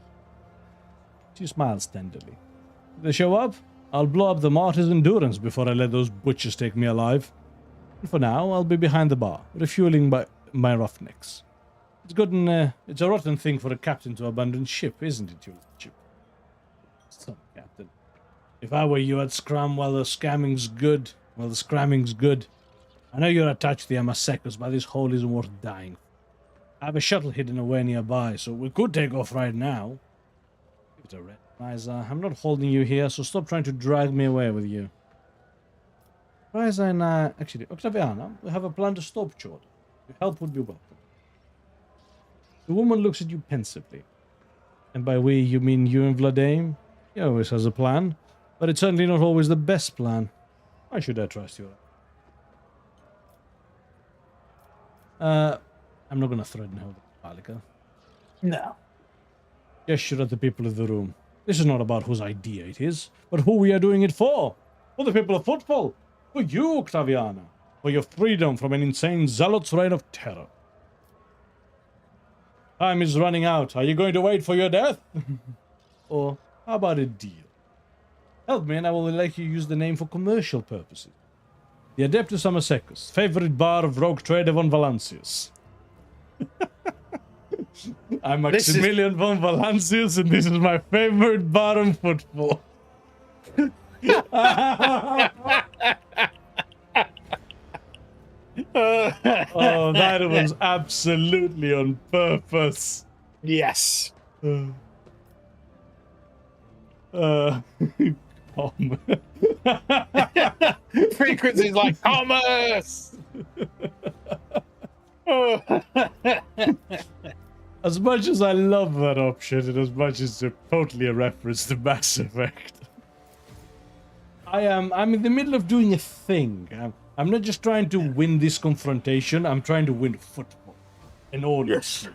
She smiles tenderly. If they show up, I'll blow up the martyr's endurance before I let those butchers take me alive. And for now, I'll be behind the bar, refueling my roughnecks. It's a rotten thing for a captain to abandon ship, isn't it, your lordship? So, Captain, if I were you, I'd scram while the scamming's good. While the scramming's good. I know you're attached to the Amasekos, but this hole isn't worth dying. I have a shuttle hidden away nearby, so we could take off right now. Give it a rest, Ryza. I'm not holding you here, so stop trying to drag me away with you. Ryza and actually, Octaviana, we have a plan to stop Chord. Your help would be welcome. The woman looks at you pensively. And by we, you mean you and Vladimir? He always has a plan, but it's certainly not always the best plan. Why should I trust you? I'm not going to threaten her with Balika. No. Gesture at the people of the room. This is not about whose idea it is, but who we are doing it for. For the people of Footfall. For you, Octaviana. For your freedom from an insane zealot's reign of terror. Time is running out. Are you going to wait for your death? Or how about a deal? Help me and I will let you use the name for commercial purposes. The Adeptus Amasekos, favorite bar of RogueTrader von Valancius. I'm Maximilian von Valancius and this is my favorite bar in Footfall. Oh, that was absolutely on purpose. Yes. Frequencies like commerce. As much as I love that option, and as much as it's totally a reference to Mass Effect, I'm in the middle of doing a thing. I'm not just trying to win this confrontation. I'm trying to win Footfall. In order. Yes.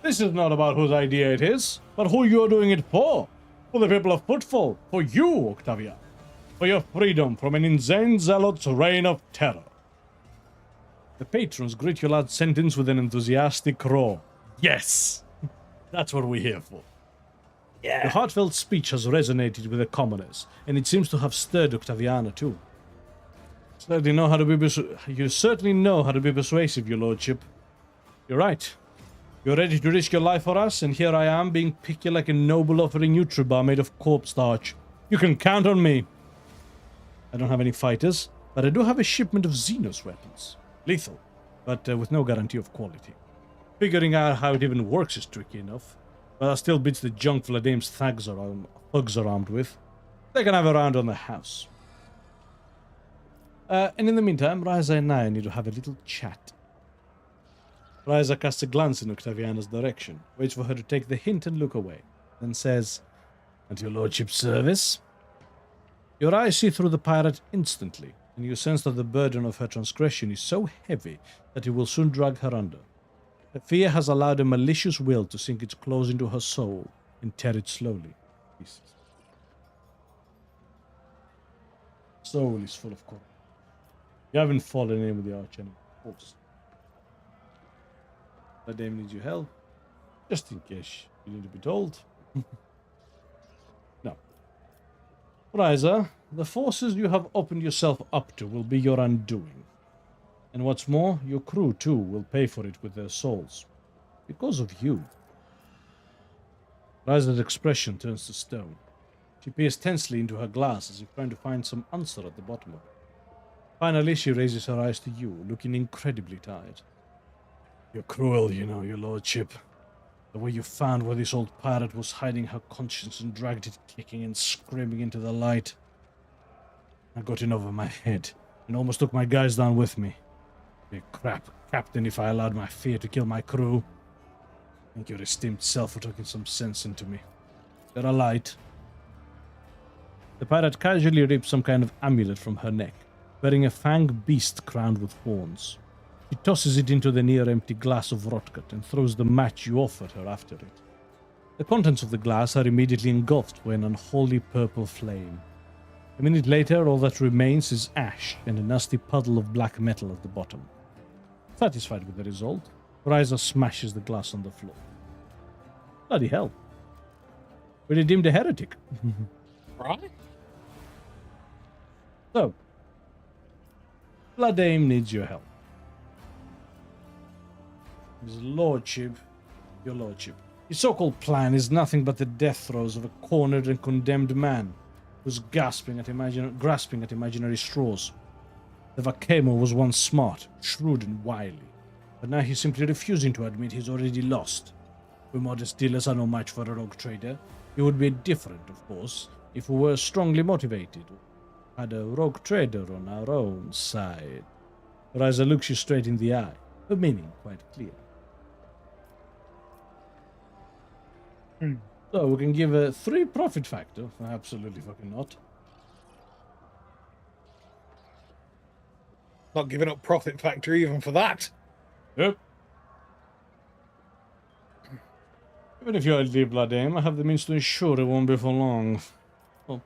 This is not about whose idea it is, but who you're doing it for. For the people of Footfall. For you, Octavia. For your freedom from an insane zealot's reign of terror. The patrons greet your last sentence with an enthusiastic roar. Yes! That's what we're here for. Yeah. The heartfelt speech has resonated with the commoners, and it seems to have stirred Octaviana too. You certainly know how to be persuasive, your lordship. You're right. You're ready to risk your life for us, and here I am being picky like a noble offering Nutribar made of corpse starch. You can count on me. I don't have any fighters, but I do have a shipment of Xenos weapons. Lethal, but with no guarantee of quality. Figuring out how it even works is tricky enough, but that still beats the junk Vladimir's thugs are armed with. They can have a round on the house. And in the meantime, Ryza and I need to have a little chat. Ryza casts a glance in Octaviana's direction, waits for her to take the hint and look away, then says, "At your lordship's service." Your eyes see through the pirate instantly, and you sense that the burden of her transgression is so heavy that it will soon drag her under. The fear has allowed a malicious will to sink its claws into her soul and tear it slowly. Pieces. Soul is full of corruption. You haven't fallen in with the archenemy, of course. That dame needs your help. Just in case you need to be told. No. Ryza, the forces you have opened yourself up to will be your undoing. And what's more, your crew too will pay for it with their souls. Because of you. Ryza's expression turns to stone. She peers tensely into her glass as if trying to find some answer at the bottom of it. Finally, she raises her eyes to you, looking incredibly tired. You're cruel, you know, your lordship. The way you found where this old pirate was hiding her conscience and dragged it kicking and screaming into the light. I got in over my head and almost took my guys down with me. Big crap, Captain, if I allowed my fear to kill my crew. Thank your esteemed self for talking some sense into me. Got a light. The pirate casually rips some kind of amulet from her neck, wearing a fanged beast crowned with horns. She tosses it into the near-empty glass of rotgut and throws the match you offered her after it. The contents of the glass are immediately engulfed by an unholy purple flame. A minute later, all that remains is ash and a nasty puddle of black metal at the bottom. Satisfied with the result, Ryza smashes the glass on the floor. Bloody hell. We redeemed a heretic. Right? So, Blood Dame needs your help. His lordship, your lordship. His so-called plan is nothing but the death throes of a cornered and condemned man who's grasping at imaginary straws. The Vakemo was once smart, shrewd and wily, but now he's simply refusing to admit he's already lost. We modest dealers are no match for a rogue trader. It would be different, of course, if we were strongly motivated, had a rogue trader on our own side. Ryza looks you straight in the eye, her meaning quite clear. So we can give a 3 profit factor. Absolutely fucking not. Not giving up profit factor even for that. Yep. Even if you're a Blood Dame, I have the means to ensure it won't be for long. Well,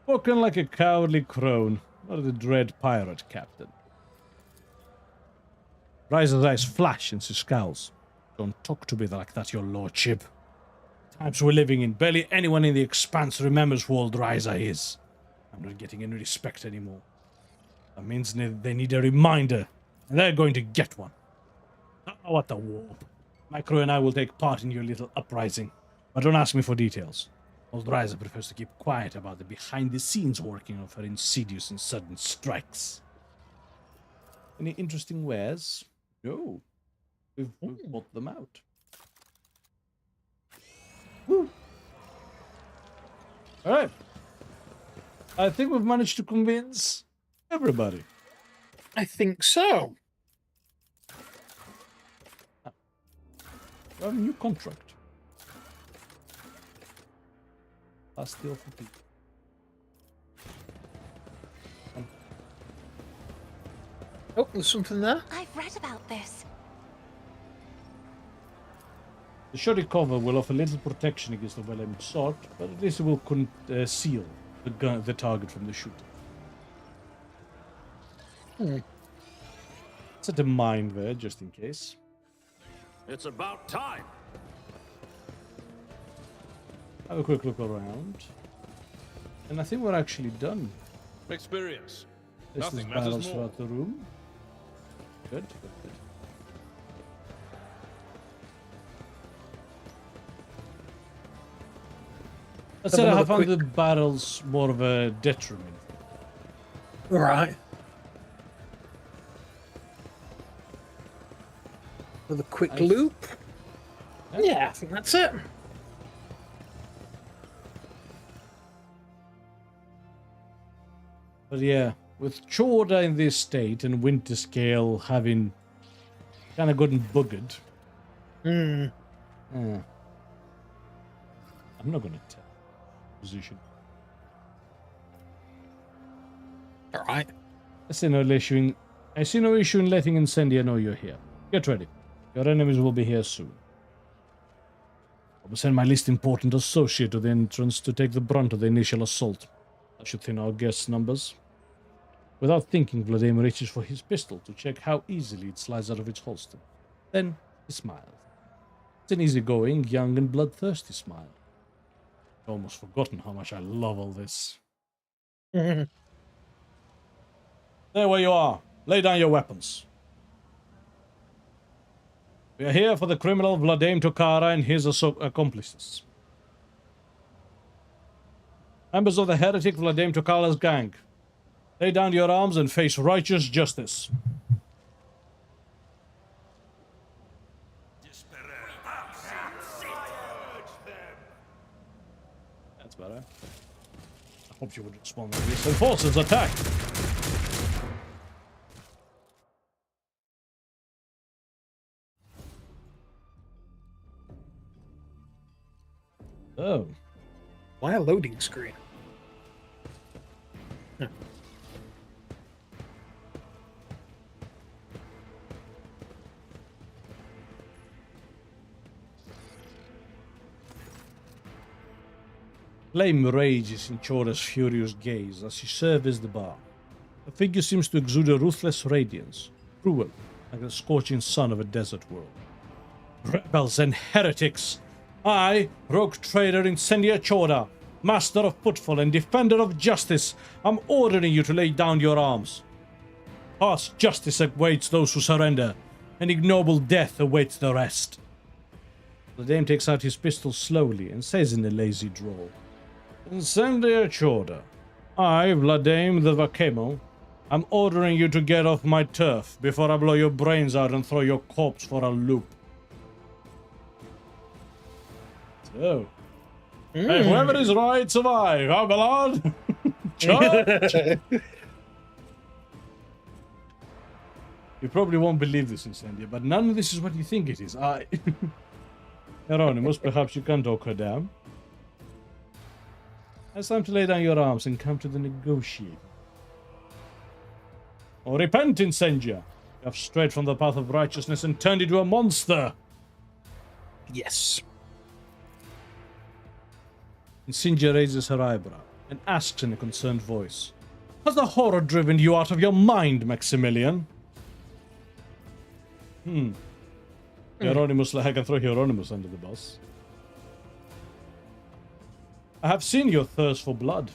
spoken like a cowardly crone, not the dread pirate captain. Ryza's eyes flash and she scowls. Don't talk to me like that, your lordship. Times we're living in, barely anyone in the Expanse remembers who old Ryza is. I'm not getting any respect anymore. That means they need a reminder, and they're going to get one. Oh, what a warp. My crew and I will take part in your little uprising, but don't ask me for details. Old Ryza prefers to keep quiet about the behind-the-scenes working of her insidious and sudden strikes. Any interesting wares? No. We've bought them out. Woo. All right. I think we've managed to convince everybody. I think so. We have a new contract. Last deal for people. Oh, there's something there. I've read about this. The shoddy cover will offer little protection against the well-aimed shot, but at least it will conceal the target from the shooter. Set a mine there, just in case. It's about time. Have a quick look around. And I think we're actually done. Experience. This is Nothing barrels matters more. throughout the room. Good, good, good. I said I have found the barrels more of a detriment. Right. With a quick loop. Yeah, I think that's it. But yeah, with Chorda in this state and Winterscale having kind of gotten buggered. I'm not going to tell. Position. All right. I see no issue in letting Incendia know you're here. Get ready. Your enemies will be here soon. I will send my least important associate to the entrance to take the brunt of the initial assault. I should thin our guests' numbers. Without thinking, Vladimir reaches for his pistol to check how easily it slides out of its holster. Then he smiles. It's an easygoing, young and bloodthirsty smile. I've almost forgotten how much I love all this. There where you are. Lay down your weapons. We are here for the criminal Vladimir Tokara and his accomplices. Members of the heretic Vladimir Tokara's gang. Lay down your arms and face righteous justice. That's better. I hope you would respond to this. Enforcers, attack! Oh. Why a loading screen? Flame rages in Chora's furious gaze as she surveys the bar. The figure seems to exude a ruthless radiance, cruel, like the scorching sun of a desert world. Rebels and heretics! I, RogueTrader Incendia Chora, master of Footfall and defender of justice, am ordering you to lay down your arms. Harsh justice awaits those who surrender, and ignoble death awaits the rest. The dame takes out his pistol slowly and says in a lazy drawl, Incendia Chora, I, Vladimir the Vakemo, am ordering you to get off my turf before I blow your brains out and throw your corpse for a loop. So, hey, whoever is right, survive, huh, Ballard? Charge! You probably won't believe this, Incendia, but none of this is what you think it is. Hieronymus, perhaps you can talk her down. It's time to lay down your arms and come to the negotiate. Or repent, Incendia. You have strayed from the path of righteousness and turned into a monster. Yes. Incendia raises her eyebrow and asks in a concerned voice, Has the horror driven you out of your mind, Maximilian? Hieronymus, I can throw Hieronymus under the bus. I have seen your thirst for blood.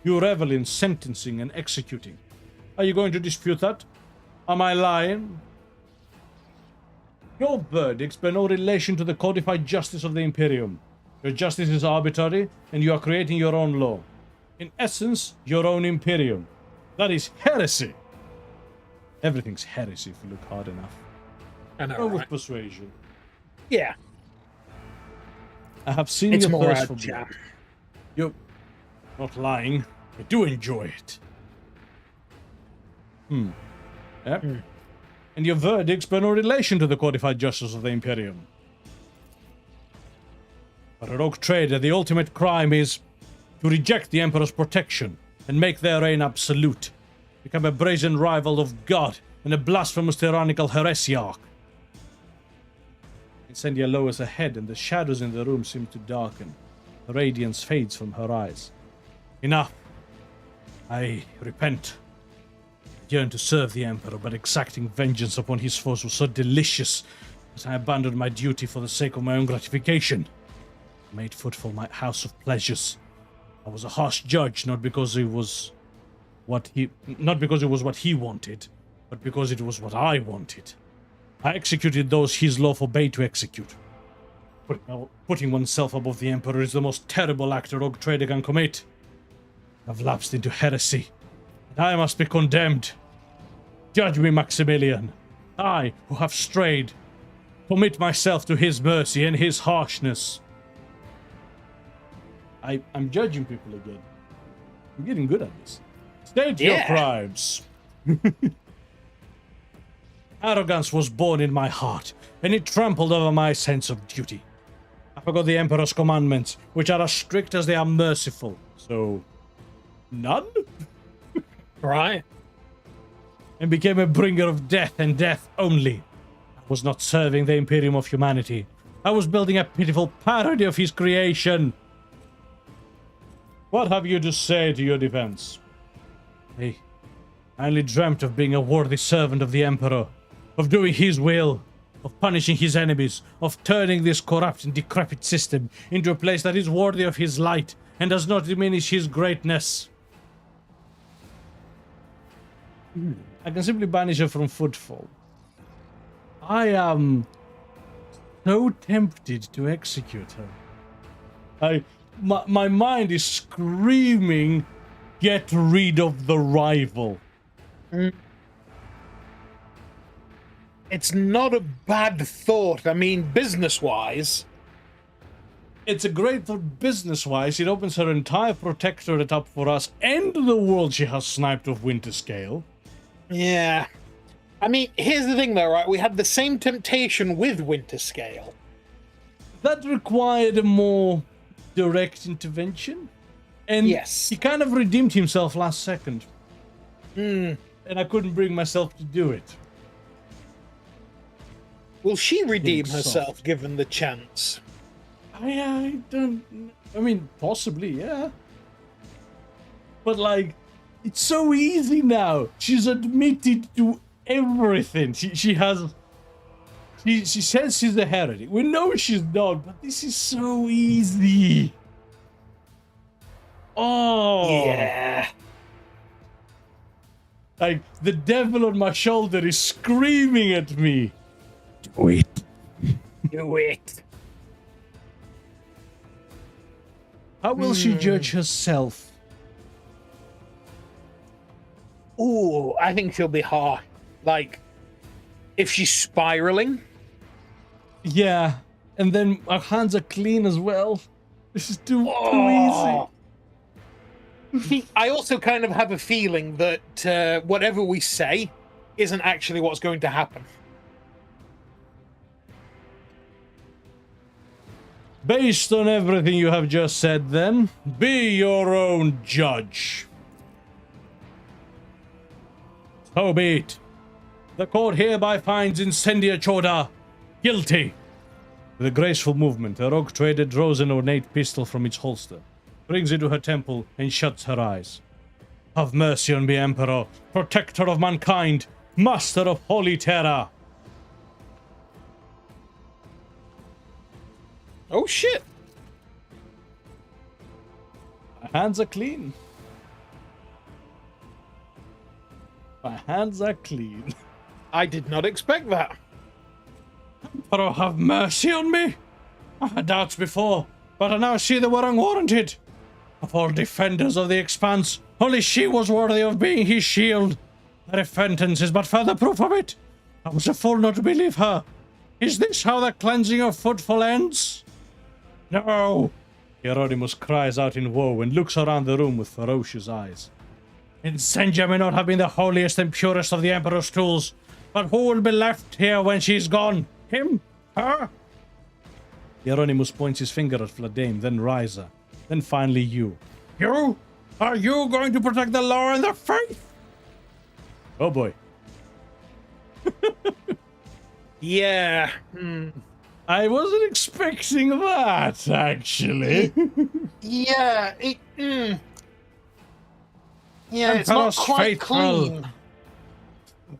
You revel in sentencing and executing. Are you going to dispute that? Am I lying? Your verdicts bear no relation to the codified justice of the Imperium. Your justice is arbitrary, and you are creating your own law. In essence, your own Imperium. That is heresy. Everything's heresy if you look hard enough. I know, Go with right? persuasion. Yeah. I have seen It's your more thirst a for blood. jab. You're not lying. I do enjoy it. Yep. And your verdicts bear no relation to the codified justice of the Imperium. For a RogueTrader, the ultimate crime is to reject the Emperor's protection and make their reign absolute. Become a brazen rival of God and a blasphemous tyrannical heresiarch. Incendia lowers her head and the shadows in the room seem to darken. The radiance fades from her eyes. Enough. I repent. I yearn to serve the Emperor, but exacting vengeance upon his foes was so delicious that I abandoned my duty for the sake of my own gratification. I made Footfall my house of pleasures. I was a harsh judge, not because it was what he wanted, but because it was what I wanted. I executed those his law forbade to execute. Putting oneself above the Emperor is the most terrible act a RogueTrader can commit. I've lapsed into heresy, and I must be condemned. Judge me, Maximilian. I, who have strayed, commit myself to his mercy and his harshness. I'm judging people again. I'm getting good at this. State your crimes. Arrogance was born in my heart, and it trampled over my sense of duty. I forgot the Emperor's commandments, which are as strict as they are merciful. So, none? Right. And became a bringer of death and death only. was not serving the Imperium of humanity. I was building a pitiful parody of his creation. What have you to say to your defense? I only dreamt of being a worthy servant of the Emperor, of doing his will, of punishing his enemies, of turning this corrupt and decrepit system into a place that is worthy of his light and does not diminish his greatness. I can simply banish her from Footfall. I am so tempted to execute her. My mind is screaming, get rid of the rival. It's not a bad thought. I mean, business-wise. It's a great thought business-wise. It opens her entire protectorate up for us and the world she has sniped of Winterscale. Yeah. I mean, here's the thing though, right? We had the same temptation with Winterscale. That required a more direct intervention. And yes, he kind of redeemed himself last second. And I couldn't bring myself to do it. Will she redeem herself given the chance? I don't... I mean, possibly, yeah. But, like, it's so easy now. She's admitted to everything. She has... She says she's a heretic. We know she's not, but this is so easy. Oh. Yeah. Like, the devil on my shoulder is screaming at me. Do it. Do it. How will she judge herself? Ooh, I think she'll be hard. Like, if she's spiraling. Yeah, and then our hands are clean as well. This is too easy. I also kind of have a feeling that whatever we say isn't actually what's going to happen. Based on everything you have just said, then, be your own judge. So be it. The court hereby finds Incendia Choda guilty. With a graceful movement, the RogueTrader draws an ornate pistol from its holster, brings it to her temple, and shuts her eyes. Have mercy on me, Emperor, protector of mankind, master of holy terror. Oh shit! My hands are clean. My hands are clean. I did not expect that. Emperor, have mercy on me. I had doubts before, but I now see they were unwarranted. Of all defenders of the Expanse, only she was worthy of being his shield. Her repentance is but further proof of it. I was a fool not to believe her. Is this how the cleansing of Footfall ends? No! Hieronymus cries out in woe and looks around the room with ferocious eyes. Incendia may not have been the holiest and purest of the Emperor's tools, but who will be left here when she's gone? Him? Her? Hieronymus points his finger at Fladame, then Ryza, then finally you. You? Are you going to protect the law and the faith? Oh boy. Yeah. I wasn't expecting that, actually. Yeah, Yeah, it's not quite clean.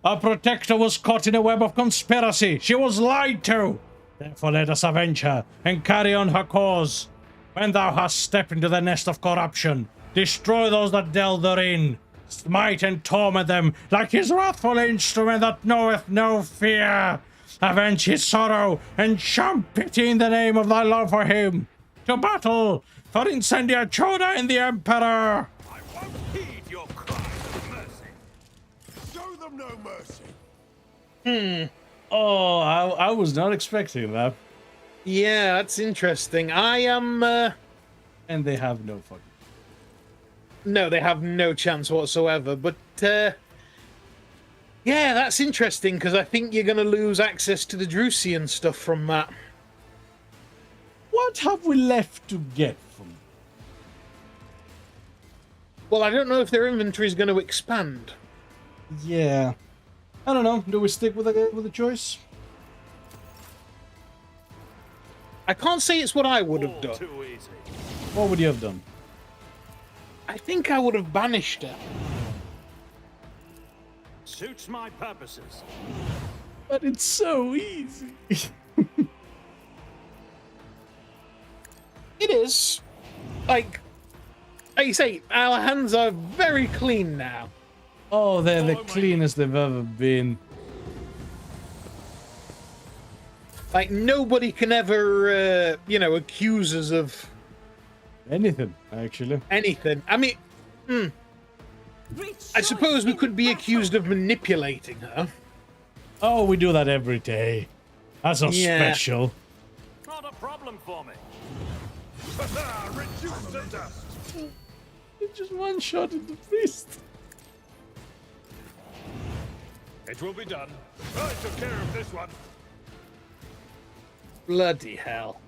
Our protector was caught in a web of conspiracy. She was lied to. Therefore let us avenge her and carry on her cause. When thou hast stepped into the nest of corruption, destroy those that delve therein. Smite and torment them like his wrathful instrument that knoweth no fear. Avenge his sorrow and show pity in the name of thy love for him. To battle for Incendia Choda and the Emperor. I won't heed your cries for mercy. Show them no mercy. Oh, I was not expecting that. Yeah, that's interesting. I am... And they have no fucking... No, they have no chance whatsoever, but... Yeah, that's interesting, because I think you're going to lose access to the Drusian stuff from that. What have we left to get from? Well, I don't know if their inventory is going to expand. Yeah. I don't know. Do we stick with the choice? I can't say it's what I would have All done. too easy. What would you have done? I think I would have banished her. Suits my purposes. But it's so easy. It is. Like you say, our hands are very clean now. Oh, they're the cleanest they've ever been. Like, nobody can ever, accuse us of Anything, actually. anything. I mean, I suppose we could be accused of manipulating her. Oh, we do that every day. That's not Yeah. special. Not a problem for me. Reduce to dust. It's just one shot at the priest. It will be done. I took care of this one. Bloody hell.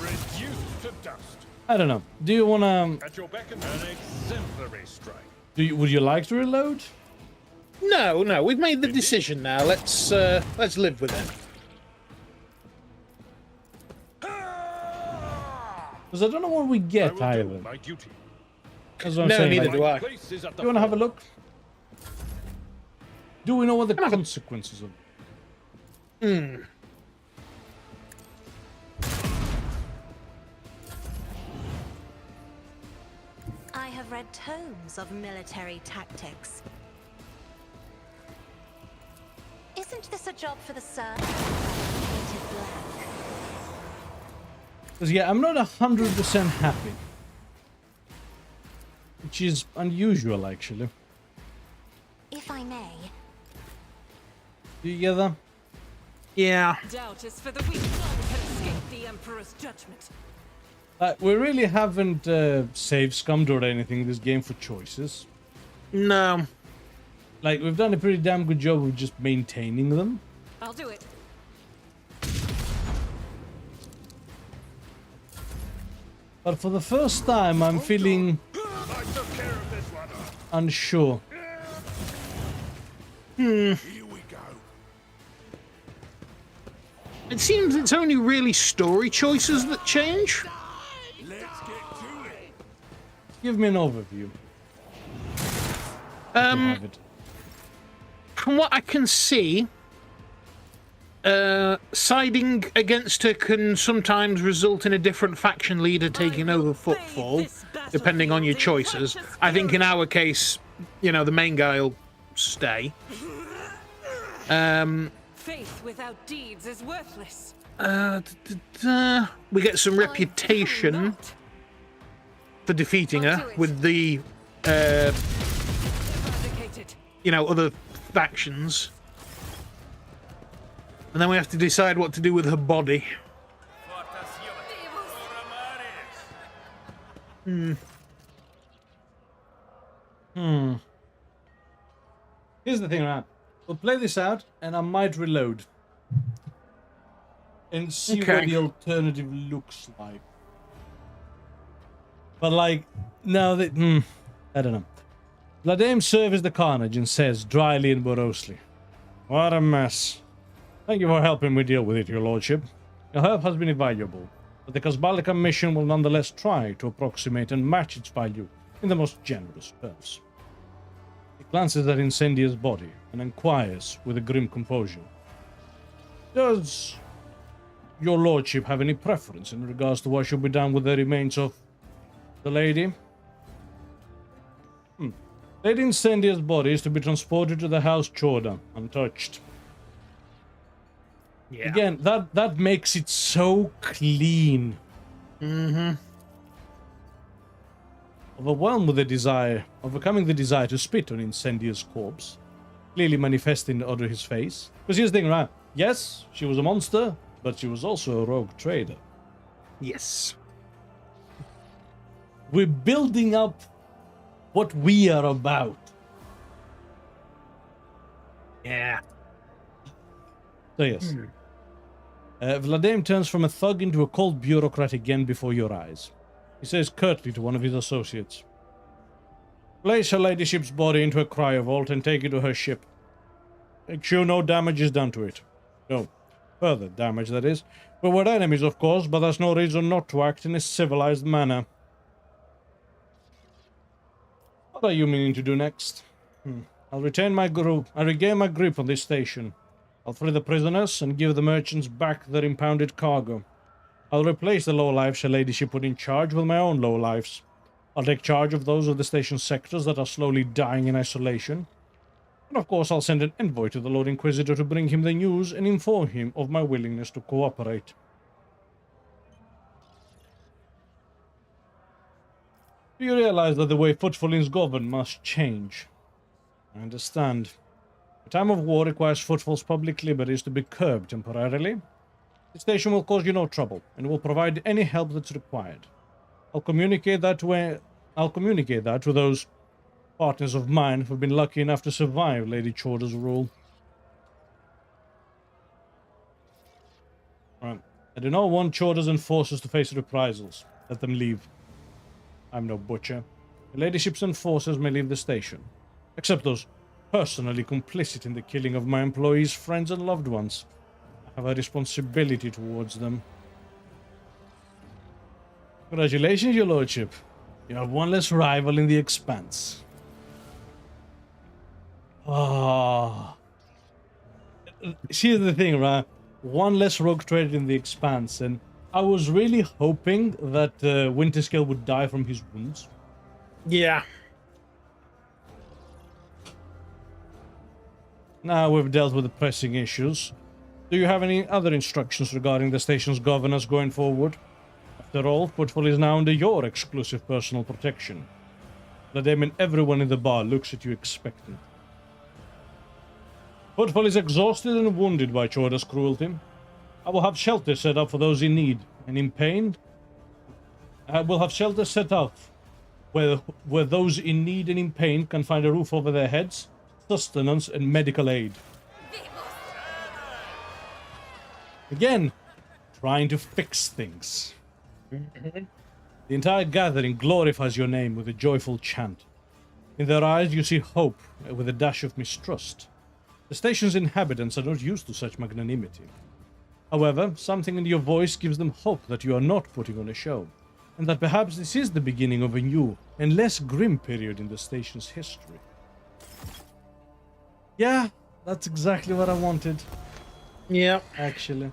Reduced to dust. I don't know. Do you wanna? At your beck and an exemplary strike. Would you like to reload? No, we've made the decision now. Let's live with it. Because I don't know what we I get will either. do my duty. That's what I'm No, saying. neither like, do I. Place is at the you wanna have a fort. look? Do we know what the consequences of? I have read tomes of military tactics. Isn't this a job for the Sir? Painted black. Because yeah, I'm not 100% happy, which is unusual actually. If I may, Do you get that? Yeah. Doubt is for the weak. None can escape the Emperor's judgment. We really haven't save scummed or anything this game for choices. No. Like, we've done a pretty damn good job of just maintaining them. I'll do it. But for the first time, I'm feeling I took care of this one. unsure. Here we go. It seems it's only really story choices that change. Let's get to it. Give me an overview. Have it. From what I can see, siding against her can sometimes result in a different faction leader taking over Footfall, depending on your choices. I think in our case, the main guy will stay. Faith without deeds is worthless. We get some reputation Not. for defeating I'll her do it. with the, Eradicated. other factions. And then we have to decide what to do with her body. Here's the thing, right? We'll play this out, and I might reload. And see what Okay. the alternative looks like. But like, now that... I don't know. Vladimir surveys the carnage and says, dryly and morosely, "What a mess. Thank you for helping me deal with it, your lordship. Your help has been invaluable, but the Kazbalika mission will nonetheless try to approximate and match its value in the most generous terms." He glances at Incendia's body and inquires with a grim composure, "Does your lordship have any preference in regards to what should be done with the remains of the lady?" Lady Incendia's body is to be transported to the House Chorda, untouched. Yeah. Again, that makes it so clean. Overwhelmed with the desire, overcoming the desire to spit on Incendia's corpse, clearly manifesting under his face. Because here's the thing, right? Yes, she was a monster, but she was also a rogue trader. Yes. We're building up what we are about. Yeah. So yes. Vladimir turns from a thug into a cold bureaucrat again before your eyes. He says curtly to one of his associates, "Place her ladyship's body into a cryo vault and take it to her ship. make sure no damage is done to it. No further damage, that is. But we're enemies, of course, but that's no reason not to act in a civilized manner. What are you meaning to do next? I'll regain my grip on this station. I'll free the prisoners and give the merchants back their impounded cargo. I'll replace the lowlifes her ladyship put in charge with my own lowlifes. I'll take charge of those of the station's sectors that are slowly dying in isolation. And of course I'll send an envoy to the Lord Inquisitor to bring him the news and inform him of my willingness to cooperate. Do you realize that the way Footfall is governed must change? I understand. A time of war requires Footfall's public liberties to be curbed temporarily. The station will cause you no trouble, and will provide any help that's required. I'll communicate that to those partners of mine who've been lucky enough to survive Lady Chorda's rule. Right. I do not want Chorda's enforcers to face reprisals. Let them leave. I'm no butcher. The ladyship's enforcers may leave the station, except those personally complicit in the killing of my employees' friends and loved ones. I have a responsibility towards them. Congratulations, your lordship. You have one less rival in the Expanse. Ah. Here's the thing, right? One less RogueTrader in the Expanse, and I was really hoping that Winterscale would die from his wounds. Yeah. Now we've dealt with the pressing issues. Do you have any other instructions regarding the station's governance going forward? After all, Footfall is now under your exclusive personal protection. That I mean everyone in the bar looks at you expectant. Footfall is exhausted and wounded by Chorda's cruelty. I will have shelter set up for those in need and in pain. I will have shelter set up where those in need and in pain can find a roof over their heads, sustenance, and medical aid. Again, trying to fix things. The entire gathering glorifies your name with a joyful chant. In their eyes you see hope with a dash of mistrust. The station's inhabitants are not used to such magnanimity. However, something in your voice gives them hope that you are not putting on a show, and that perhaps this is the beginning of a new and less grim period in the station's history. Yeah, that's exactly what I wanted. Yeah. Actually.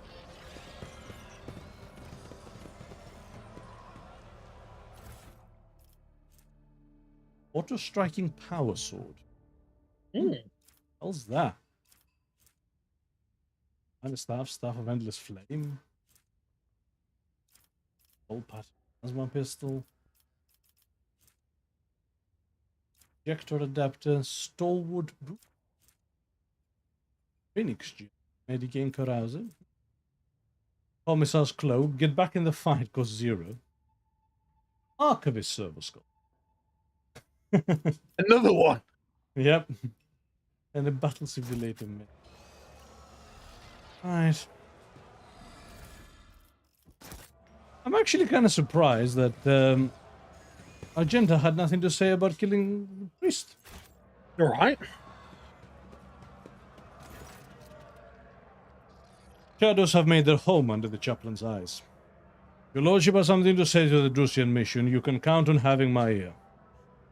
Auto-striking power sword. How's that? And staff of endless flame. Old plasma pistol. Projector adapter. Stalwart boot. Phoenix gem. Medicaine carouser. Commissar's cloak. Get back in the fight. Cost 0. Archivist server skull. Another one. Yep. And a battle simulator. Right. I'm actually kind of surprised that Argenta had nothing to say about killing the priest. All right. Shadows have made their home under the chaplain's eyes. Your lordship has something to say to the Drusian mission. You can count on having my ear.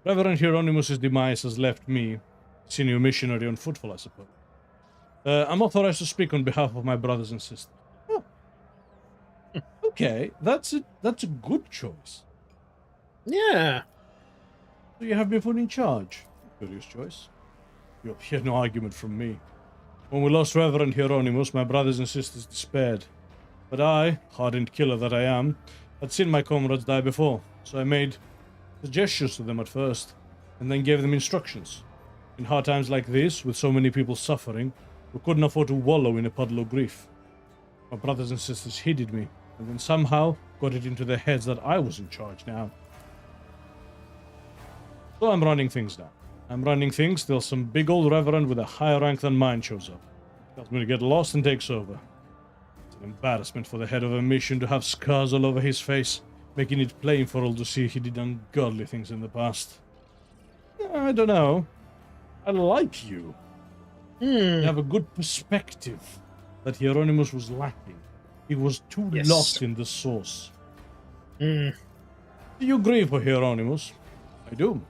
Reverend Hieronymus' demise has left me, senior missionary on Footfall, I suppose. I'm authorized to speak on behalf of my brothers and sisters. Oh. Okay, that's a good choice. Yeah. So you have been put in charge. Curious choice. You'll hear no argument from me. When we lost Reverend Hieronymus, my brothers and sisters despaired. But I, hardened killer that I am, had seen my comrades die before, so I made suggestions to them at first, and then gave them instructions. In hard times like this, with so many people suffering, we couldn't afford to wallow in a puddle of grief. My brothers and sisters heeded me, and then somehow got it into their heads that I was in charge now. So I'm running things now. I'm running things till some big old reverend with a higher rank than mine shows up. Tells me to get lost and takes over. It's an embarrassment for the head of a mission to have scars all over his face, making it plain for all to see he did ungodly things in the past. I don't know. I like you. You have a good perspective that Hieronymus was lacking. He was too Yes. lost in the source. Hmm. Do you grieve for Hieronymus? I do.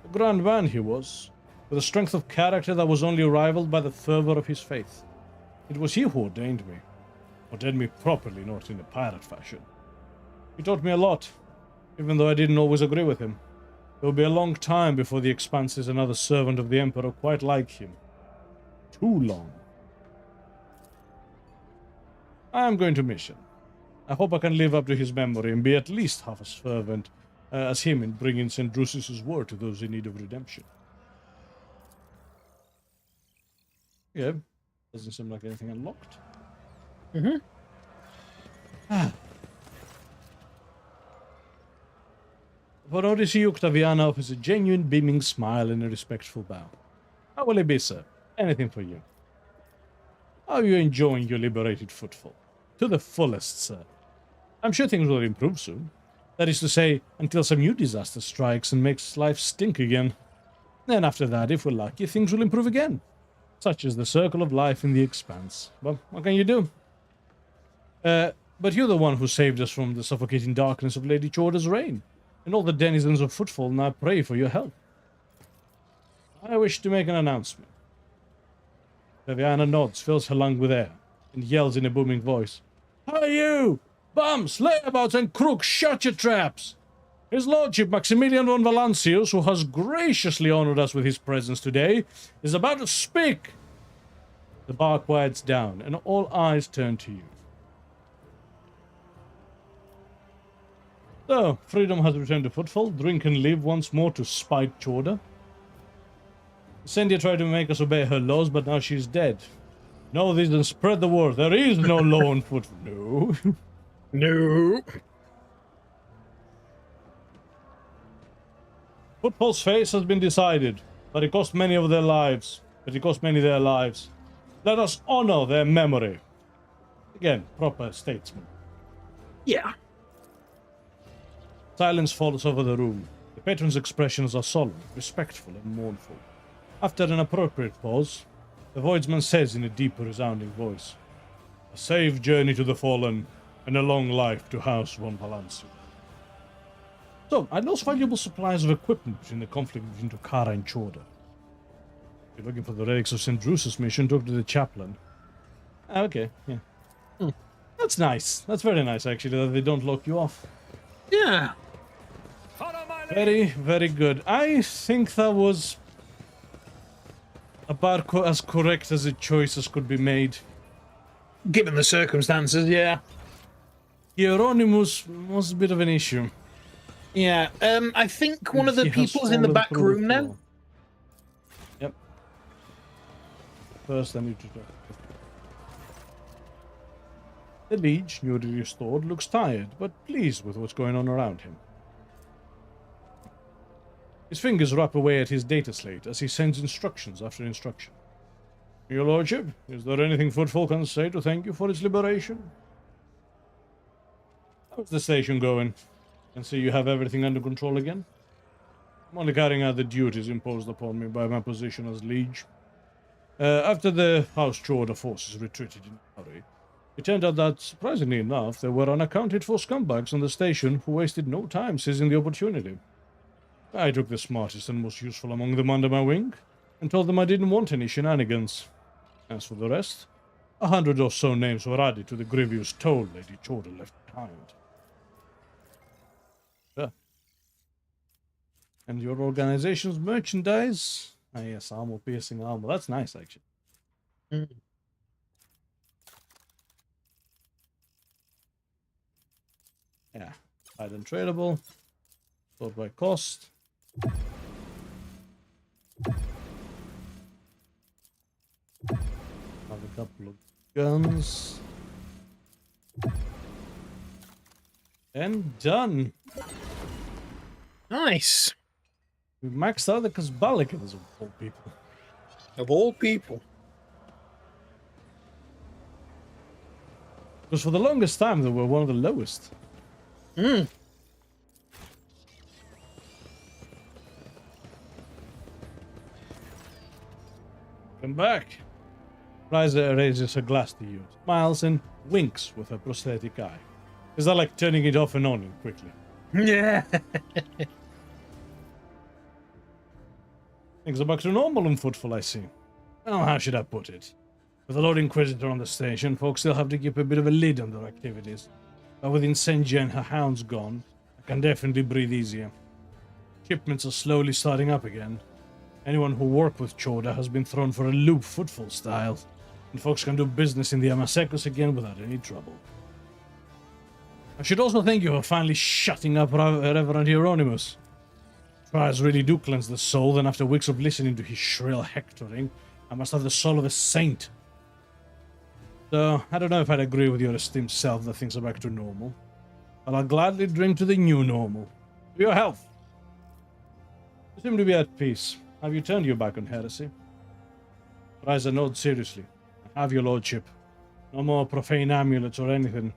A grand man he was, with a strength of character that was only rivaled by the fervor of his faith. It was he who ordained me properly, not in a pirate fashion. He taught me a lot, even though I didn't always agree with him. It will be a long time before the Expanse is another servant of the Emperor quite like him. Too long. I am going to miss him. I hope I can live up to his memory and be at least half as fervent as him in bringing St. Drusus' word to those in need of redemption. Yeah, doesn't seem like anything unlocked. Mm-hmm. For Odyssey, Octaviana offers a genuine beaming smile and a respectful bow. How will it be, sir? Anything for you. How are you enjoying your liberated Footfall? To the fullest, sir. I'm sure things will improve soon. That is to say, until some new disaster strikes and makes life stink again. Then after that, if we're lucky, things will improve again. Such is the circle of life in the Expanse. Well, what can you do? But you're the one who saved us from the suffocating darkness of Lady Chorda's reign, and all the denizens of Footfall now pray for your help. I wish to make an announcement. Viviana nods, fills her lung with air, and yells in a booming voice. Hi you! Bums, layabouts, and crooks, shut your traps! His Lordship Maximilian von Valancius, who has graciously honored us with his presence today, is about to speak! The bar quiets down, and all eyes turn to you. So, freedom has returned to Footfall. Drink and live once more to spite Chorda. Sendia tried to make us obey her laws, but now she's dead. Know this and spread the word. There is no law on Footfall. No. No. Footfall's face has been decided, but it cost many their lives. Let us honor their memory. Again, proper statesman. Yeah. Silence falls over the room. The patron's expressions are solemn, respectful, and mournful. After an appropriate pause, the Voidsman says in a deeper, resounding voice, A safe journey to the fallen, and a long life to House von Valancius. So, I lost valuable supplies of equipment between the conflict between Tokara and Chorda. If you're looking for the relics of St. Drusus' mission, talk to the chaplain. Okay, yeah. That's nice. That's very nice, actually, that they don't lock you off. Yeah. Very, very good. I think that was about as correct as a choice as could be made. Given the circumstances, yeah. Hieronymus was a bit of an issue. Yeah, I think one of the He has people's in the fallen back through room the now. floor. Yep. First, I need to talk. The Liege, newly restored, looks tired, but pleased with what's going on around him. His fingers rap away at his data slate as he sends instructions after instruction. Your Lordship, is there anything Footfall can say to thank you for its liberation? How's the station going? Can see you have everything under control again? I'm only carrying out the duties imposed upon me by my position as Liege. After the House Chorda forces retreated in a hurry, it turned out that, surprisingly enough, there were unaccounted for scumbags on the station who wasted no time seizing the opportunity. I took the smartest and most useful among them under my wing, and told them I didn't want any shenanigans. As for the rest, 100 or so names were added to the grievous toll Lady Chorda left behind. Yeah. And your organization's merchandise? Ah yes, armor-piercing armor. That's nice, actually. Yeah, item tradable. Sort by cost. Have a couple of guns. And done. Nice. We maxed out the Kasbalikans of all people. Of all people. Because for the longest time they were one of the lowest. Come back. Riza raises her glass to you, smiles and winks with her prosthetic eye. Is that like turning it off and on quickly? Yeah. Things are back to normal in Footfall, I see. Well, how should I put it? With the Lord Inquisitor on the station, folks still have to keep a bit of a lid on their activities. But with Incendia and her hounds gone, I can definitely breathe easier. Shipments are slowly starting up again. Anyone who worked with Chorda has been thrown for a loop, Footfall style, and folks can do business in the Amasekos again without any trouble. I should also thank you for finally shutting up Reverend Hieronymus. Trials really do cleanse the soul, and after weeks of listening to his shrill hectoring, I must have the soul of a saint. So, I don't know if I'd agree with your esteemed self that things are back to normal, but I'll gladly drink to the new normal. For your health. You seem to be at peace. Have you turned your back on heresy? Riza nods seriously. I have your lordship. No more profane amulets or anything.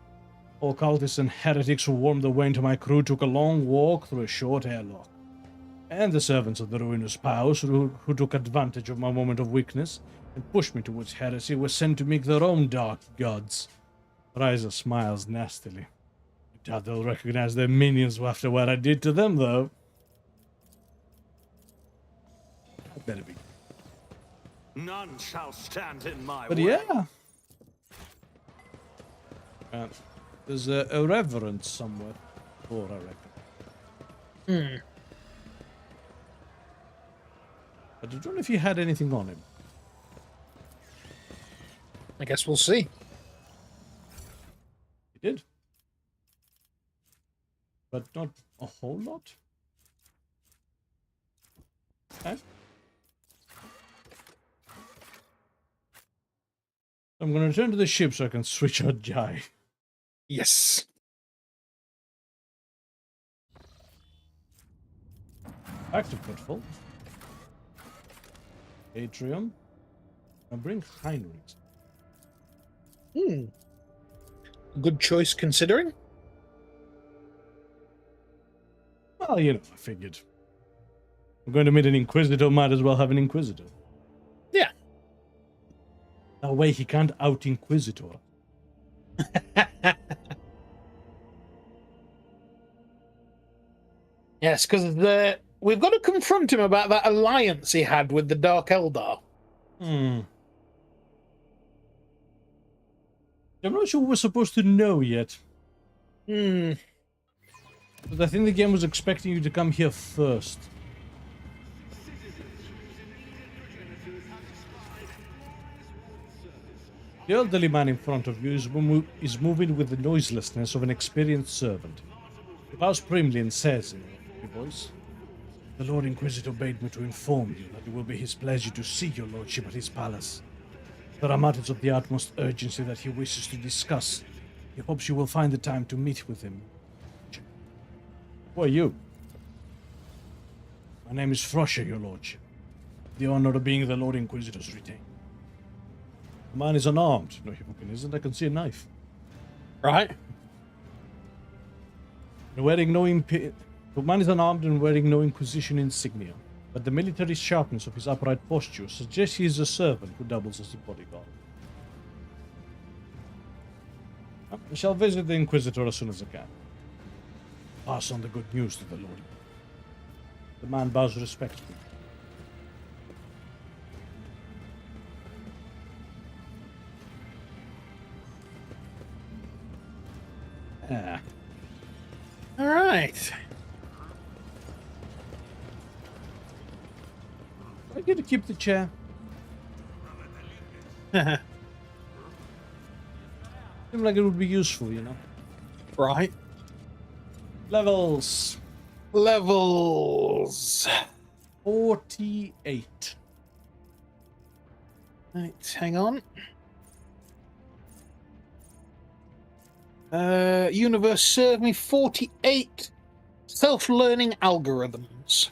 All cultists and heretics who warmed their way into my crew took a long walk through a short airlock. And the servants of the ruinous powers who took advantage of my moment of weakness and pushed me towards heresy were sent to make their own dark gods. Riza smiles nastily. I doubt they'll recognize their minions after what I did to them, though. That better be. None shall stand in my But way. yeah. There's a reverence somewhere. Or I reckon. I don't know if he had anything on him. I guess we'll see. He did. But not a whole lot. Okay. I'm going to return to the ship so I can switch out Jai. Yes. Back to Footfall. Atrium. And bring Heinrichs. Good choice considering. Well, you know, I figured. I'm going to meet an Inquisitor, might as well have an Inquisitor. Yeah. That way he can't out-Inquisitor. Yes, because we've got to confront him about that alliance he had with the Dark Eldar. I'm not sure we're supposed to know yet. But I think the game was expecting you to come here first. The elderly man in front of you is moving with the noiselessness of an experienced servant. He bows primly and says in a voice, "The Lord Inquisitor bade me to inform you that it will be his pleasure to see your lordship at his palace. There are matters of the utmost urgency that he wishes to discuss. He hopes you will find the time to meet with him." Who are you? My name is Frosher, your lordship. The honor of being the Lord Inquisitor's retained. The man is unarmed. No, he fucking isn't. I can see a knife. Right. And wearing no the man is unarmed and wearing no Inquisition insignia, but the military sharpness of his upright posture suggests he is a servant who doubles as a bodyguard. I shall visit the Inquisitor as soon as I can. Pass on the good news to the Lord. The man bows respectfully. All right. I get to keep the chair. Seems like it would be useful, you know. Right. Levels. 48. Right, hang on. Universe served me 48 self-learning algorithms.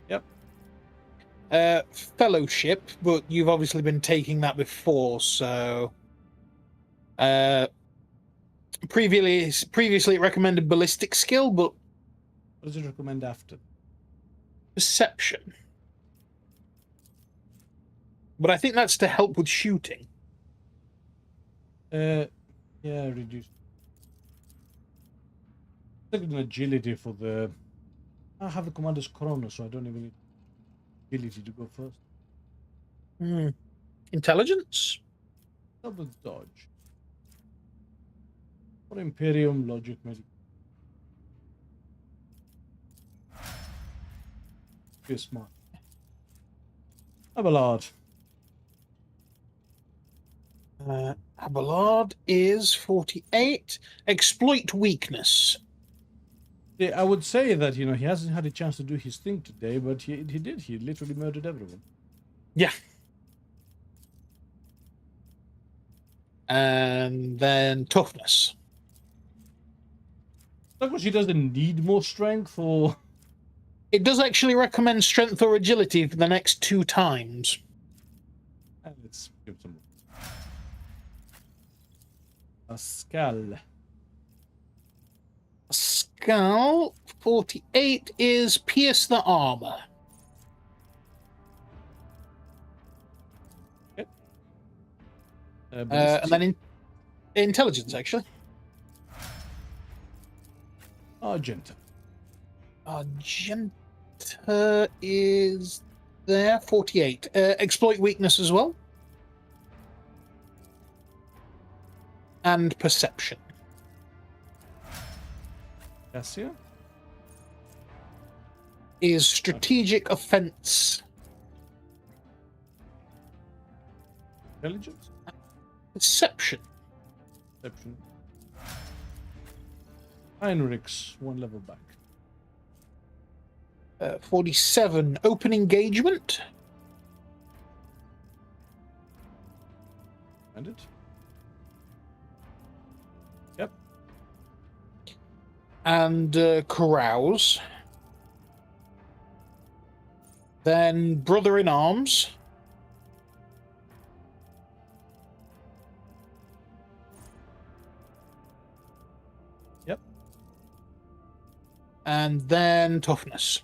Yep. Fellowship, but you've obviously been taking that before, so previously it recommended ballistic skill, but What does it recommend after? Perception. But I think that's to help with shooting. Yeah, reduce. Take an agility for the. I have the commander's chrono, so I don't even need agility to go first. Intelligence? Double dodge. Or Imperium logic magic. Be smart. Abelard. Abelard is 48. Exploit weakness. Yeah, I would say that, he hasn't had a chance to do his thing today, but he did. He literally murdered everyone. Yeah. And then toughness. Because he doesn't need more strength, or... It does actually recommend strength or agility for the next 2 times. Let's give some more. Pascal. Pascal, 48 is pierce the armor. Yep. And then intelligence, actually. Argenta. Argenta is there, 48. Exploit weakness as well. And perception. Cassia? Is strategic offense. Intelligence? Perception. Perception. Heinrichs, 1 level back. 47. Open engagement. And it? Yep. And carouse. Then brother in arms. Yep. And then toughness.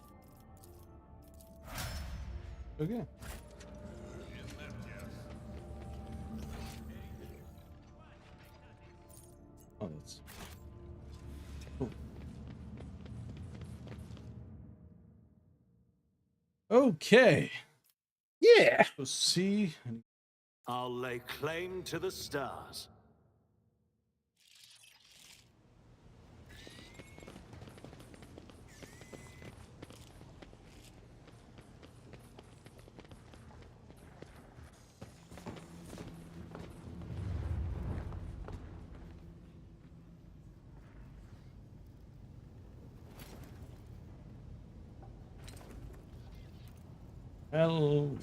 Okay. Oh, that's cool. Okay. Yeah. Let's see. I'll lay claim to the stars. Well,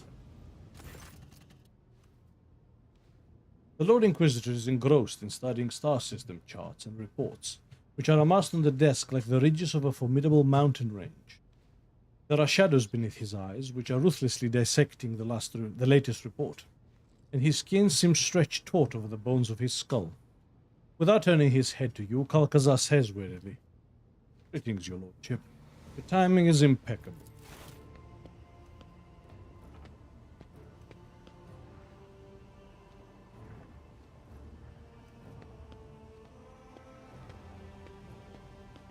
the Lord Inquisitor is engrossed in studying star system charts and reports, which are amassed on the desk like the ridges of a formidable mountain range. There are shadows beneath his eyes, which are ruthlessly dissecting the latest report, and his skin seems stretched taut over the bones of his skull. Without turning his head to you, Kalkazar says wearily, "Greetings, your lordship. Your timing is impeccable."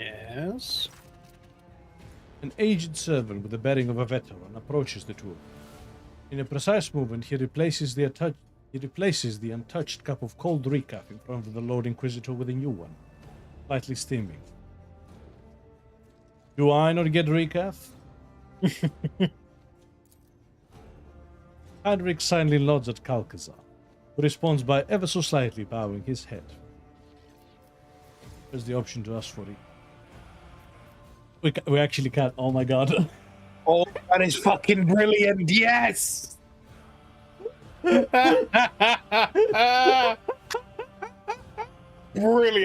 Yes. An aged servant with the bearing of a veteran approaches the two. In a precise movement, he replaces the untouched cup of cold recap in front of the Lord Inquisitor with a new one, lightly steaming. Do I not get recap? Heinrich silently nods at Kalkazar, who responds by ever so slightly bowing his head. There's the option to ask for it. We actually can't. Oh my god. Oh, that is fucking brilliant. Yes. Brilliant.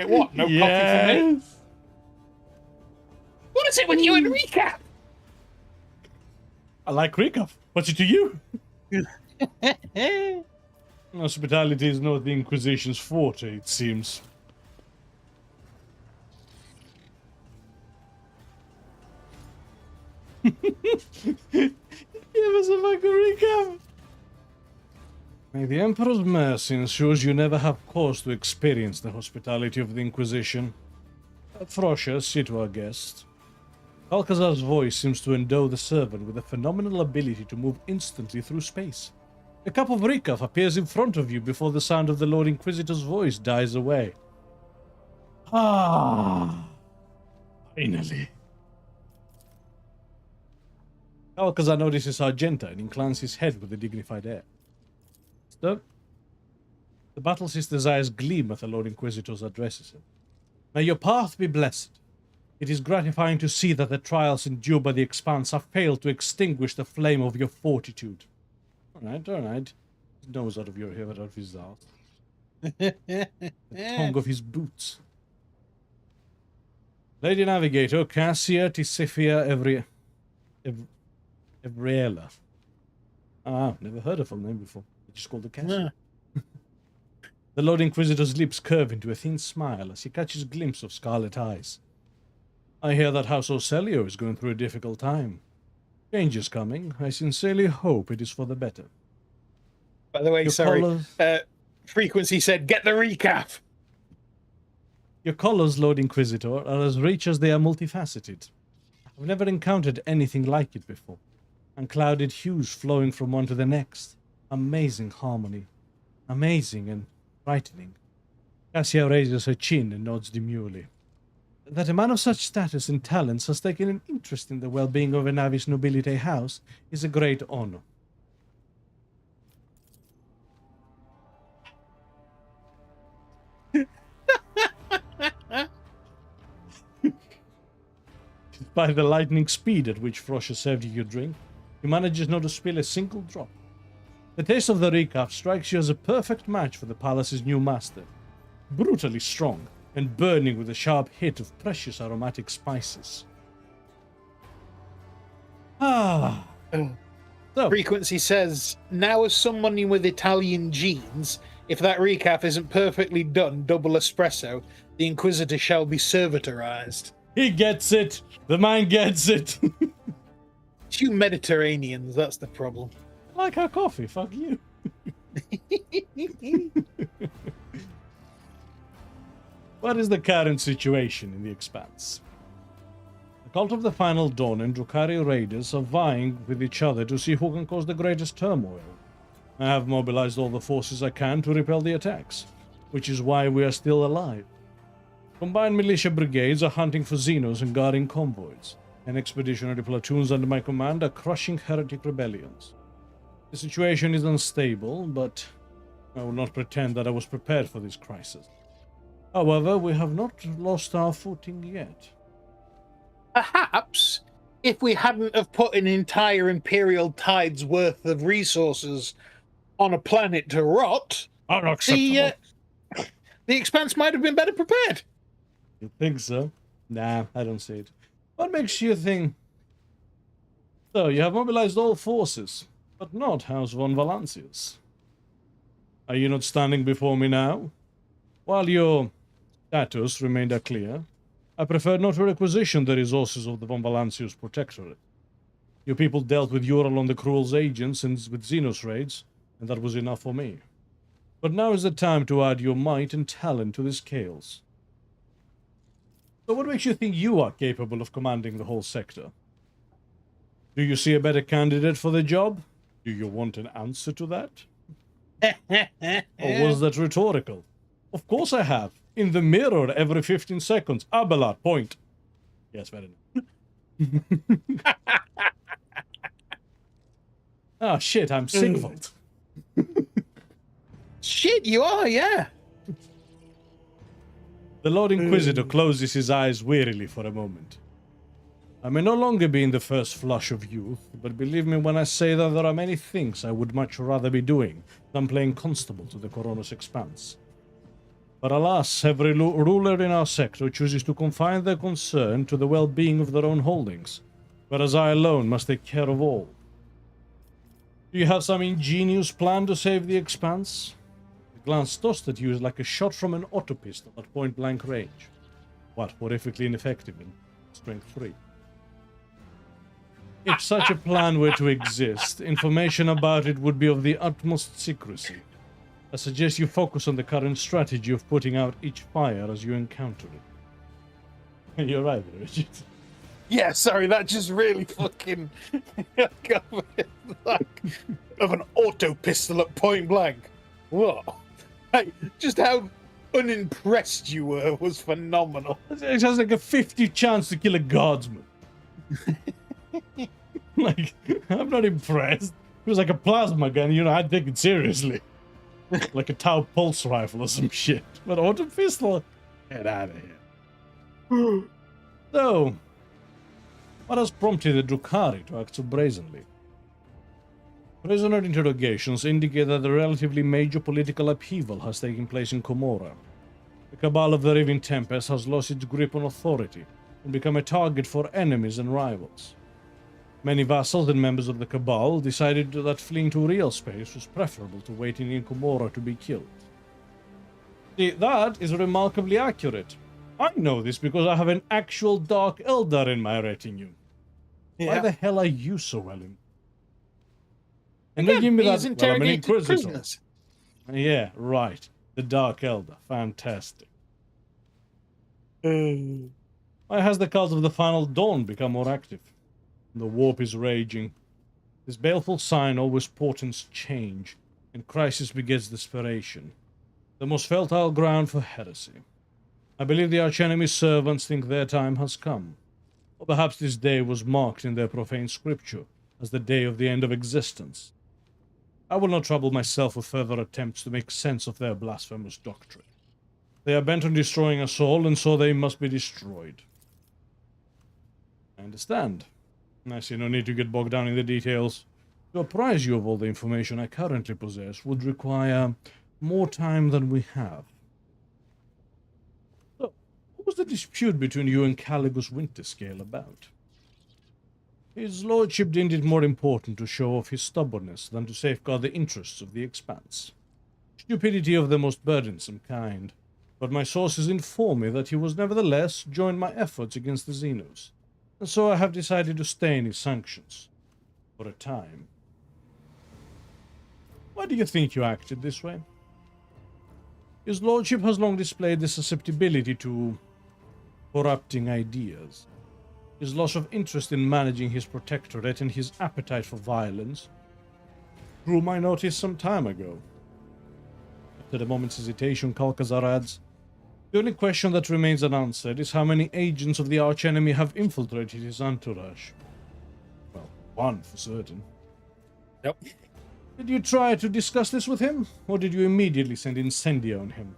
What? No coffee for me? What is it with you and recap? I like recap. What's it to you? Hospitality is not the Inquisition's forte, it seems. Give us a fucking recap! May the Emperor's mercy ensures you never have cause to experience the hospitality of the Inquisition. Frosha, see to our guest. Balcazar's voice seems to endow the servant with a phenomenal ability to move instantly through space. A cup of recaf appears in front of you before the sound of the Lord Inquisitor's voice dies away. Ah, finally. Balcazar notices Argenta and inclines his head with a dignified air. Sir? The Battle Sister's eyes gleam as the Lord Inquisitor addresses him. May your path be blessed. It is gratifying to see that the trials endured by the Expanse have failed to extinguish the flame of your fortitude. All right. His nose out of your hair, out of his mouth. The tongue of his boots. Lady Navigator, Cassia Tisifia Evriela. Ah, never heard of her name before. I just called her Cassia. The Lord Inquisitor's lips curve into a thin smile as he catches a glimpse of scarlet eyes. I hear that House Ocelio is going through a difficult time. Change is coming. I sincerely hope it is for the better. By the way, Frequency said, get the recap! Your colors, Lord Inquisitor, are as rich as they are multifaceted. I've never encountered anything like it before. Unclouded hues flowing from one to the next. Amazing harmony. Amazing and frightening. Cassia raises her chin and nods demurely. That a man of such status and talents has taken an interest in the well-being of a Navis Nobilite house is a great honor. Despite the lightning speed at which Frosha served you your drink, he manages not to spill a single drop. The taste of the recap strikes you as a perfect match for the palace's new master. Brutally strong, and burning with a sharp hit of precious aromatic spices. Ah. So, Frequency says, now as someone with Italian genes, if that recap isn't perfectly done, double espresso, the Inquisitor shall be servitorized. He gets it! The man gets it! It's you Mediterraneans, that's the problem. I like our coffee, fuck you. What is the current situation in the Expanse? The Cult of the Final Dawn and Drukhari raiders are vying with each other to see who can cause the greatest turmoil. I have mobilized all the forces I can to repel the attacks, which is why we are still alive. Combined militia brigades are hunting for Xenos and guarding convoys, and expeditionary platoons under my command are crushing heretic rebellions. The situation is unstable, but I will not pretend that I was prepared for this crisis. However, we have not lost our footing yet. Perhaps, if we hadn't have put an entire Imperial tide's worth of resources on a planet to rot, the Expanse might have been better prepared. You think so? Nah, I don't see it. What makes you think? So, you have mobilized all forces, but not House von Valancius. Are you not standing before me now? While your status remained unclear, I preferred not to requisition the resources of the von Valancius Protectorate. Your people dealt with Ural on the Cruel's agents and with Xenos raids, and that was enough for me. But now is the time to add your might and talent to the scales. So what makes you think you are capable of commanding the whole sector? Do you see a better candidate for the job? Do you want an answer to that? Or was that rhetorical? Of course I have. In the mirror every 15 seconds. Abelard, point. Yes, very nice. Ah, shit, I'm Sigvald. Shit, you are, yeah. The Lord Inquisitor closes his eyes wearily for a moment. I may no longer be in the first flush of youth, but believe me when I say that there are many things I would much rather be doing than playing constable to the Coronis Expanse. But alas, every ruler in our sector chooses to confine their concern to the well-being of their own holdings, whereas I alone must take care of all. Do you have some ingenious plan to save the Expanse? The glance tossed at you is like a shot from an auto pistol at point-blank range. What, horrifically ineffective in Strength 3? If such a plan were to exist, information about it would be of the utmost secrecy. I suggest you focus on the current strategy of putting out each fire as you encounter it. You're right, Richard. Yeah, sorry, that just really fucking like of an auto pistol at point blank. What? Hey, just how unimpressed you were was phenomenal. It has like a 50 chance to kill a guardsman. Like, I'm not impressed. It was like a plasma gun, you know, I'd take it seriously. Like a Tau pulse rifle or some shit. But auto pistol? Get out of here. So, what has prompted the Drukhari to act so brazenly? Prisoner interrogations indicate that a relatively major political upheaval has taken place in Comora. The Cabal of the Raving Tempest has lost its grip on authority and become a target for enemies and rivals. Many vassals and members of the Cabal decided that fleeing to real space was preferable to waiting in Comora to be killed. See, that is remarkably accurate. I know this because I have an actual Dark Eldar in my retinue. Yeah. Why the hell are you so well in? And then give me that. Well, I'm an Inquisitor. Prisoners. Yeah, right. The Dark Eldar. Fantastic. Why has the cult of the Final Dawn become more active? The warp is raging. This baleful sign always portends change, and crisis begets desperation. The most fertile ground for heresy. I believe the archenemy's servants think their time has come. Or perhaps this day was marked in their profane scripture as the day of the end of existence. I will not trouble myself with further attempts to make sense of their blasphemous doctrine. They are bent on destroying us all, and so they must be destroyed. I understand. I see no need to get bogged down in the details. To apprise you of all the information I currently possess would require more time than we have. So, what was the dispute between you and Caligos Winterscale about? His lordship deemed it more important to show off his stubbornness than to safeguard the interests of the Expanse. Stupidity of the most burdensome kind, but my sources inform me that he was nevertheless joined my efforts against the Xenos, and so I have decided to stay in his sanctions. For a time. Why do you think you acted this way? His lordship has long displayed the susceptibility to corrupting ideas. His loss of interest in managing his protectorate and his appetite for violence drew my notice some time ago. After a moment's hesitation, Kalkazar adds, the only question that remains unanswered is how many agents of the archenemy have infiltrated his entourage. Well, one for certain. Yep. Did you try to discuss this with him, or did you immediately send Incendia on him?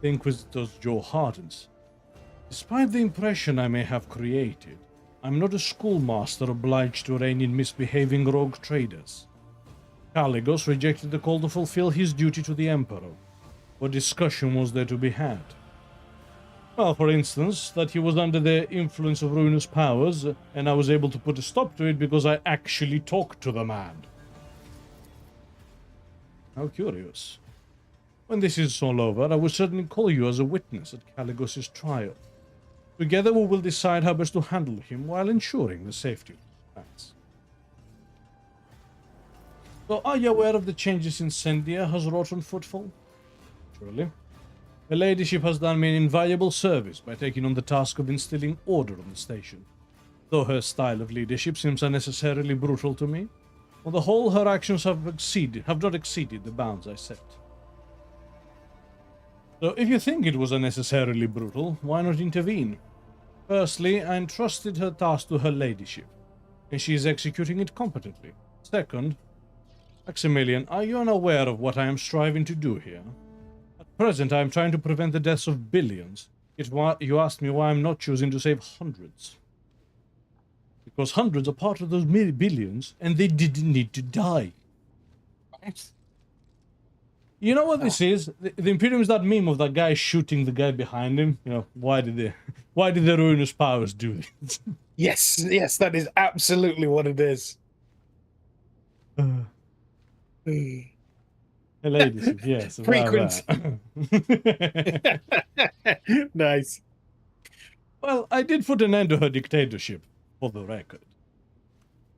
The Inquisitor's jaw hardens. Despite the impression I may have created, I'm not a schoolmaster obliged to rein in misbehaving rogue traders. Caligos rejected the call to fulfill his duty to the Emperor. What discussion was there to be had? Well, for instance, that he was under the influence of ruinous powers, and I was able to put a stop to it because I actually talked to the man. How curious. When this is all over, I will certainly call you as a witness at Caligos' trial. Together we will decide how best to handle him while ensuring the safety of the plans. So, are you aware of the changes Incendia has wrought on Footfall? Surely. Her ladyship has done me an invaluable service by taking on the task of instilling order on the station. Though her style of leadership seems unnecessarily brutal to me, on the whole her actions have not exceeded the bounds I set. So if you think it was unnecessarily brutal, why not intervene? Firstly, I entrusted her task to her ladyship, and she is executing it competently. Second, Maximilian, are you unaware of what I am striving to do here? At present, I am trying to prevent the deaths of billions, yet you asked me why I am not choosing to save hundreds. Because hundreds are part of those billions, and they didn't need to die. Right. You know what this is? The Imperium is that meme of that guy shooting the guy behind him. You know, why did the ruinous powers do this? Yes, that is absolutely what it is. Ladies, yes. Frequent. Nice. Well, I did put an end to her dictatorship, for the record.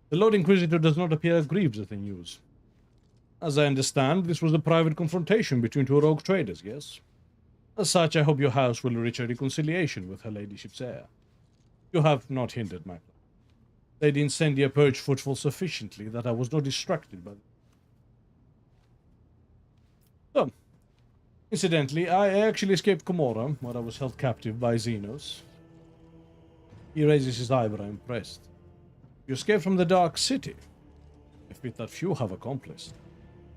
The Lord Inquisitor does not appear aggrieved at the news. As I understand, this was a private confrontation between two rogue traders, yes? As such, I hope your house will reach a reconciliation with her ladyship's heir. You have not hindered my plan. Lady Incendia purged Footfall sufficiently that I was not distracted by them. So, incidentally, I actually escaped Comora, where I was held captive by Xenos. He raises his eyebrow, impressed. You escaped from the Dark City, a feat that few have accomplished.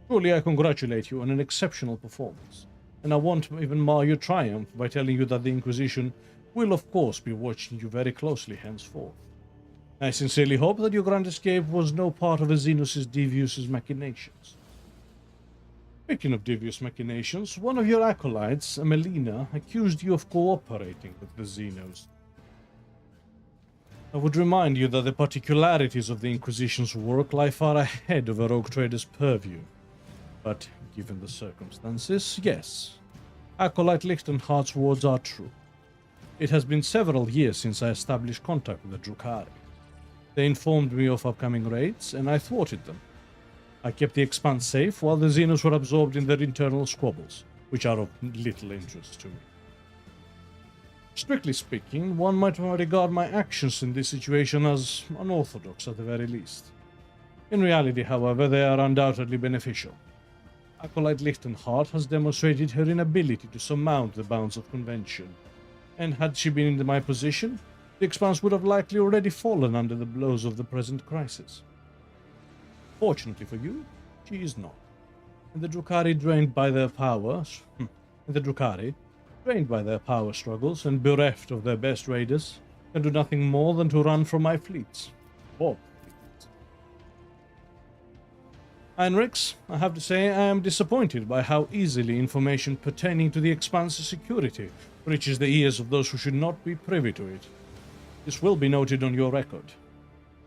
Truly, I congratulate you on an exceptional performance, and I won't even mar your triumph by telling you that the Inquisition will of course be watching you very closely henceforth. I sincerely hope that your grand escape was no part of a Xenos' devious machinations. Speaking of devious machinations, one of your acolytes, Melina, accused you of cooperating with the Xenos. I would remind you that the particularities of the Inquisition's work lie far ahead of a rogue trader's purview. But, given the circumstances, yes, Acolyte Lichtenhardt's words are true. It has been several years since I established contact with the Drukhari. They informed me of upcoming raids, and I thwarted them. I kept the Expanse safe while the Xenos were absorbed in their internal squabbles, which are of little interest to me. Strictly speaking, one might regard my actions in this situation as unorthodox at the very least. In reality, however, they are undoubtedly beneficial. Acolyte Lichtenhardt has demonstrated her inability to surmount the bounds of convention, and had she been in my position, the Expanse would have likely already fallen under the blows of the present crisis. Fortunately for you, she is not. And the Drukhari, drained by their power struggles and bereft of their best raiders, can do nothing more than to run from my fleets. Both fleets. Heinrichs, I have to say I am disappointed by how easily information pertaining to the Expanse's security reaches the ears of those who should not be privy to it. This will be noted on your record.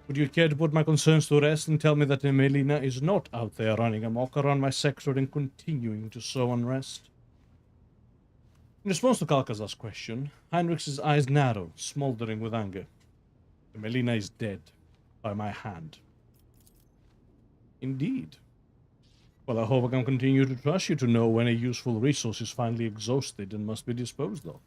Would you care to put my concerns to rest and tell me that Melina is not out there running amok around my sector and continuing to sow unrest? In response to Kalkazar's question, Heinrich's eyes narrowed, smoldering with anger. Melina is dead, by my hand. Indeed. Well, I hope I can continue to trust you to know when a useful resource is finally exhausted and must be disposed of.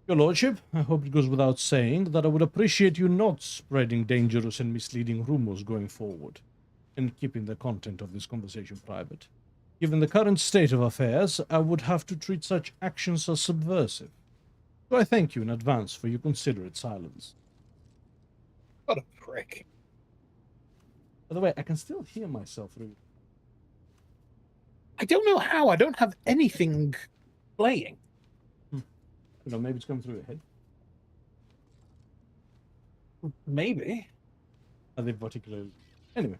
Your Lordship, I hope it goes without saying that I would appreciate you not spreading dangerous and misleading rumors going forward, and keeping the content of this conversation private. Given the current state of affairs, I would have to treat such actions as subversive. So I thank you in advance for your considerate silence. What a prick. By the way, I can still hear myself read. I don't know how. I don't have anything playing. You know, maybe it's coming through your head. Maybe. Are they particularly... Anyway.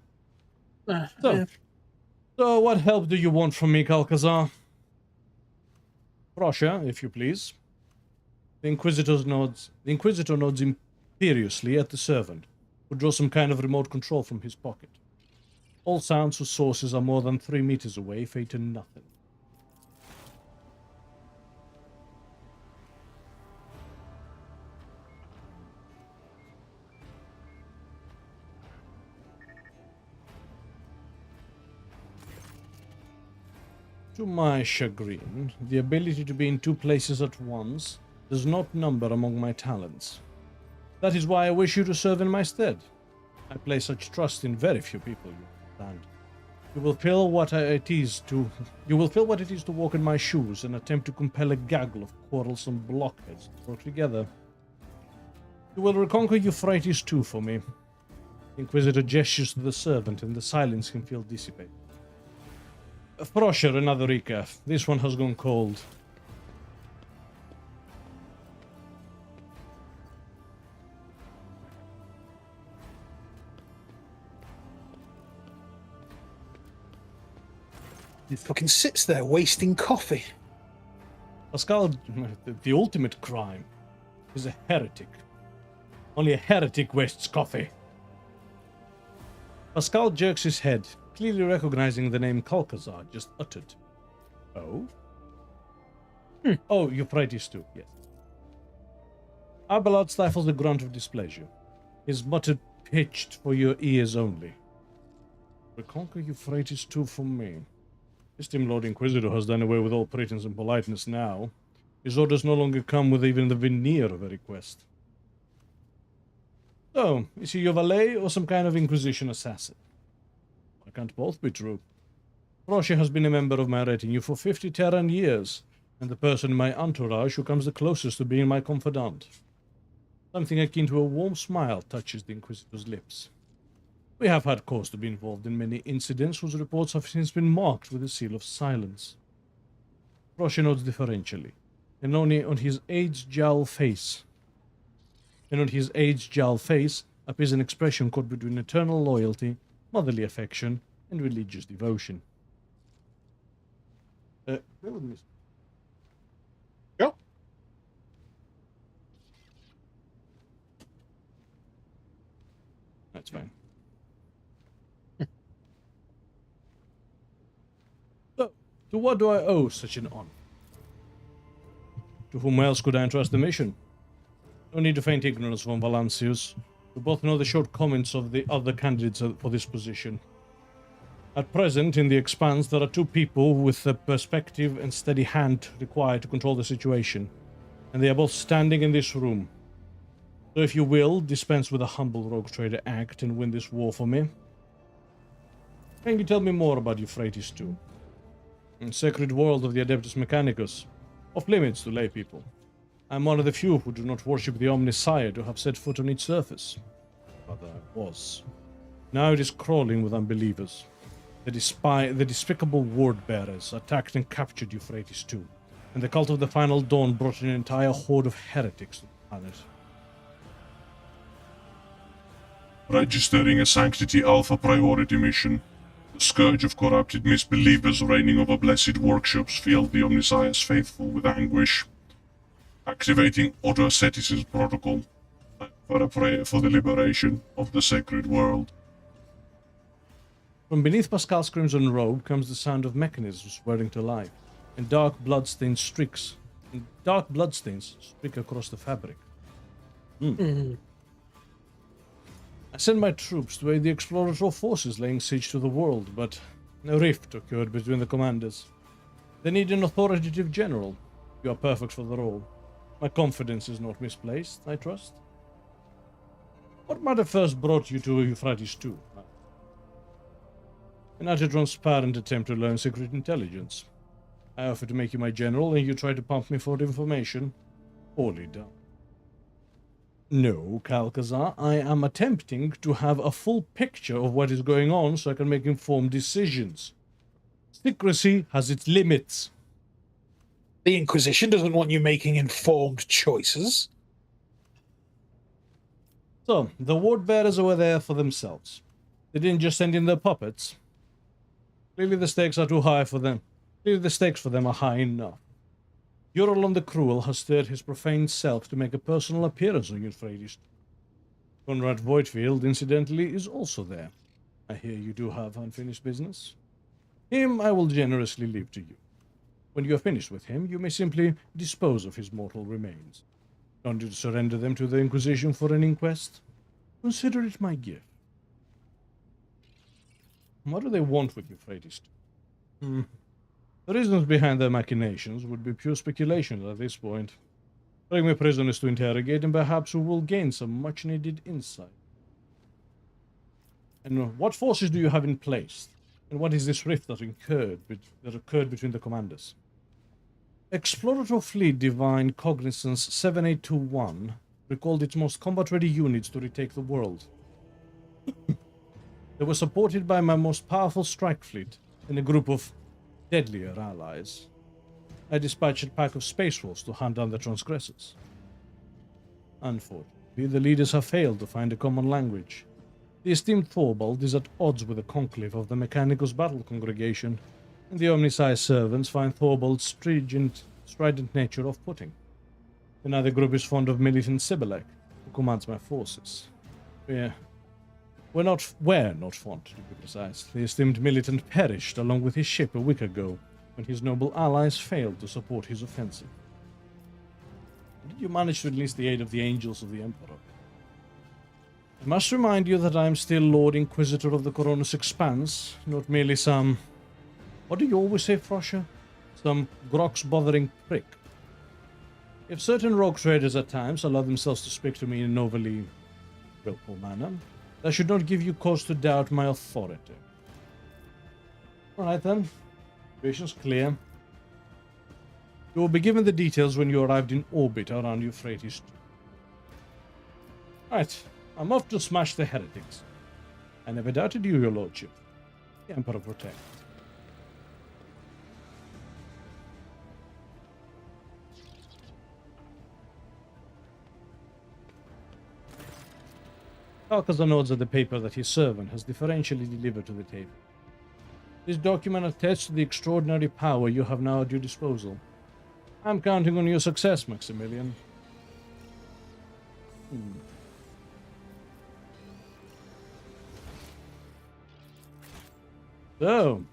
Yeah. So what help do you want from me, Kalkazar? Proscia, if you please. The Inquisitor nods imperiously at the servant, who draws some kind of remote control from his pocket. All sounds whose sources are more than 3 meters away fade to nothing. To my chagrin, the ability to be in 2 places at once does not number among my talents. That is why I wish you to serve in my stead. I place such trust in very few people, you understand. You will feel what it is to walk in my shoes and attempt to compel a gaggle of quarrelsome blockheads to work together. You will reconquer Euphrates too for me. The Inquisitor gestures to the servant, and the silence can feel dissipated. Proscia, another recap. This one has gone cold. He fucking sits there wasting coffee. Pascal, the ultimate crime, is a heretic. Only a heretic wastes coffee. Pascal jerks his head, clearly recognizing the name Kalkazar just uttered. Oh? Oh, Euphrates too, yes. Abelard stifles a grunt of displeasure. His muttered pitched for your ears only. Reconquer Euphrates 2 for me. This Esteemed Lord Inquisitor has done away with all pretense and politeness now. His orders no longer come with even the veneer of a request. So, is he your valet or some kind of Inquisition assassin? Why can't both be true? Roche has been a member of my retinue for 50 Terran years, and the person in my entourage who comes the closest to being my confidant. Something akin to a warm smile touches the Inquisitor's lips. We have had cause to be involved in many incidents whose reports have since been marked with a seal of silence. Roche nods deferentially, and only on his aged jowl face appears an expression caught between eternal loyalty, motherly affection, and religious devotion. Bear with me. Sure. That's fine. So, to what do I owe such an honor? To whom else could I entrust the mission? No need to feign ignorance from Valancius. We both know the shortcomings of the other candidates for this position. At present, in the Expanse, there are two people with the perspective and steady hand required to control the situation, and they are both standing in this room. So if you will, dispense with a humble RogueTrader act and win this war for me. Can you tell me more about Euphrates II? Sacred world of the Adeptus Mechanicus, off limits to lay people. I am one of the few who do not worship the Omnisire to have set foot on its surface. Rather, I was. Now it is crawling with unbelievers. The despicable word-bearers attacked and captured Euphrates II, and the cult of the Final Dawn brought an entire horde of heretics to the planet. Registering a Sanctity Alpha priority mission. The scourge of corrupted misbelievers reigning over blessed workshops filled the Omnisire's faithful with anguish. Activating Auto-Asceticis's protocol for a prayer for the liberation of the sacred world. From beneath Pascal's crimson robe comes the sound of mechanisms whirring to life, and dark bloodstains streak across the fabric. I sent my troops to aid the exploratory forces laying siege to the world, but a rift occurred between the commanders. They need an authoritative general. You are perfect for the role. My confidence is not misplaced, I trust. What might have first brought you to Euphrates II? An utter transparent attempt to learn secret intelligence. I offer to make you my general, and you try to pump me for information. Poorly done. No, Calcazar, I am attempting to have a full picture of what is going on so I can make informed decisions. Secrecy has its limits. The Inquisition doesn't want you making informed choices. So, the ward bearers were there for themselves. They didn't just send in their puppets. Clearly the stakes are too high for them. Clearly the stakes for them are high enough. Uralon the Cruel has stirred his profane self to make a personal appearance on Euphrates. Conrad Voigtfield, incidentally, is also there. I hear you do have unfinished business. Him I will generously leave to you. When you are finished with him, you may simply dispose of his mortal remains. Don't you surrender them to the Inquisition for an inquest? Consider it my gift. What do they want with Euphrates? The reasons behind their machinations would be pure speculation at this point. Bring me prisoners to interrogate, and perhaps we will gain some much-needed insight. And what forces do you have in place? And what is this rift that occurred between the commanders? Explorator Fleet Divine Cognizance 7821 recalled its most combat-ready units to retake the world. They were supported by my most powerful strike fleet and a group of deadlier allies. I dispatched a pack of space wolves to hunt down the transgressors. Unfortunately, the leaders have failed to find a common language. The esteemed Thorvald is at odds with the conclave of the Mechanicus Battle Congregation, and the Omniscience servants find Thorvald's strident nature off-putting. Another group is fond of militant Sibylek, who commands my forces. We're not fond, to be precise. The esteemed militant perished along with his ship a week ago, when his noble allies failed to support his offensive. Did you manage to enlist the aid of the Angels of the Emperor? I must remind you that I am still Lord Inquisitor of the Coronis Expanse, not merely some... What do you always say, Frosher? Some grox-bothering prick. If certain rogue traders at times allow themselves to speak to me in an overly willful manner, that should not give you cause to doubt my authority. Alright then. Situation's clear. You will be given the details when you arrived in orbit around Euphrates. Right, I'm off to smash the heretics. I never doubted you, your lordship. The Emperor protect. Alcazar nods at the paper that his servant has deferentially delivered to the table. This document attests to the extraordinary power you have now at your disposal. I'm counting on your success, Maximilian. So,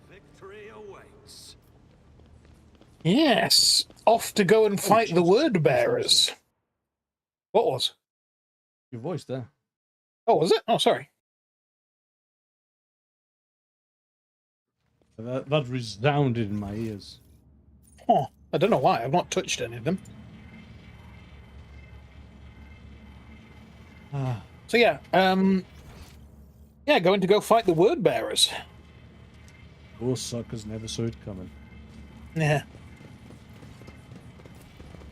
Victory awaits. Yes, off to go and fight the word bearers. What was? your voice there. Oh, was it? Oh, sorry. That resounded in my ears. Huh. I don't know why. I've not touched any of them. So yeah, going to go fight the word bearers. Those suckers never saw it coming. Yeah.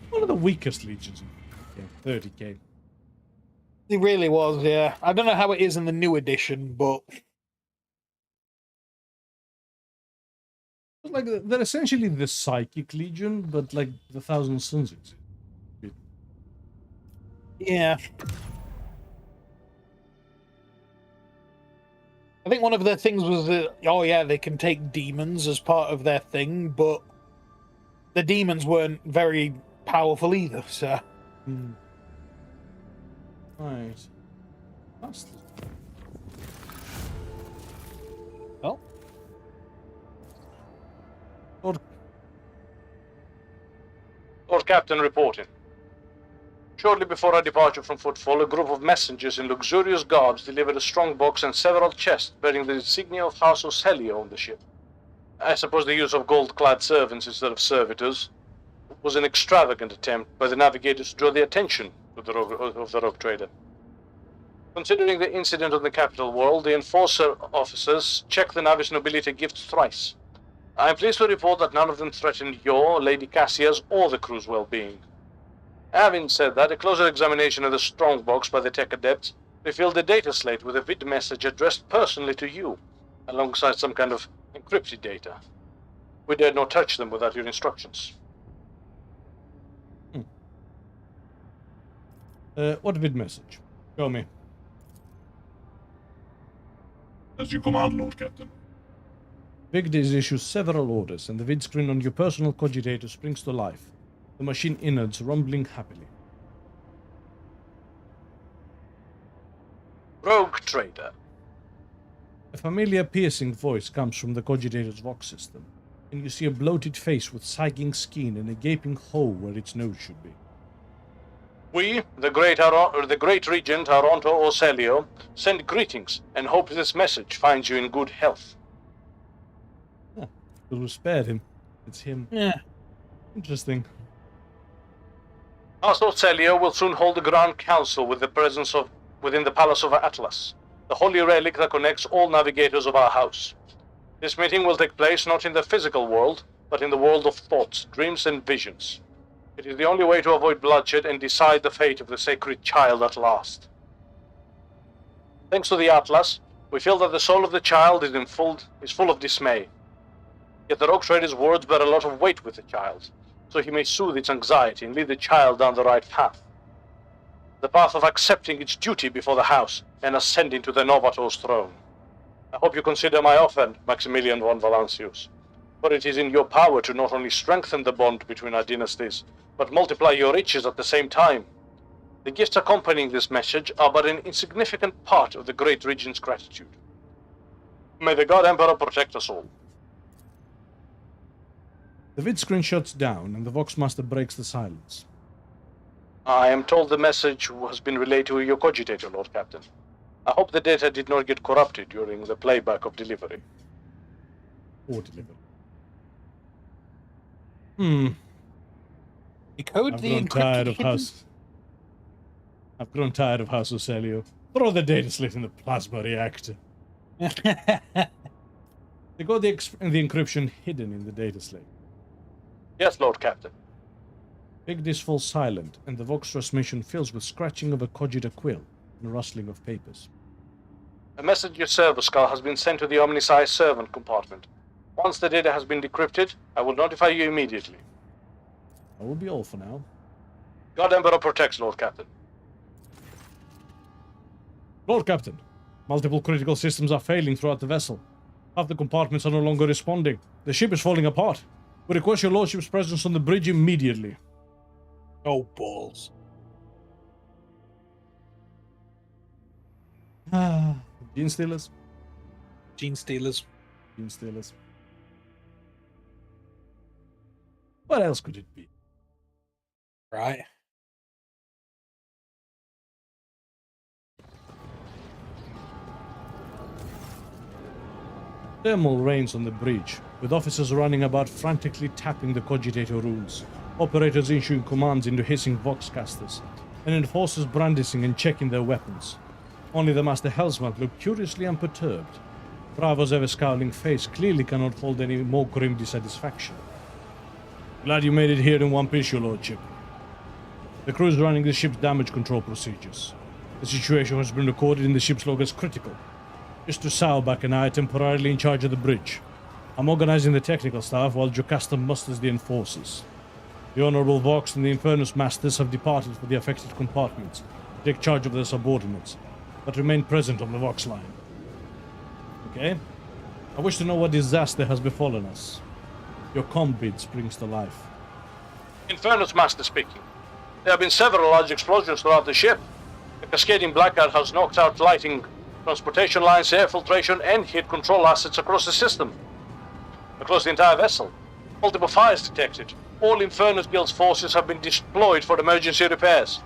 One of the weakest legions. Yeah, 30k. It really was, yeah. I don't know how it is in the new edition, but Like they're essentially the Psychic Legion, but like the Thousand Suns. yeah. I think one of their things was that, oh yeah, they can take demons as part of their thing, but the demons weren't very powerful either, so... Right. That's Well... Lord Captain reporting. Shortly before our departure from Footfall, a group of messengers in luxurious garbs delivered a strong box and several chests bearing the insignia of House Ocelio on the ship. I suppose the use of gold-clad servants instead of servitors was an extravagant attempt by the navigators to draw the attention of the RogueTrader. Considering the incident on the capital world, the enforcer officers checked the Navis nobility gifts thrice. I am pleased to report that none of them threatened your, Lady Cassia's, or the crew's well-being. Having said that, a closer examination of the strongbox by the tech adepts revealed a data slate with a vid message addressed personally to you, alongside some kind of encrypted data. We dared not touch them without your instructions. What vid message? Show me. As you command, Lord Captain. Vigdis issues several orders, and the vid screen on your personal cogitator springs to life, the machine innards rumbling happily. RogueTrader. A familiar piercing voice comes from the cogitator's vox system, and you see a bloated face with sagging skin and a gaping hole where its nose should be. We, the great Regent Aronto Ocelio, send greetings and hope this message finds you in good health. Who spared him? It's him. Yeah. Interesting. House Ocelio will soon hold a grand council with the presence of within the Palace of Atlas, the holy relic that connects all navigators of our house. This meeting will take place not in the physical world, but in the world of thoughts, dreams, and visions. It is the only way to avoid bloodshed and decide the fate of the sacred child at last. Thanks to the Atlas, we feel that the soul of the child is full of dismay. Yet the RogueTrader's words bear a lot of weight with the child, so he may soothe its anxiety and lead the child down the right path. The path of accepting its duty before the house and ascending to the Novator's throne. I hope you consider my offer, Maximilian von Valancius, for it is in your power to not only strengthen the bond between our dynasties, but multiply your riches at the same time. The gifts accompanying this message are but an insignificant part of the great Regent's gratitude. May the God Emperor protect us all. The vid screen shuts down, and the Voxmaster breaks the silence. I am told the message has been relayed to your cogitator, Lord Captain. I hope the data did not get corrupted during the playback of delivery. Or delivery. Decode I've the grown tired encrypted of hidden... House. I've grown tired of House Ocelio. Throw the data slate in the plasma reactor. They got the encryption hidden in the data slate. Yes, Lord Captain. Big Dis falls silent, and the Vox transmission fills with scratching of a cogita quill and rustling of papers. A message your server skull has been sent to the Omnisci servant compartment. Once the data has been decrypted, I will notify you immediately. That will be all for now. God Emperor protects, Lord Captain. Lord Captain, multiple critical systems are failing throughout the vessel. Half the compartments are no longer responding. The ship is falling apart. We request your lordship's presence on the bridge immediately. Oh, balls. Gene stealers? Gene stealers. Gene stealers. What else could it be? Right. Thermal reigns on the bridge, with officers running about frantically tapping the cogitator runes, operators issuing commands into hissing voxcasters, and enforcers brandishing and checking their weapons. Only the Master Helmsman looked curiously unperturbed. Bravo's ever-scowling face clearly cannot hold any more grim dissatisfaction. Glad you made it here in one piece, your lordship. The crew is running the ship's damage control procedures. The situation has been recorded in the ship's log as critical. Mr. Sauerbach and I are temporarily in charge of the bridge. I'm organizing the technical staff while Jocasta musters the enforcers. The Honorable Vox and the Infernus Masters have departed for the affected compartments to take charge of their subordinates, but remain present on the Vox line. Okay? I wish to know what disaster has befallen us. Your comm bid springs to life. Infernus Master speaking. There have been several large explosions throughout the ship. A cascading blackout has knocked out lighting, transportation lines, air filtration, and heat control assets across the system. Across the entire vessel. Multiple fires detected. All Infernus Guild's forces have been deployed for emergency repairs.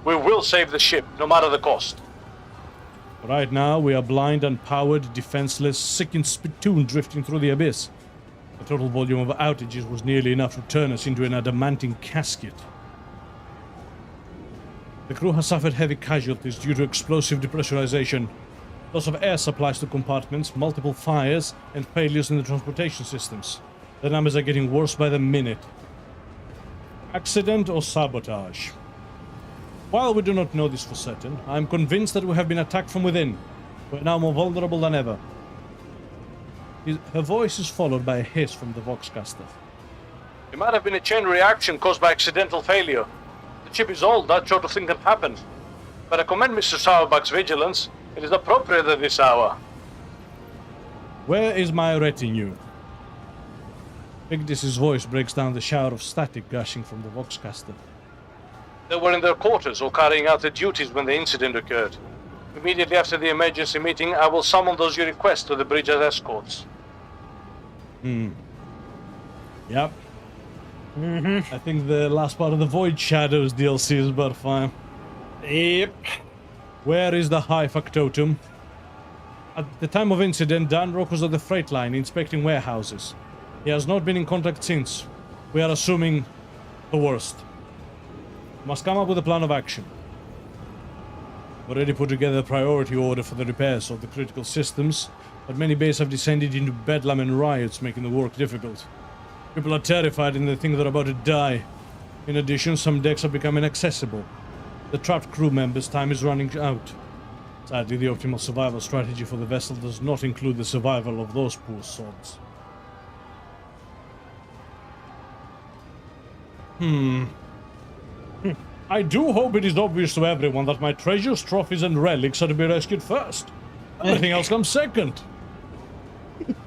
We will save the ship, no matter the cost. Right now, we are blind, unpowered, defenseless, sick and spittoon drifting through the abyss. The total volume of outages was nearly enough to turn us into an adamantine casket. The crew has suffered heavy casualties due to explosive depressurization, loss of air supplies to compartments, multiple fires, and failures in the transportation systems. The numbers are getting worse by the minute. Accident or sabotage? While we do not know this for certain, I am convinced that we have been attacked from within. We are now more vulnerable than ever. Her voice is followed by a hiss from the Voxcaster. It might have been a chain reaction caused by accidental failure. The ship is old, that sort of thing can happen. But I commend Mr. Sauerbach's vigilance. It is appropriate at this hour. Where is my retinue? Igdis's voice breaks down the shower of static gushing from the Voxcaster. They were in their quarters or carrying out their duties when the incident occurred. Immediately after the emergency meeting, I will summon those you request to the bridge as escorts. Yep. I think the last part of the Void Shadows DLC is about fine. Yep. Where is the high factotum? At the time of incident, Dan Rock was at the freight line inspecting warehouses. He has not been in contact since. We are assuming the worst. Must come up with a plan of action. Already put together a priority order for the repairs of the critical systems, but many bays have descended into bedlam and riots, making the work difficult. People are terrified and they think they're about to die. In addition, some decks have become inaccessible. The trapped crew members' time is running out. Sadly, the optimal survival strategy for the vessel does not include the survival of those poor sods. I do hope it is obvious to everyone that my treasures, trophies, and relics are to be rescued first. Everything else comes second.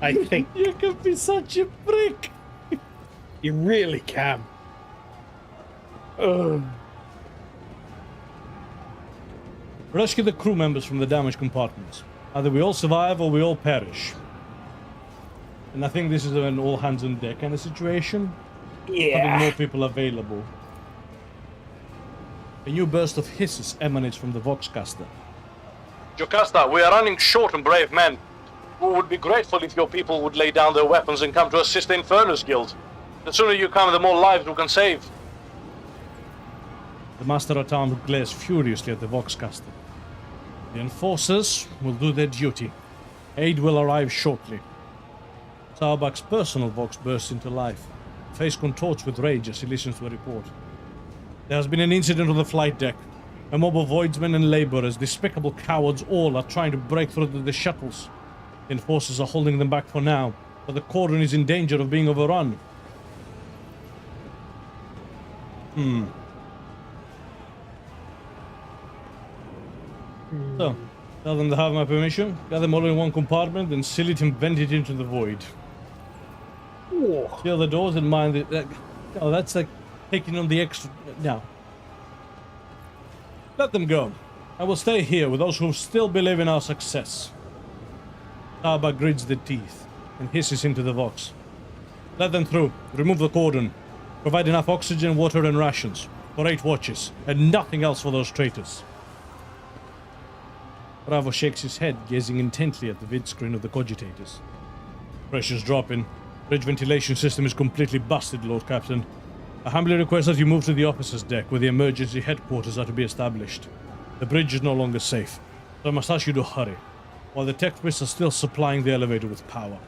I think You can be such a prick. you really can. Ugh. Rescue the crew members from the damaged compartments. Either we all survive or we all perish. And I think this is an all hands on deck kind of situation. Having Yeah. more people available. A new burst of hisses emanates from the Voxcaster. Jocasta, we are running short on brave men. We would be grateful if your people would lay down their weapons and come to assist the Infernus Guild. The sooner you come, the more lives we can save. The Master at Arms glares furiously at the Voxcaster. The Enforcers will do their duty. Aid will arrive shortly. Sarbak's personal Vox bursts into life. Face contorts with rage as he listens to a report. There has been an incident on the flight deck. A mob of voidsmen and laborers, despicable cowards all, are trying to break through to the shuttles. The Enforcers are holding them back for now, but the cordon is in danger of being overrun. So, tell them to have my permission, gather them all in one compartment, and seal it and vent it into the void. Seal the doors and mind that. Oh, that's like taking on the extra. Now, let them go. I will stay here with those who still believe in our success. Taba grits the teeth and hisses into the Vox. Let them through. Remove the cordon. Provide enough oxygen, water, and rations for 8 watches, and nothing else for those traitors. Bravo shakes his head, gazing intently at the vid screen of the cogitators. Pressure's dropping. Bridge ventilation system is completely busted, Lord Captain. I humbly request that you move to the officers' deck, where the emergency headquarters are to be established. The bridge is no longer safe, so I must ask you to hurry, while the tech priests are still supplying the elevator with power.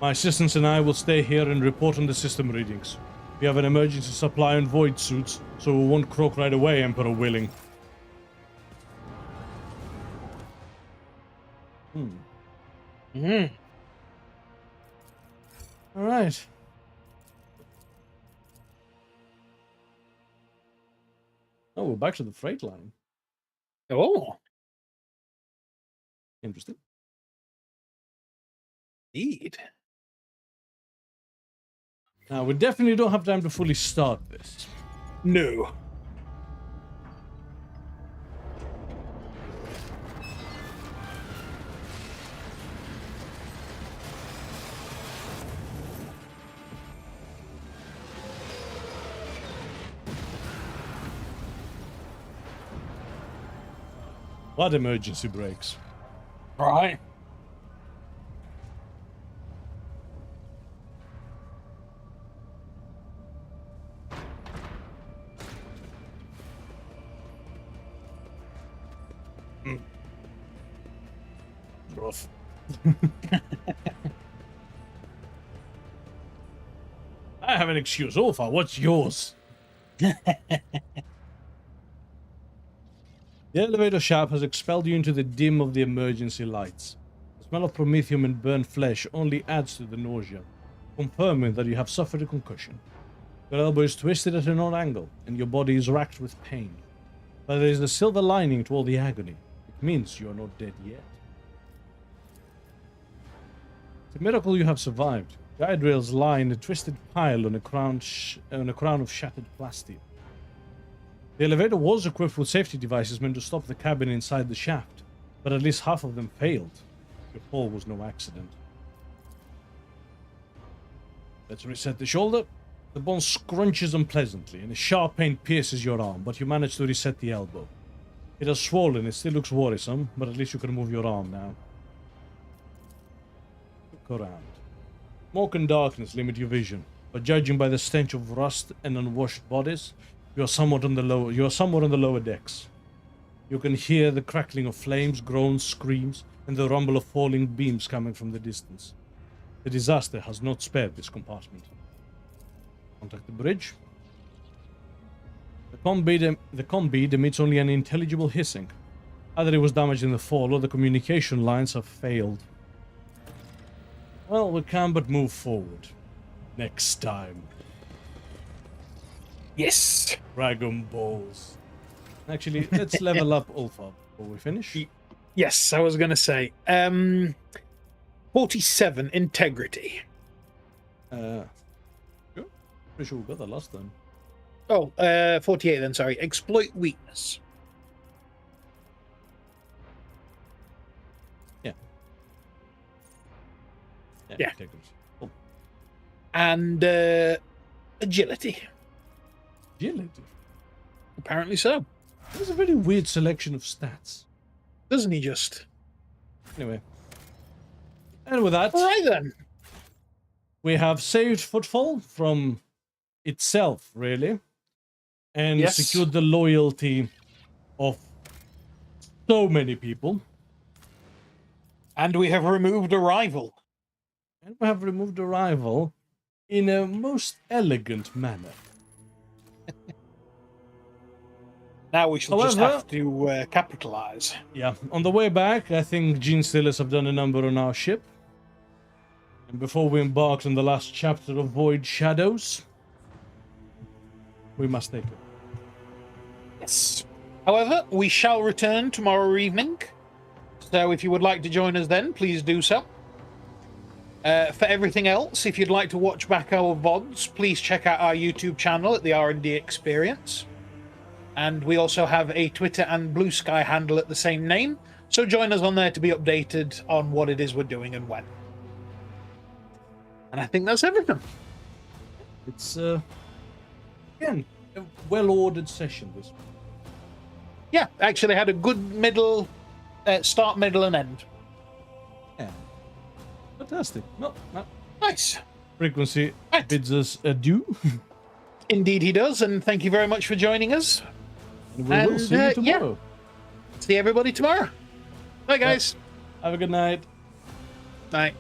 My assistants and I will stay here and report on the system readings. We have an emergency supply on void suits, so we won't croak right away, Emperor willing. Alright. Oh, we're back to the freight line. Oh, Interesting. indeed. Now, we definitely don't have time to fully start this. No. What emergency brakes? Right. Rough. I have an excuse. Ulfa, what's yours? The elevator shaft has expelled you into the dim of the emergency lights. The smell of promethium and burnt flesh only adds to the nausea, confirming that you have suffered a concussion. Your elbow is twisted at an odd angle, and your body is racked with pain. But there is a silver lining to all the agony. It means you are not dead yet. It's a miracle you have survived. Guide rails lie in a twisted pile on a crown of shattered plastic. The elevator was equipped with safety devices meant to stop the cabin inside the shaft, but at least half of them failed. Your fall was no accident. Let's reset the shoulder. The bone scrunches unpleasantly, and a sharp pain pierces your arm, but you manage to reset the elbow. It has swollen, it still looks worrisome, but at least you can move your arm now. Look around. Smoke and darkness limit your vision, but judging by the stench of rust and unwashed bodies, you are somewhat on the lower decks. You can hear the crackling of flames, groans, screams, and the rumble of falling beams coming from the distance. The disaster has not spared this compartment. Contact the bridge. The comm bead emits only an intelligible hissing. Either it was damaged in the fall or the communication lines have failed. Well, we can but move forward. Next time. Yes. Dragon Balls. Actually, let's level up Ulfa before we finish. Yes, I was going to say. 47 integrity. Sure. Pretty sure we got that last time. Oh, 48 then, sorry. Exploit weakness. Yeah. Integrity. Oh, And agility. agility. Apparently so. There's a very weird selection of stats. Doesn't he just? Anyway. And with that, All right then. we have saved Footfall from itself, really. And Yes. secured the loyalty of so many people. And we have removed a rival. And we have removed a rival in a most elegant manner. Now we shall just However- have to capitalize. Yeah, on the way back, I think Gene Stealers have done a number on our ship. And before we embarked on the last chapter of Void Shadows, we must take it. Yes. However, we shall return tomorrow evening. So if you would like to join us then, please do so. For everything else, if you'd like to watch back our VODs, please check out our YouTube channel at the R&D Experience. And we also have a Twitter and Blue Sky handle at the same name. So join us on there to be updated on what it is we're doing and when. And I think that's everything. It's, again, a well-ordered session this week. Yeah, actually had a good middle, start, middle, and end. Yeah. Fantastic. No. Nice. Frequency Right. bids us adieu. Indeed he does, and thank you very much for joining us. And we will And, see you yeah. tomorrow. See everybody tomorrow. Bye, guys. Have a good night. Night.